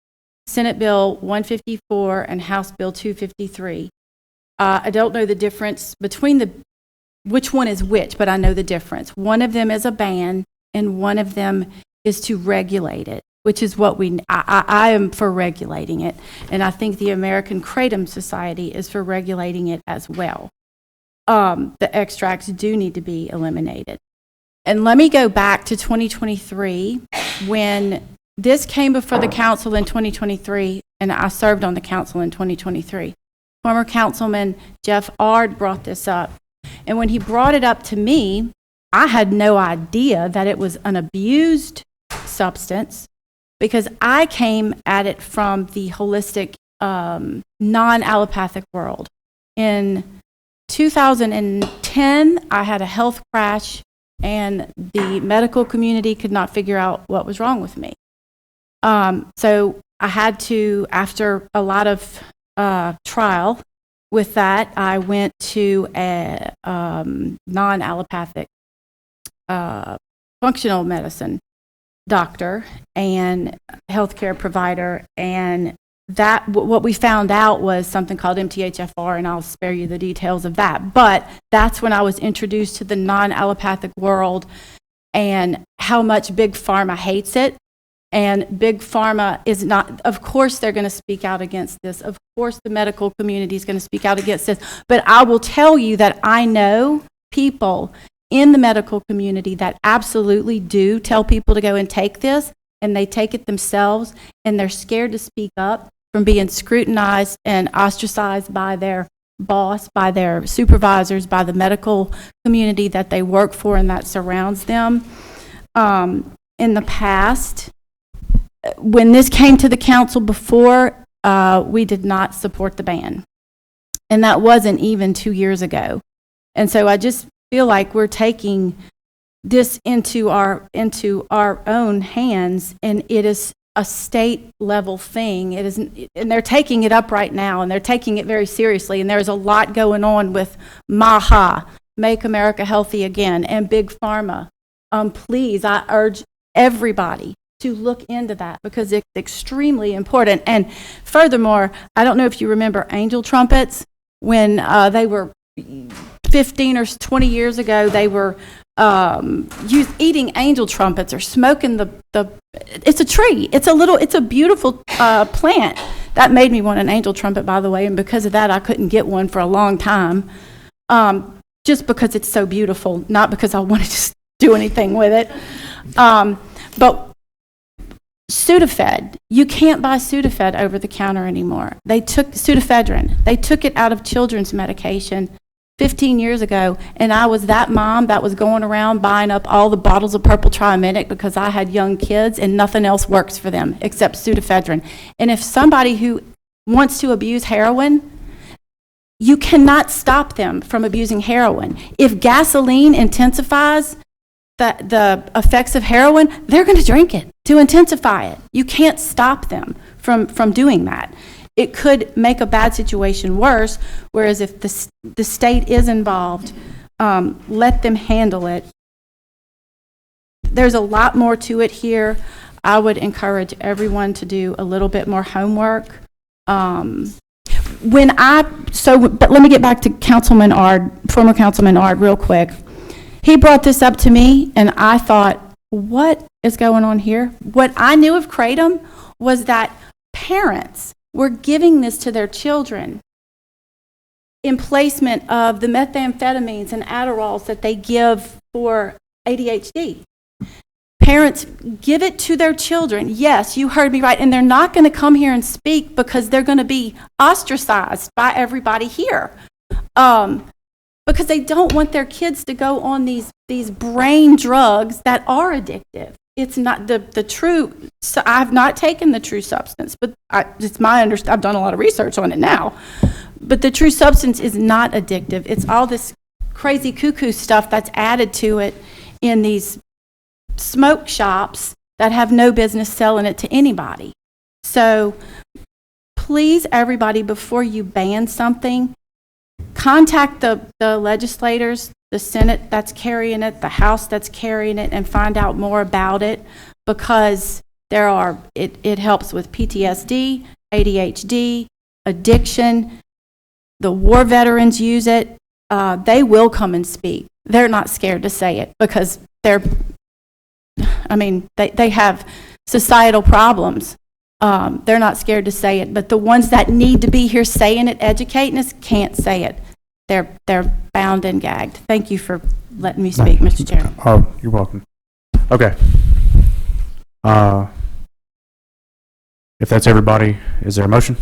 Senate Bill 154 and House Bill 253. I don't know the difference between which one is which, but I know the difference. One of them is a ban, and one of them is to regulate it, which is what I am for regulating it. And I think the American Kratom Society is for regulating it as well. The extracts do need to be eliminated. And let me go back to 2023, when this came before the council in 2023, and I served on the council in 2023. Former Councilman Jeff Ard brought this up. And when he brought it up to me, I had no idea that it was an abused substance, because I came at it from the holistic, non-allopathic world. In 2010, I had a health crash, and the medical community could not figure out what was wrong with me. So I had to, after a lot of trial with that, I went to a non-allopathic functional medicine doctor and healthcare provider, and that what we found out was something called MTHFR, and I'll spare you the details of that. But that's when I was introduced to the non-allopathic world and how much Big Pharma hates it. And Big Pharma is not, of course they're going to speak out against this. Of course the medical community is going to speak out against this. But I will tell you that I know people in the medical community that absolutely do tell people to go and take this, and they take it themselves, and they're scared to speak up from being scrutinized and ostracized by their boss, by their supervisors, by the medical community that they work for and that surrounds them. In the past, when this came to the council before, we did not support the ban. And that wasn't even 2 years ago. And so I just feel like we're taking this into our own hands, and it is a state level thing. It isn't, and they're taking it up right now, and they're taking it very seriously. And there's a lot going on with MAHA, Make America Healthy Again, and Big Pharma. Please, I urge everybody to look into that, because it's extremely important. And furthermore, I don't know if you remember angel trumpets. When they were 15 or 20 years ago, they were eating angel trumpets or smoking the it's a tree. It's a beautiful plant. That made me want an angel trumpet, by the way, and because of that, I couldn't get one for a long time, just because it's so beautiful, not because I wanted to do anything with it. But Sudafed, you can't buy Sudafed over the counter anymore. They took Sudafedrin. They took it out of children's medication 15 years ago, and I was that mom that was going around buying up all the bottles of purple triaminic because I had young kids and nothing else works for them except Sudafedrin. And if somebody who wants to abuse heroin, you cannot stop them from abusing heroin. If gasoline intensifies, the effects of heroin, they're going to drink it to intensify it. You can't stop them from doing that. It could make a bad situation worse, whereas if the state is involved, let them handle it. There's a lot more to it here. I would encourage everyone to do a little bit more homework. But let me get back to Councilman Ard, former Councilman Ard, real quick. He brought this up to me, and I thought, what is going on here? What I knew of Kratom was that parents were giving this to their children in placement of the methamphetamines and Adderalls that they give for ADHD. Parents give it to their children. Yes, you heard me right. And they're not going to come here and speak because they're going to be ostracized by everybody here. Because they don't want their kids to go on these brain drugs that are addictive. It's not the true, so I've not taken the true substance, but it's my understanding. I've done a lot of research on it now. But the true substance is not addictive. It's all this crazy cuckoo stuff that's added to it in these smoke shops that have no business selling it to anybody. So please, everybody, before you ban something, contact the legislators, the Senate that's carrying it, the House that's carrying it, and find out more about it, because it helps with PTSD, ADHD, addiction. The war veterans use it. They will come and speak. They're not scared to say it because they have societal problems. They're not scared to say it, but the ones that need to be here saying it, educating us, can't say it. They're bound and gagged. Thank you for letting me speak, Mr. Chairman. Oh, you're welcome. Okay. If that's everybody, is there a motion?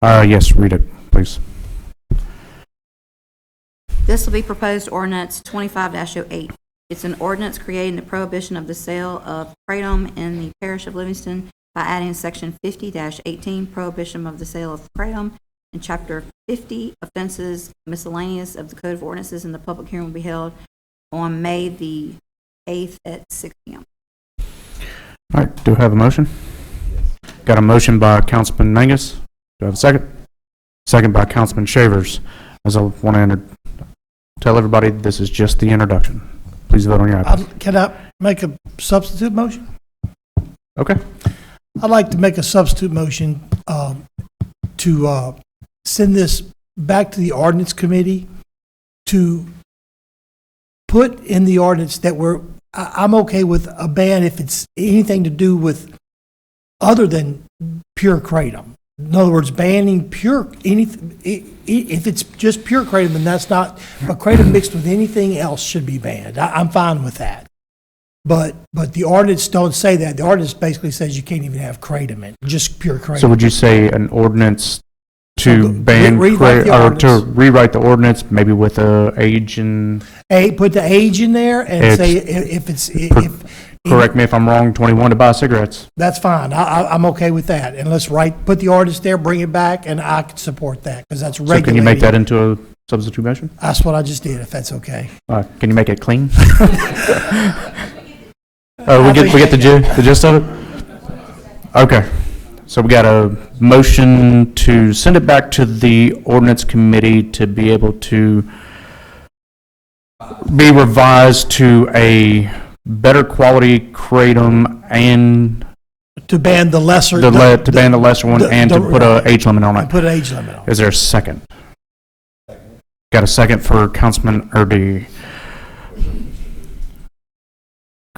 Yes, read it, please. This will be proposed ordinance 25-08. It's an ordinance creating the prohibition of the sale of kratom in the parish of Livingston by adding section 50-18, prohibition of the sale of kratom, in chapter 50, offenses miscellaneous of the Code of Ordinances, and the public hearing will be held on May the 8th at 6 p.m. All right, do I have a motion? Yes. Got a motion by Councilman Mangus. Do I have a second? Second by Councilman Shavers. As I want to tell everybody, this is just the introduction. Please vote on your iPad. Can I make a substitute motion? Okay. I'd like to make a substitute motion to send this back to the ordinance committee to put in the ordinance that I'm okay with a ban if it's anything to do with other than pure kratom. In other words, banning pure anything. If it's just pure kratom, then that's not. But kratom mixed with anything else should be banned. I'm fine with that. But the ordinance don't say that. The ordinance basically says you can't even have kratom in, just pure kratom. So would you say an ordinance to ban or to rewrite the ordinance, maybe with age and put the age in there and say if it's correct me if I'm wrong, 21 to buy cigarettes. That's fine. I'm okay with that. And let's put the ordinance there, bring it back, and I can support that because that's regulating. So can you make that into a substitute motion? That's what I just did. If that's okay. Can you make it clean? We get the gist of it. Okay. So we got a motion to send it back to the ordinance committee to be able to be revised to a better quality kratom and to ban the lesser ban the lesser one and to put an age limit on it. Put an age limit on it. Is there a second? Got a second for Councilman Erdy.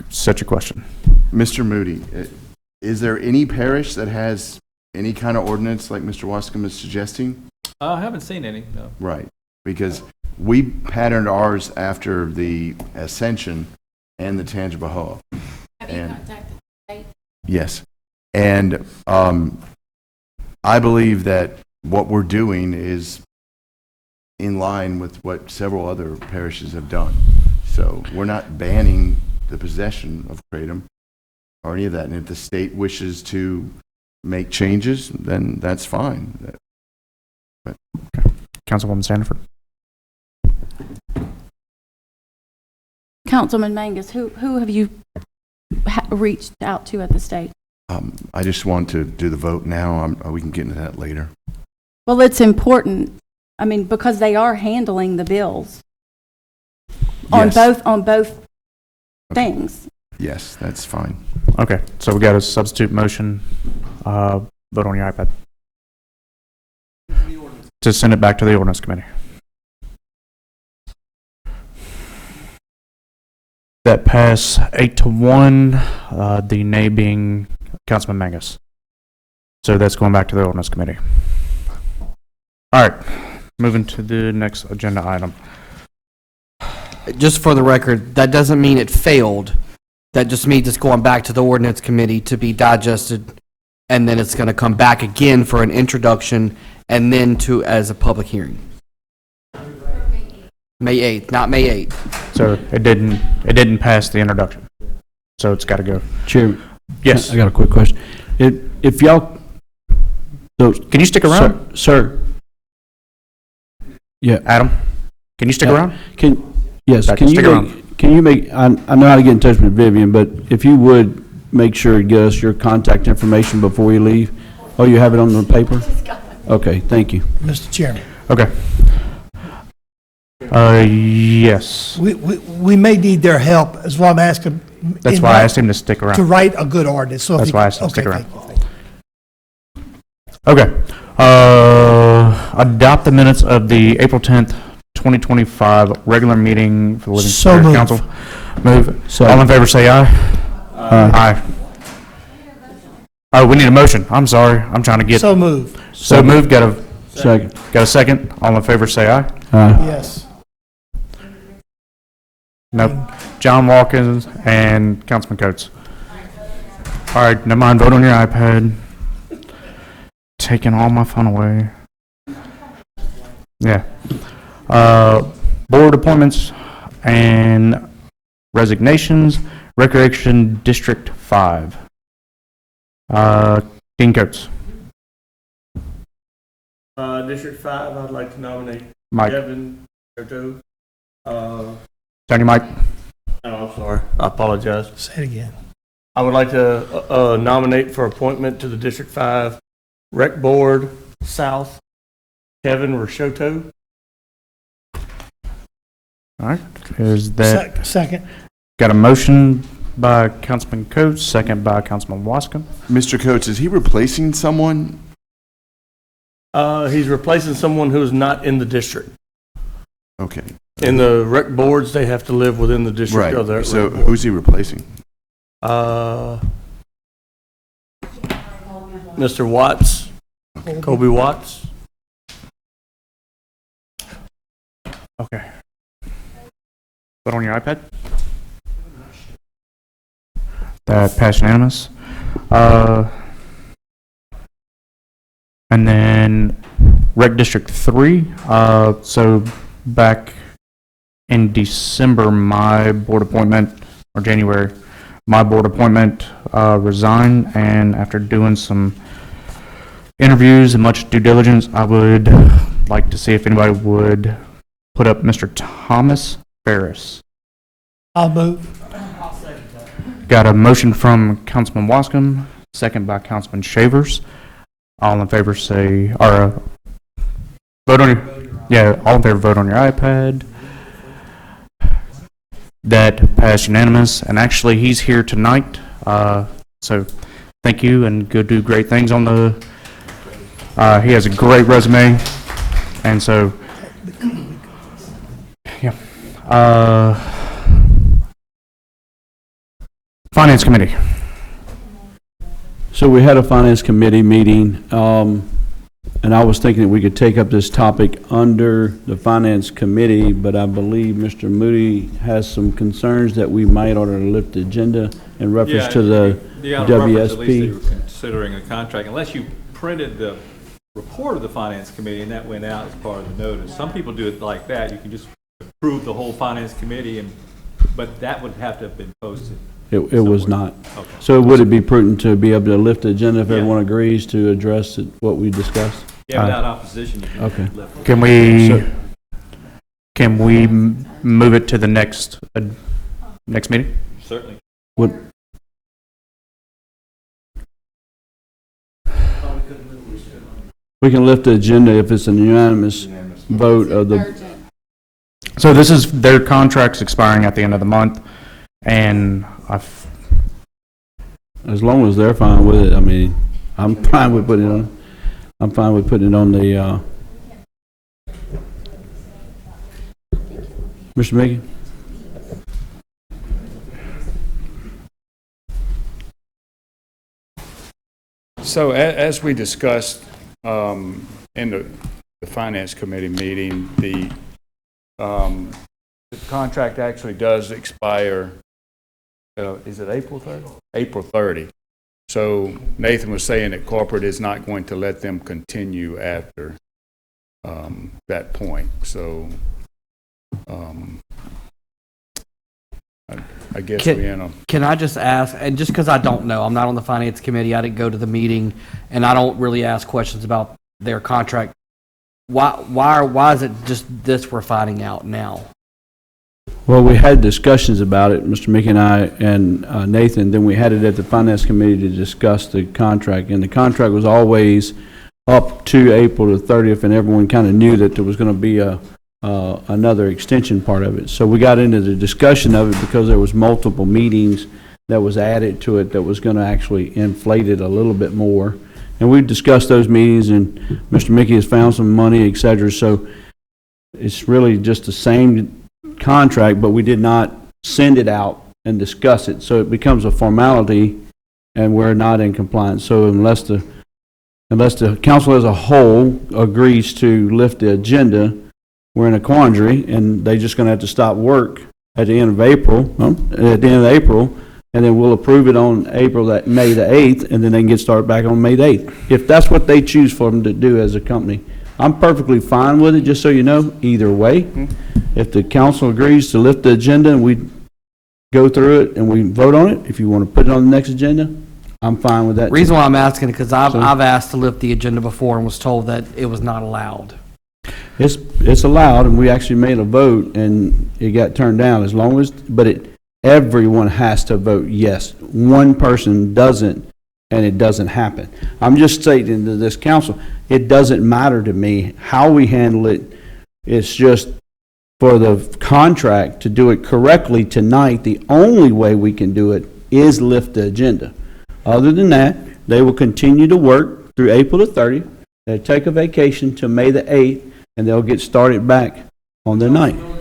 Such a question. Mr. Moody, is there any parish that has any kind of ordinance like Mr. Wascom is suggesting? I haven't seen any, no. Right, because we patterned ours after the Ascension and the Tangipahoa. Have you contacted the state? Yes, and I believe that what we're doing is in line with what several other parishes have done. So we're not banning the possession of kratom or any of that. And if the state wishes to make changes, then that's fine. Okay. Councilwoman Sandiford. Councilman Mangus, who have you reached out to at the state? I just want to do the vote now. We can get into that later. Well, it's important, I mean, because they are handling the bills on Yes. both things. Yes, that's fine. Okay, so we got a substitute motion, vote on your iPad. To send it back to the ordinance committee. That pass 8-1, the nay being Councilman Mangus. So that's going back to the ordinance committee. All right, moving to the next agenda item. Just for the record, that doesn't mean it failed. That just means it's going back to the ordinance committee to be digested, and then it's going to come back again for an introduction, and then to as a public hearing. May 8th, not May 8th. So it didn't pass the introduction. So it's got to go. Chairman? Yes. I got a quick question. If y'all... Can you stick around? Sir? Yeah. Adam, can you stick around? Yes. Back, Can stick you around. can you make, I know how to get in touch with Vivian, but if you would make sure to get us your contact information before you leave. Oh, you have it on the paper? Okay, thank you. Mr. Chairman. Okay. Yes. We may need their help, is why I'm asking. That's why I asked him to stick around. To write a good ordinance. So That's if why I asked him to stick okay, around. thank you. Okay. Adopt the minutes of the April 10th, 2025 regular meeting for the Living So Spirit moved. Council. Move. So- All in favor say aye. Aye. Oh, we need a motion. I'm sorry. I'm trying to get. So moved. So moved. Got a Second. Got a second? All in favor say aye. Yes. Nope. John Watkins and Councilman Coates. All right, never mind. Vote on your iPad. Taking all my fun away. Yeah. Board appointments and resignations. Recreation District 5. Dean Coates. District 5, I'd like to nominate Mike. Kevin Soto. Tony Mike. Oh, I'm sorry. I apologize. Say it again. I would like to nominate for appointment to the District 5 Rec Board South, Kevin Rashoto. All right. Is that Second. got a motion by Councilman Coates, second by Councilman Wascom. Mr. Coates, is he replacing someone? He's replacing someone who is not in the district. Okay. In the rec boards, they have to live within the district Right. of their So rec board. who's he replacing? Mr. Watts, Kobe Watts. Okay. Put on your iPad. That passed unanimous. And then Rec District 3. So back in December, my board appointment, or January, my board appointment resigned, and after doing some interviews and much due diligence, I would like to see if anybody would put up Mr. Thomas Ferris. I'll move. Got a motion from Councilman Wascom, second by Councilman Shavers. All in favor say, or vote on your, all in favor vote on your iPad. That passed unanimous, and actually he's here tonight, so thank you, and go do great things on the, he has a great resume, and so, yeah. Finance Committee. So we had a finance committee meeting, and I was thinking that we could take up this topic under the finance committee, but I believe Mr. Moody has some concerns that we might ought to lift the agenda in reference to the reference, at least they WSP. were considering a contract, unless you printed the report of the finance committee and that went out as part of the notice. Some people do it like that. You can just approve the whole finance committee, but that would have to have been posted. It was not. Okay. So would it be prudent to be able to lift the agenda if Yeah. everyone agrees to address what we discussed? Yeah, without opposition, you can Okay. lift it. Can we move it to the next next meeting? Certainly. What, we can lift the agenda if it's a unanimous vote of the, So this is, their contract's expiring at the end of the month, and as long as they're fine with it, I mean, I'm fine with putting it on, I'm fine with putting it on the, Mr. Mickey? So as we discussed in the Finance Committee meeting, the contract actually does expire, is it April 30? April 30. So Nathan was saying that corporate is not going to let them continue after that point. So I guess we're in a... Can I just ask, and just because I don't know, I'm not on the finance committee, I didn't go to the meeting, and I don't really ask questions about their contract. Why is it just this we're finding out now? Well, we had discussions about it, Mr. Mickey and I and Nathan, then we had it at the Finance Committee to discuss the contract, and the contract was always up to April the 30th, and everyone kind of knew that there was going to be another extension part of it. So we got into the discussion of it because there was multiple meetings that was added to it that was going to actually inflate it a little bit more. And we've discussed those meetings, and Mr. Mickey has found some money, et cetera. So it's really just the same contract, but we did not send it out and discuss it. So it becomes a formality, and we're not in compliance. So unless the council as a whole agrees to lift the agenda, we're in a quandary, and they're just going to have to stop work at the end of April, and then we'll approve it on May the 8th, and then they can get started back on May the 8th. If that's what they choose for them to do as a company, I'm perfectly fine with it, just so you know, either way. If the council agrees to lift the agenda and we go through it and we vote on it, if you want to put it on the next agenda, I'm fine with that. Reason why I'm asking, because I've asked to lift the agenda before and was told that it was not allowed. It's allowed, and we actually made a vote, and it got turned down as long as, everyone has to vote yes. One person doesn't, and it doesn't happen. I'm just stating to this council, it doesn't matter to me how we handle it. It's just for the contract to do it correctly tonight, the only way we can do it is lift the agenda. Other than that, they will continue to work through April the 30th. They'll take a vacation till May the 8th, and they'll get started back on the 9th.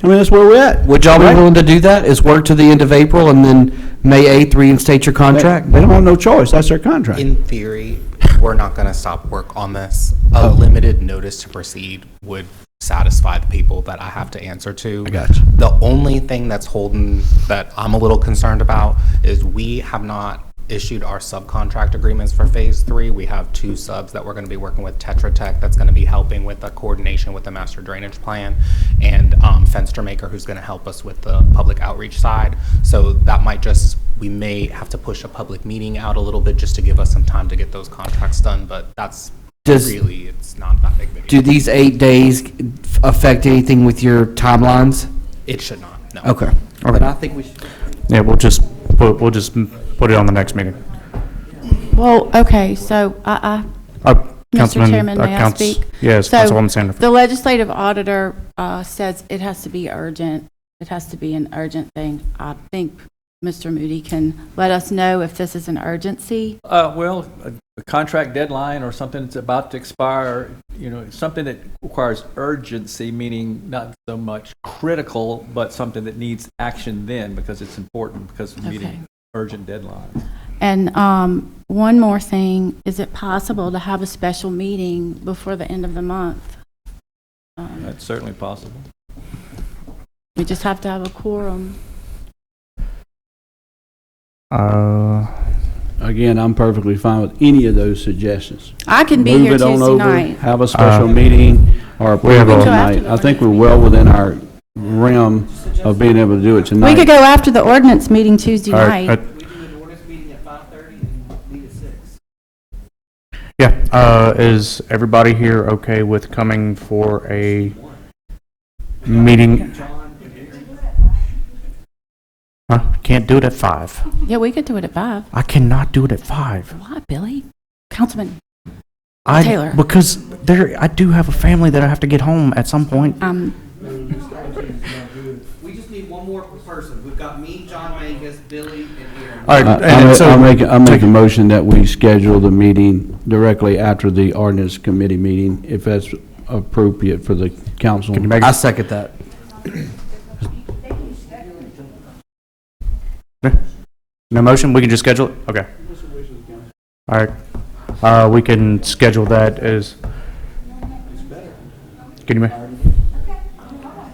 I mean, that's where we're at. Would y'all be willing to do that? Is work to the end of April and then May 8th reinstate your contract? They don't have no choice. That's their contract. In theory, we're not going to stop work on this. A limited notice to proceed would satisfy the people that I have to answer to. I got you. The only thing that's holding, that I'm a little concerned about, is we have not issued our subcontract agreements for phase 3. We have 2 subs that we're going to be working with, Tetra Tech, that's going to be helping with the coordination with the master drainage plan, and Fenster Maker, who's going to help us with the public outreach side. So that might just, we may have to push a public meeting out a little bit just to give us some time to get those contracts done, but that's really, it's not that big of a deal. Do these 8 days affect anything with your timelines? It should not, no. Okay. But I think we should. Yeah, we'll just put it on the next meeting. Well, okay, so Mr. Chairman, may I speak? Yes, So, Councilwoman Sanderford. the legislative auditor says it has to be urgent. It has to be an urgent thing. I think Mr. Moody can let us know if this is an urgency. Well, a contract deadline or something that's about to expire, something that requires urgency, meaning not so much critical, but something that needs action then because it's important because of meeting urgent deadlines. And one more thing, is it possible to have a special meeting before the end of the month? That's certainly possible. We just have to have a quorum. Again, I'm perfectly fine with any of those suggestions. I can be here Tuesday night. Have a special meeting or approve it tonight. I think we're well within our realm of being able to do it tonight. We could go after the ordinance meeting Tuesday night. Yeah, is everybody here okay with coming for a meeting? Can't do it at 5. Yeah, we could do it at 5. I cannot do it at 5. Why, Billy? Councilman Taylor. Because I do have a family that I have to get home at some point. We just need one more person. We've got me, John Mangus, Billy, and Aaron. All right, I'll make a motion that we schedule the meeting directly after the ordinance committee meeting, if that's appropriate for the council. I second that. No motion? We can just schedule it? Okay. All right. We can schedule that as... Can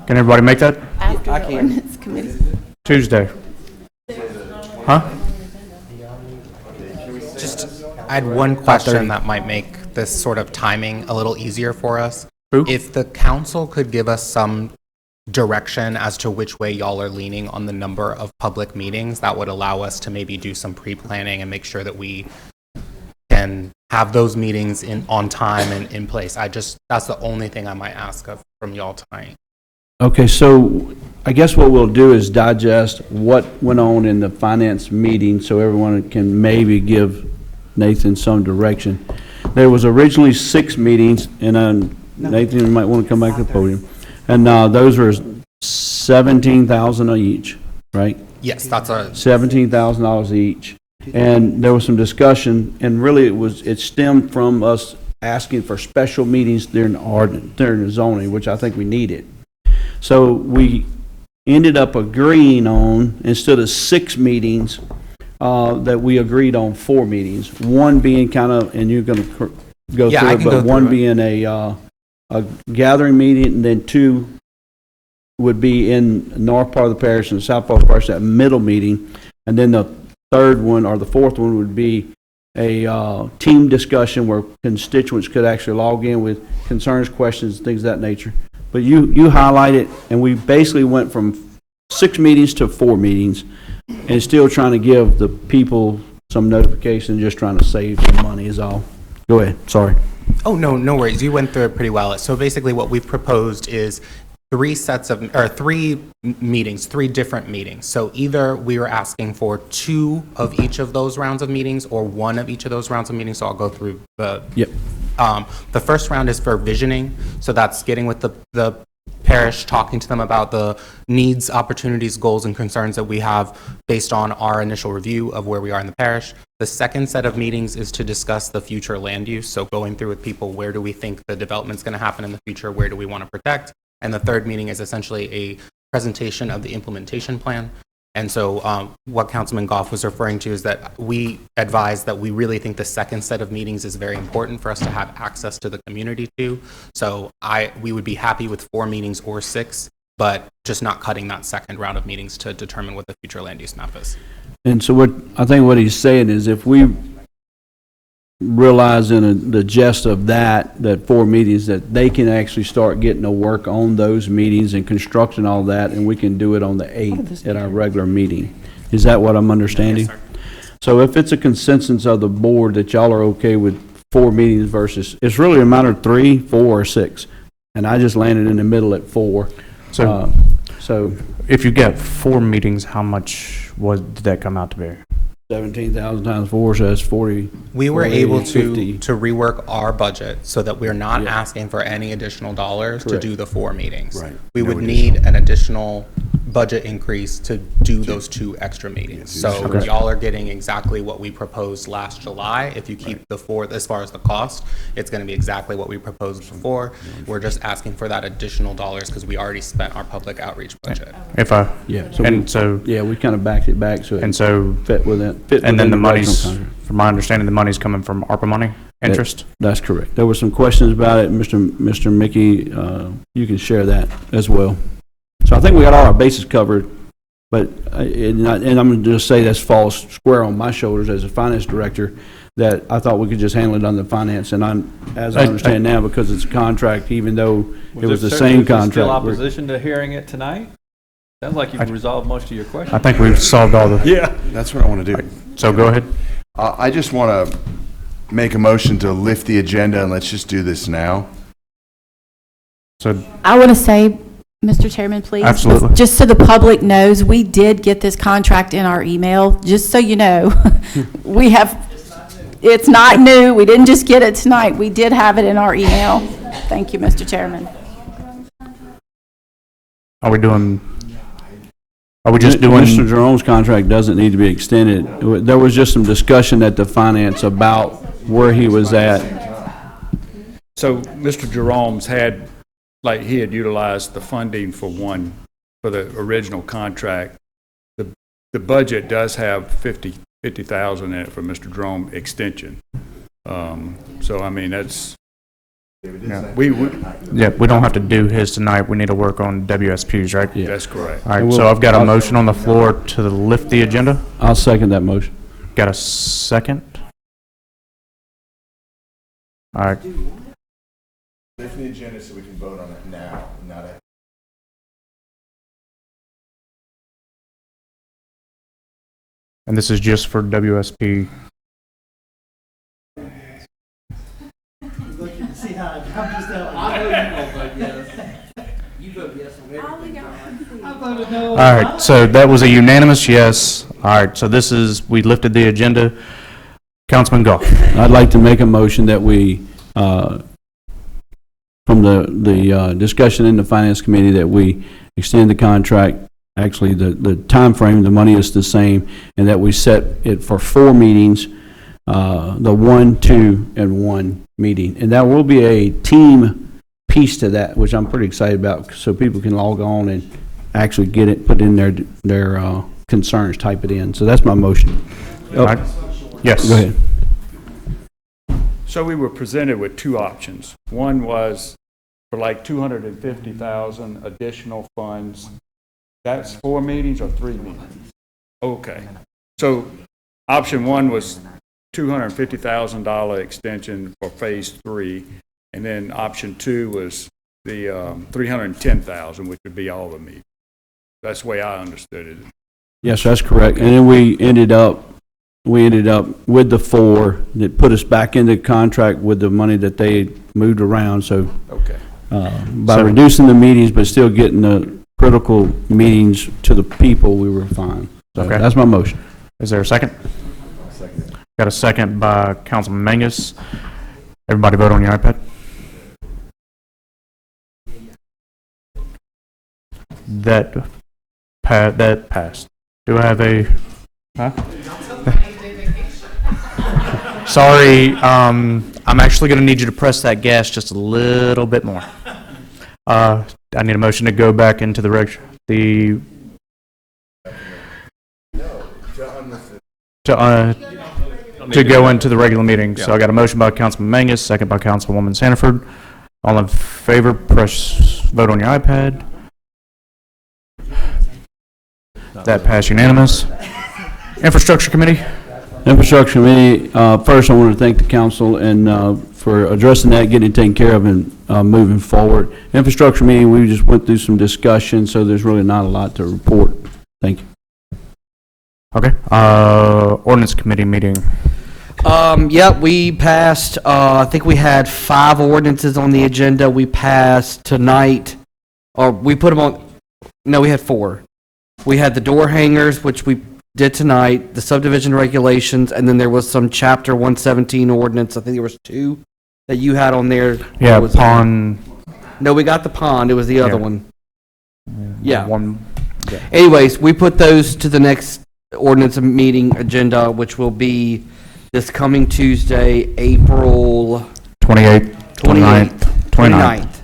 everybody make that? After the ordinance committee. Tuesday. Huh? Just, I had one question that might make this sort of timing a little easier for us. If the council could give us some direction as to which way y'all are leaning on the number of public meetings, that would allow us to maybe do some pre-planning and make sure that we can have those meetings on time and in place. That's the only thing I might ask from y'all tonight. Okay, so I guess what we'll do is digest what went on in the finance meeting so everyone can maybe give Nathan some direction. There was originally 6 meetings, and Nathan, you might want to come back to the podium. And those were $17,000 each, right? Yes, that's a... $17,000 each. And there was some discussion, and really it stemmed from us asking for special meetings during the zoning, which I think we needed. So we ended up agreeing on, instead of 6 meetings, that we agreed on 4 meetings. One being kind of, and you're going to go through it, but one being a gathering meeting, and then 2 would be in the north part of the parish and the south part of the parish, that middle meeting. And then the third one, or the fourth one, would be a team discussion where constituents could actually log in with concerns, questions, things of that nature. But you highlight it, and we basically went from 6 meetings to 4 meetings, and still trying to give the people some notification, just trying to save some money is all. Go ahead, sorry. Oh, no worries. You went through it pretty well. So basically what we've proposed is 3 meetings, 3 different meetings. So either we were asking for 2 of each of those rounds of meetings or 1 of each of those rounds of meetings. So I'll go through the... Yep. The first round is for visioning. So that's getting with the parish, talking to them about the needs, opportunities, goals, and concerns that we have based on our initial review of where we are in the parish. The second set of meetings is to discuss the future land use. So going through with people, where do we think the development's going to happen in the future? Where do we want to protect? And the third meeting is essentially a presentation of the implementation plan. And so what Councilman Goff was referring to is that we advise that we really think the second set of meetings is very important for us to have access to the community to. So we would be happy with 4 meetings or 6, but just not cutting that second round of meetings to determine what the future land use map is. And so I think what he's saying is, if we realize in the gist of that 4 meetings, that they can actually start getting to work on those meetings and constructing all that, and we can do it on the 8th at our regular meeting. Is that what I'm understanding? Yes, sir. So if it's a consensus of the board that y'all are okay with 4 meetings versus, it's really a matter of 3, 4, or 6. And I just landed in the middle at 4. So if you get 4 meetings, how much did that come out to be? 17,000 times 4, so that's 40. We were 40, able 50. to rework our budget so that we're not asking for any additional dollars to do the 4 meetings. Right. We would need an additional budget increase to do those 2 extra meetings. So y'all are getting exactly what we proposed last July. If you keep the 4, as far as the cost, it's going to be exactly what we proposed before. We're just asking for that additional dollars because we already spent our public outreach budget. we kind of backed it back so it fit with it. And then the money's, from my understanding, the money's coming from ARPA money, interest? That's correct. There were some questions about it. Mr. Mickey, you can share that as well. So I think we got all our bases covered, but, and I'm going to just say this falls square on my shoulders as a finance director, that I thought we could just handle it on the finance. And as I understand now, because it's a contract, even though it was the same contract. Still opposition to hearing it tonight? Sounds like you've resolved most of your questions. I think we've solved all the... Yeah. That's what I want to do. So go ahead. I just want to make a motion to lift the agenda, and let's just do this now. So I want to say, Mr. Chairman, please? Absolutely. Just so the public knows, we did get this contract in our email, just so you know. We have, it's not new, we didn't just get it tonight, we did have it in our email. Thank you, Mr. Chairman. Are we just doing? Mr. Jerome's contract doesn't need to be extended. There was just some discussion at the finance about where he was at. So Mr. Jerome's had, like, he had utilized the funding for the original contract. The budget does have 50,000 in it for Mr. Jerome extension. So, I mean, that's, we don't have to do his tonight. We need to work on WSPs, right? Yeah. That's correct. All right, so I've got a motion on the floor to lift the agenda. I'll second that motion. Got a second? All right. Lift the agenda so we can vote on it now, not at. And this is just for WSP. See how I'm just You vote yes on everything. I voted no. All right, so that was a unanimous yes. All right, so we lifted the agenda. Councilman Goff. I'd like to make a motion that we, from the discussion in the finance committee, that we extend the contract. Actually, the time frame, the money is the same, and that we set it for 4 meetings, the 1, 2, and 1 meeting. And that will be a team piece to that, which I'm pretty excited about, so people can log on and actually get it, put in their concerns, type it in. So that's my motion. All right. Yes. Go ahead. So we were presented with 2 options. One was for like 250,000 additional funds. That's 4 meetings or 3 meetings? Okay. So option 1 was $250,000 extension for phase 3, and then option 2 was the $310,000, which would be all the meetings. That's the way I understood it. Yes, that's correct. And then we ended up with the 4 that put us back into contract with the money that they moved around. So Okay. by reducing the meetings but still getting the critical meetings to the people, we were fine. So Okay. that's my motion. Is there a second? Got a second by Councilman Mangus. Everybody vote on your iPad. That passed. Do I have a? Huh? Sorry, I'm actually going to need you to press that gas just a little bit more. I need a motion to go back into the to go into the regular meeting. So I got a motion by Councilman Mangus, second by Councilwoman Sanford. All in favor, vote on your iPad. That passed unanimous. Infrastructure Committee. Infrastructure Committee, first I want to thank the council and for addressing that, getting it taken care of, and moving forward. Infrastructure meeting, we just went through some discussion, so there's really not a lot to report. Thank you. Okay. Ordinance Committee meeting. Yeah, we passed, I think we had 5 ordinances on the agenda. We passed tonight, or we put them on, no, we had 4. We had the door hangers, which we did tonight, the subdivision regulations, and then there was some chapter 117 ordinance. I think there was 2 that you had on there. Yeah, pond. No, we got the pond. It was the other one. Yeah. One. Yeah. Anyways, we put those to the next ordinance meeting agenda, which will be this coming Tuesday, April 28th, 29th.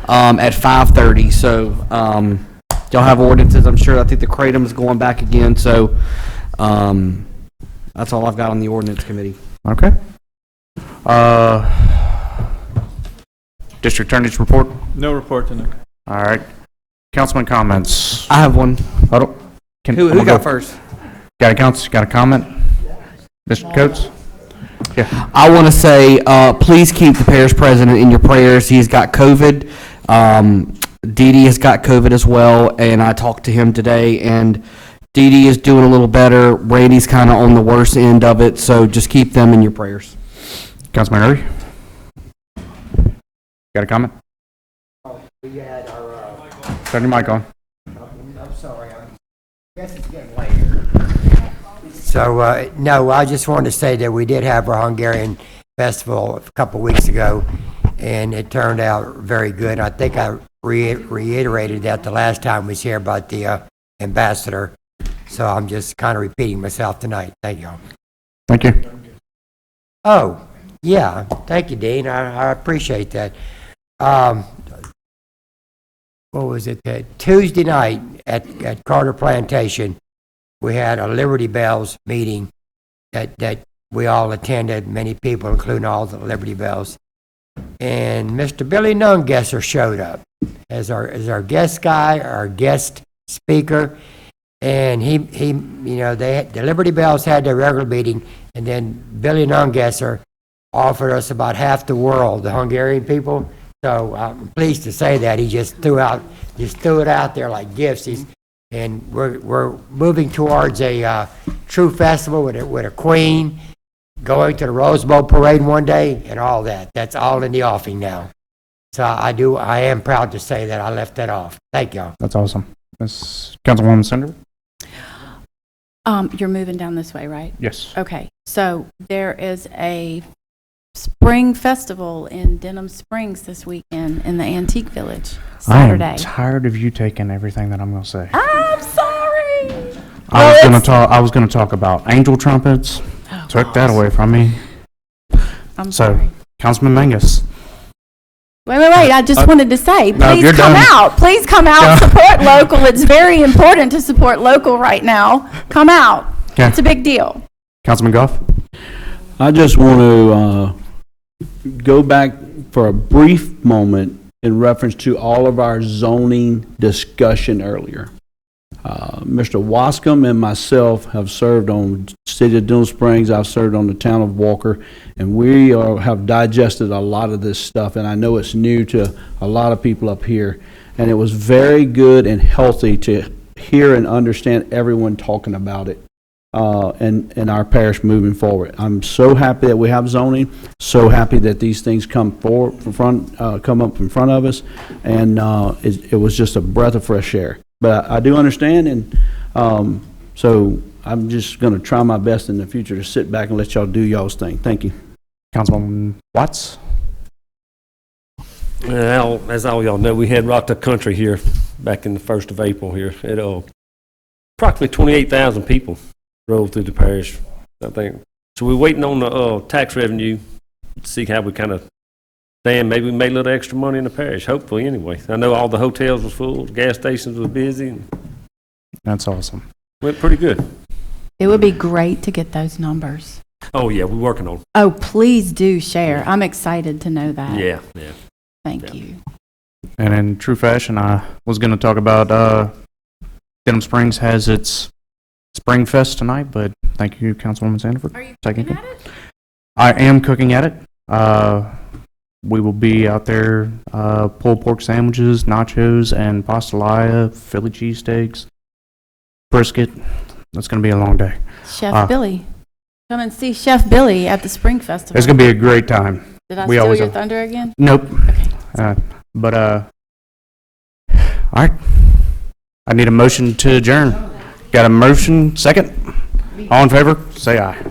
At 5:30. So, y'all have ordinances, I'm sure. I think the Kratom's going back again, so that's all I've got on the ordinance committee. Okay. District Attorney's report? No report tonight. All right. Councilman comments? I have one. Hold on. Who got first? Got a comment? Mr. Coates? Yeah. I want to say, please keep the parish president in your prayers. He's got COVID. Dee Dee has got COVID as well, and I talked to him today, and Dee Dee is doing a little better. Randy's kind of on the worst end of it, so just keep them in your prayers. Councilman Hurry? Got a comment? We had our Turn your mic on. I'm sorry, I guess it's getting late. So, no, I just wanted to say that we did have our Hungarian festival a couple weeks ago, and it turned out very good. I think I reiterated that the last time we was here about the ambassador, so I'm just kind of repeating myself tonight. Thank you. Thank you. Oh, yeah, thank you, Dean. I appreciate that. What was it? Tuesday night at Carter Plantation, we had a Liberty Bells meeting that we all attended, many people, including all the Liberty Bells. And Mr. Billy Nungesser showed up as our guest guy, our guest speaker. And he you know, the Liberty Bells had their regular meeting, and then Billy Nungesser offered us about half the world, the Hungarian people. So I'm pleased to say that he just threw it out there like gifts. And we're moving towards a true festival with a queen, going to the Rose Bowl parade one day, and all that. That's all in the offing now. So I am proud to say that I left that off. Thank y'all. That's awesome. Ms. Councilwoman Senator? You're moving down this way, right? Yes. Okay, so there is a spring festival in Denham Springs this weekend in the Antique Village, Saturday. I am tired of you taking everything that I'm going to say. I'm sorry. I was going to talk about angel trumpets. Took that away from me. I'm sorry. Councilman Mangus. Wait, I just wanted to say, please you're come done. out. Please come out, support local. It's very important to support local right now. Come out. Okay. It's a big deal. Councilman Goff? I just want to go back for a brief moment in reference to all of our zoning discussion earlier. Mr. Wascom and myself have served on City of Denham Springs. I've served on the town of Walker, and we have digested a lot of this stuff, and I know it's new to a lot of people up here, and it was very good and healthy to hear and understand everyone talking about it in our parish moving forward. I'm so happy that we have zoning, so happy that these things come up in front of us, and it was just a breath of fresh air. But I do understand, and so I'm just going to try my best in the future to sit back and let y'all do y'all's thing. Thank you. Councilwoman Watts? Well, as all y'all know, we had rocked the country here back in the 1st of April here. Approximately 28,000 people drove through the parish, I think. So we're waiting on the tax revenue to see how we kind of stand. Maybe we made a little extra money in the parish, hopefully anyway. I know all the hotels was full, the gas stations was busy. That's awesome. Went pretty good. It would be great to get those numbers. Oh, yeah, we're working on it. Oh, please do share. I'm excited to know that. Yeah. Thank you. And in true fashion, I was going to talk about Denham Springs has its Spring Fest tonight, but thank you, Councilwoman Sandiford. Are you cooking at it? I am cooking at it. We will be out there, pulled pork sandwiches, nachos, and pastelaya, Philly cheesesteaks, brisket. It's going to be a long day. Chef Billy. Come and see Chef Billy at the Spring Festival. It's going to be a great time. Did I steal your thunder again? Nope. Okay. All right. I need a motion to adjourn. Got a motion, second? All in favor, say aye.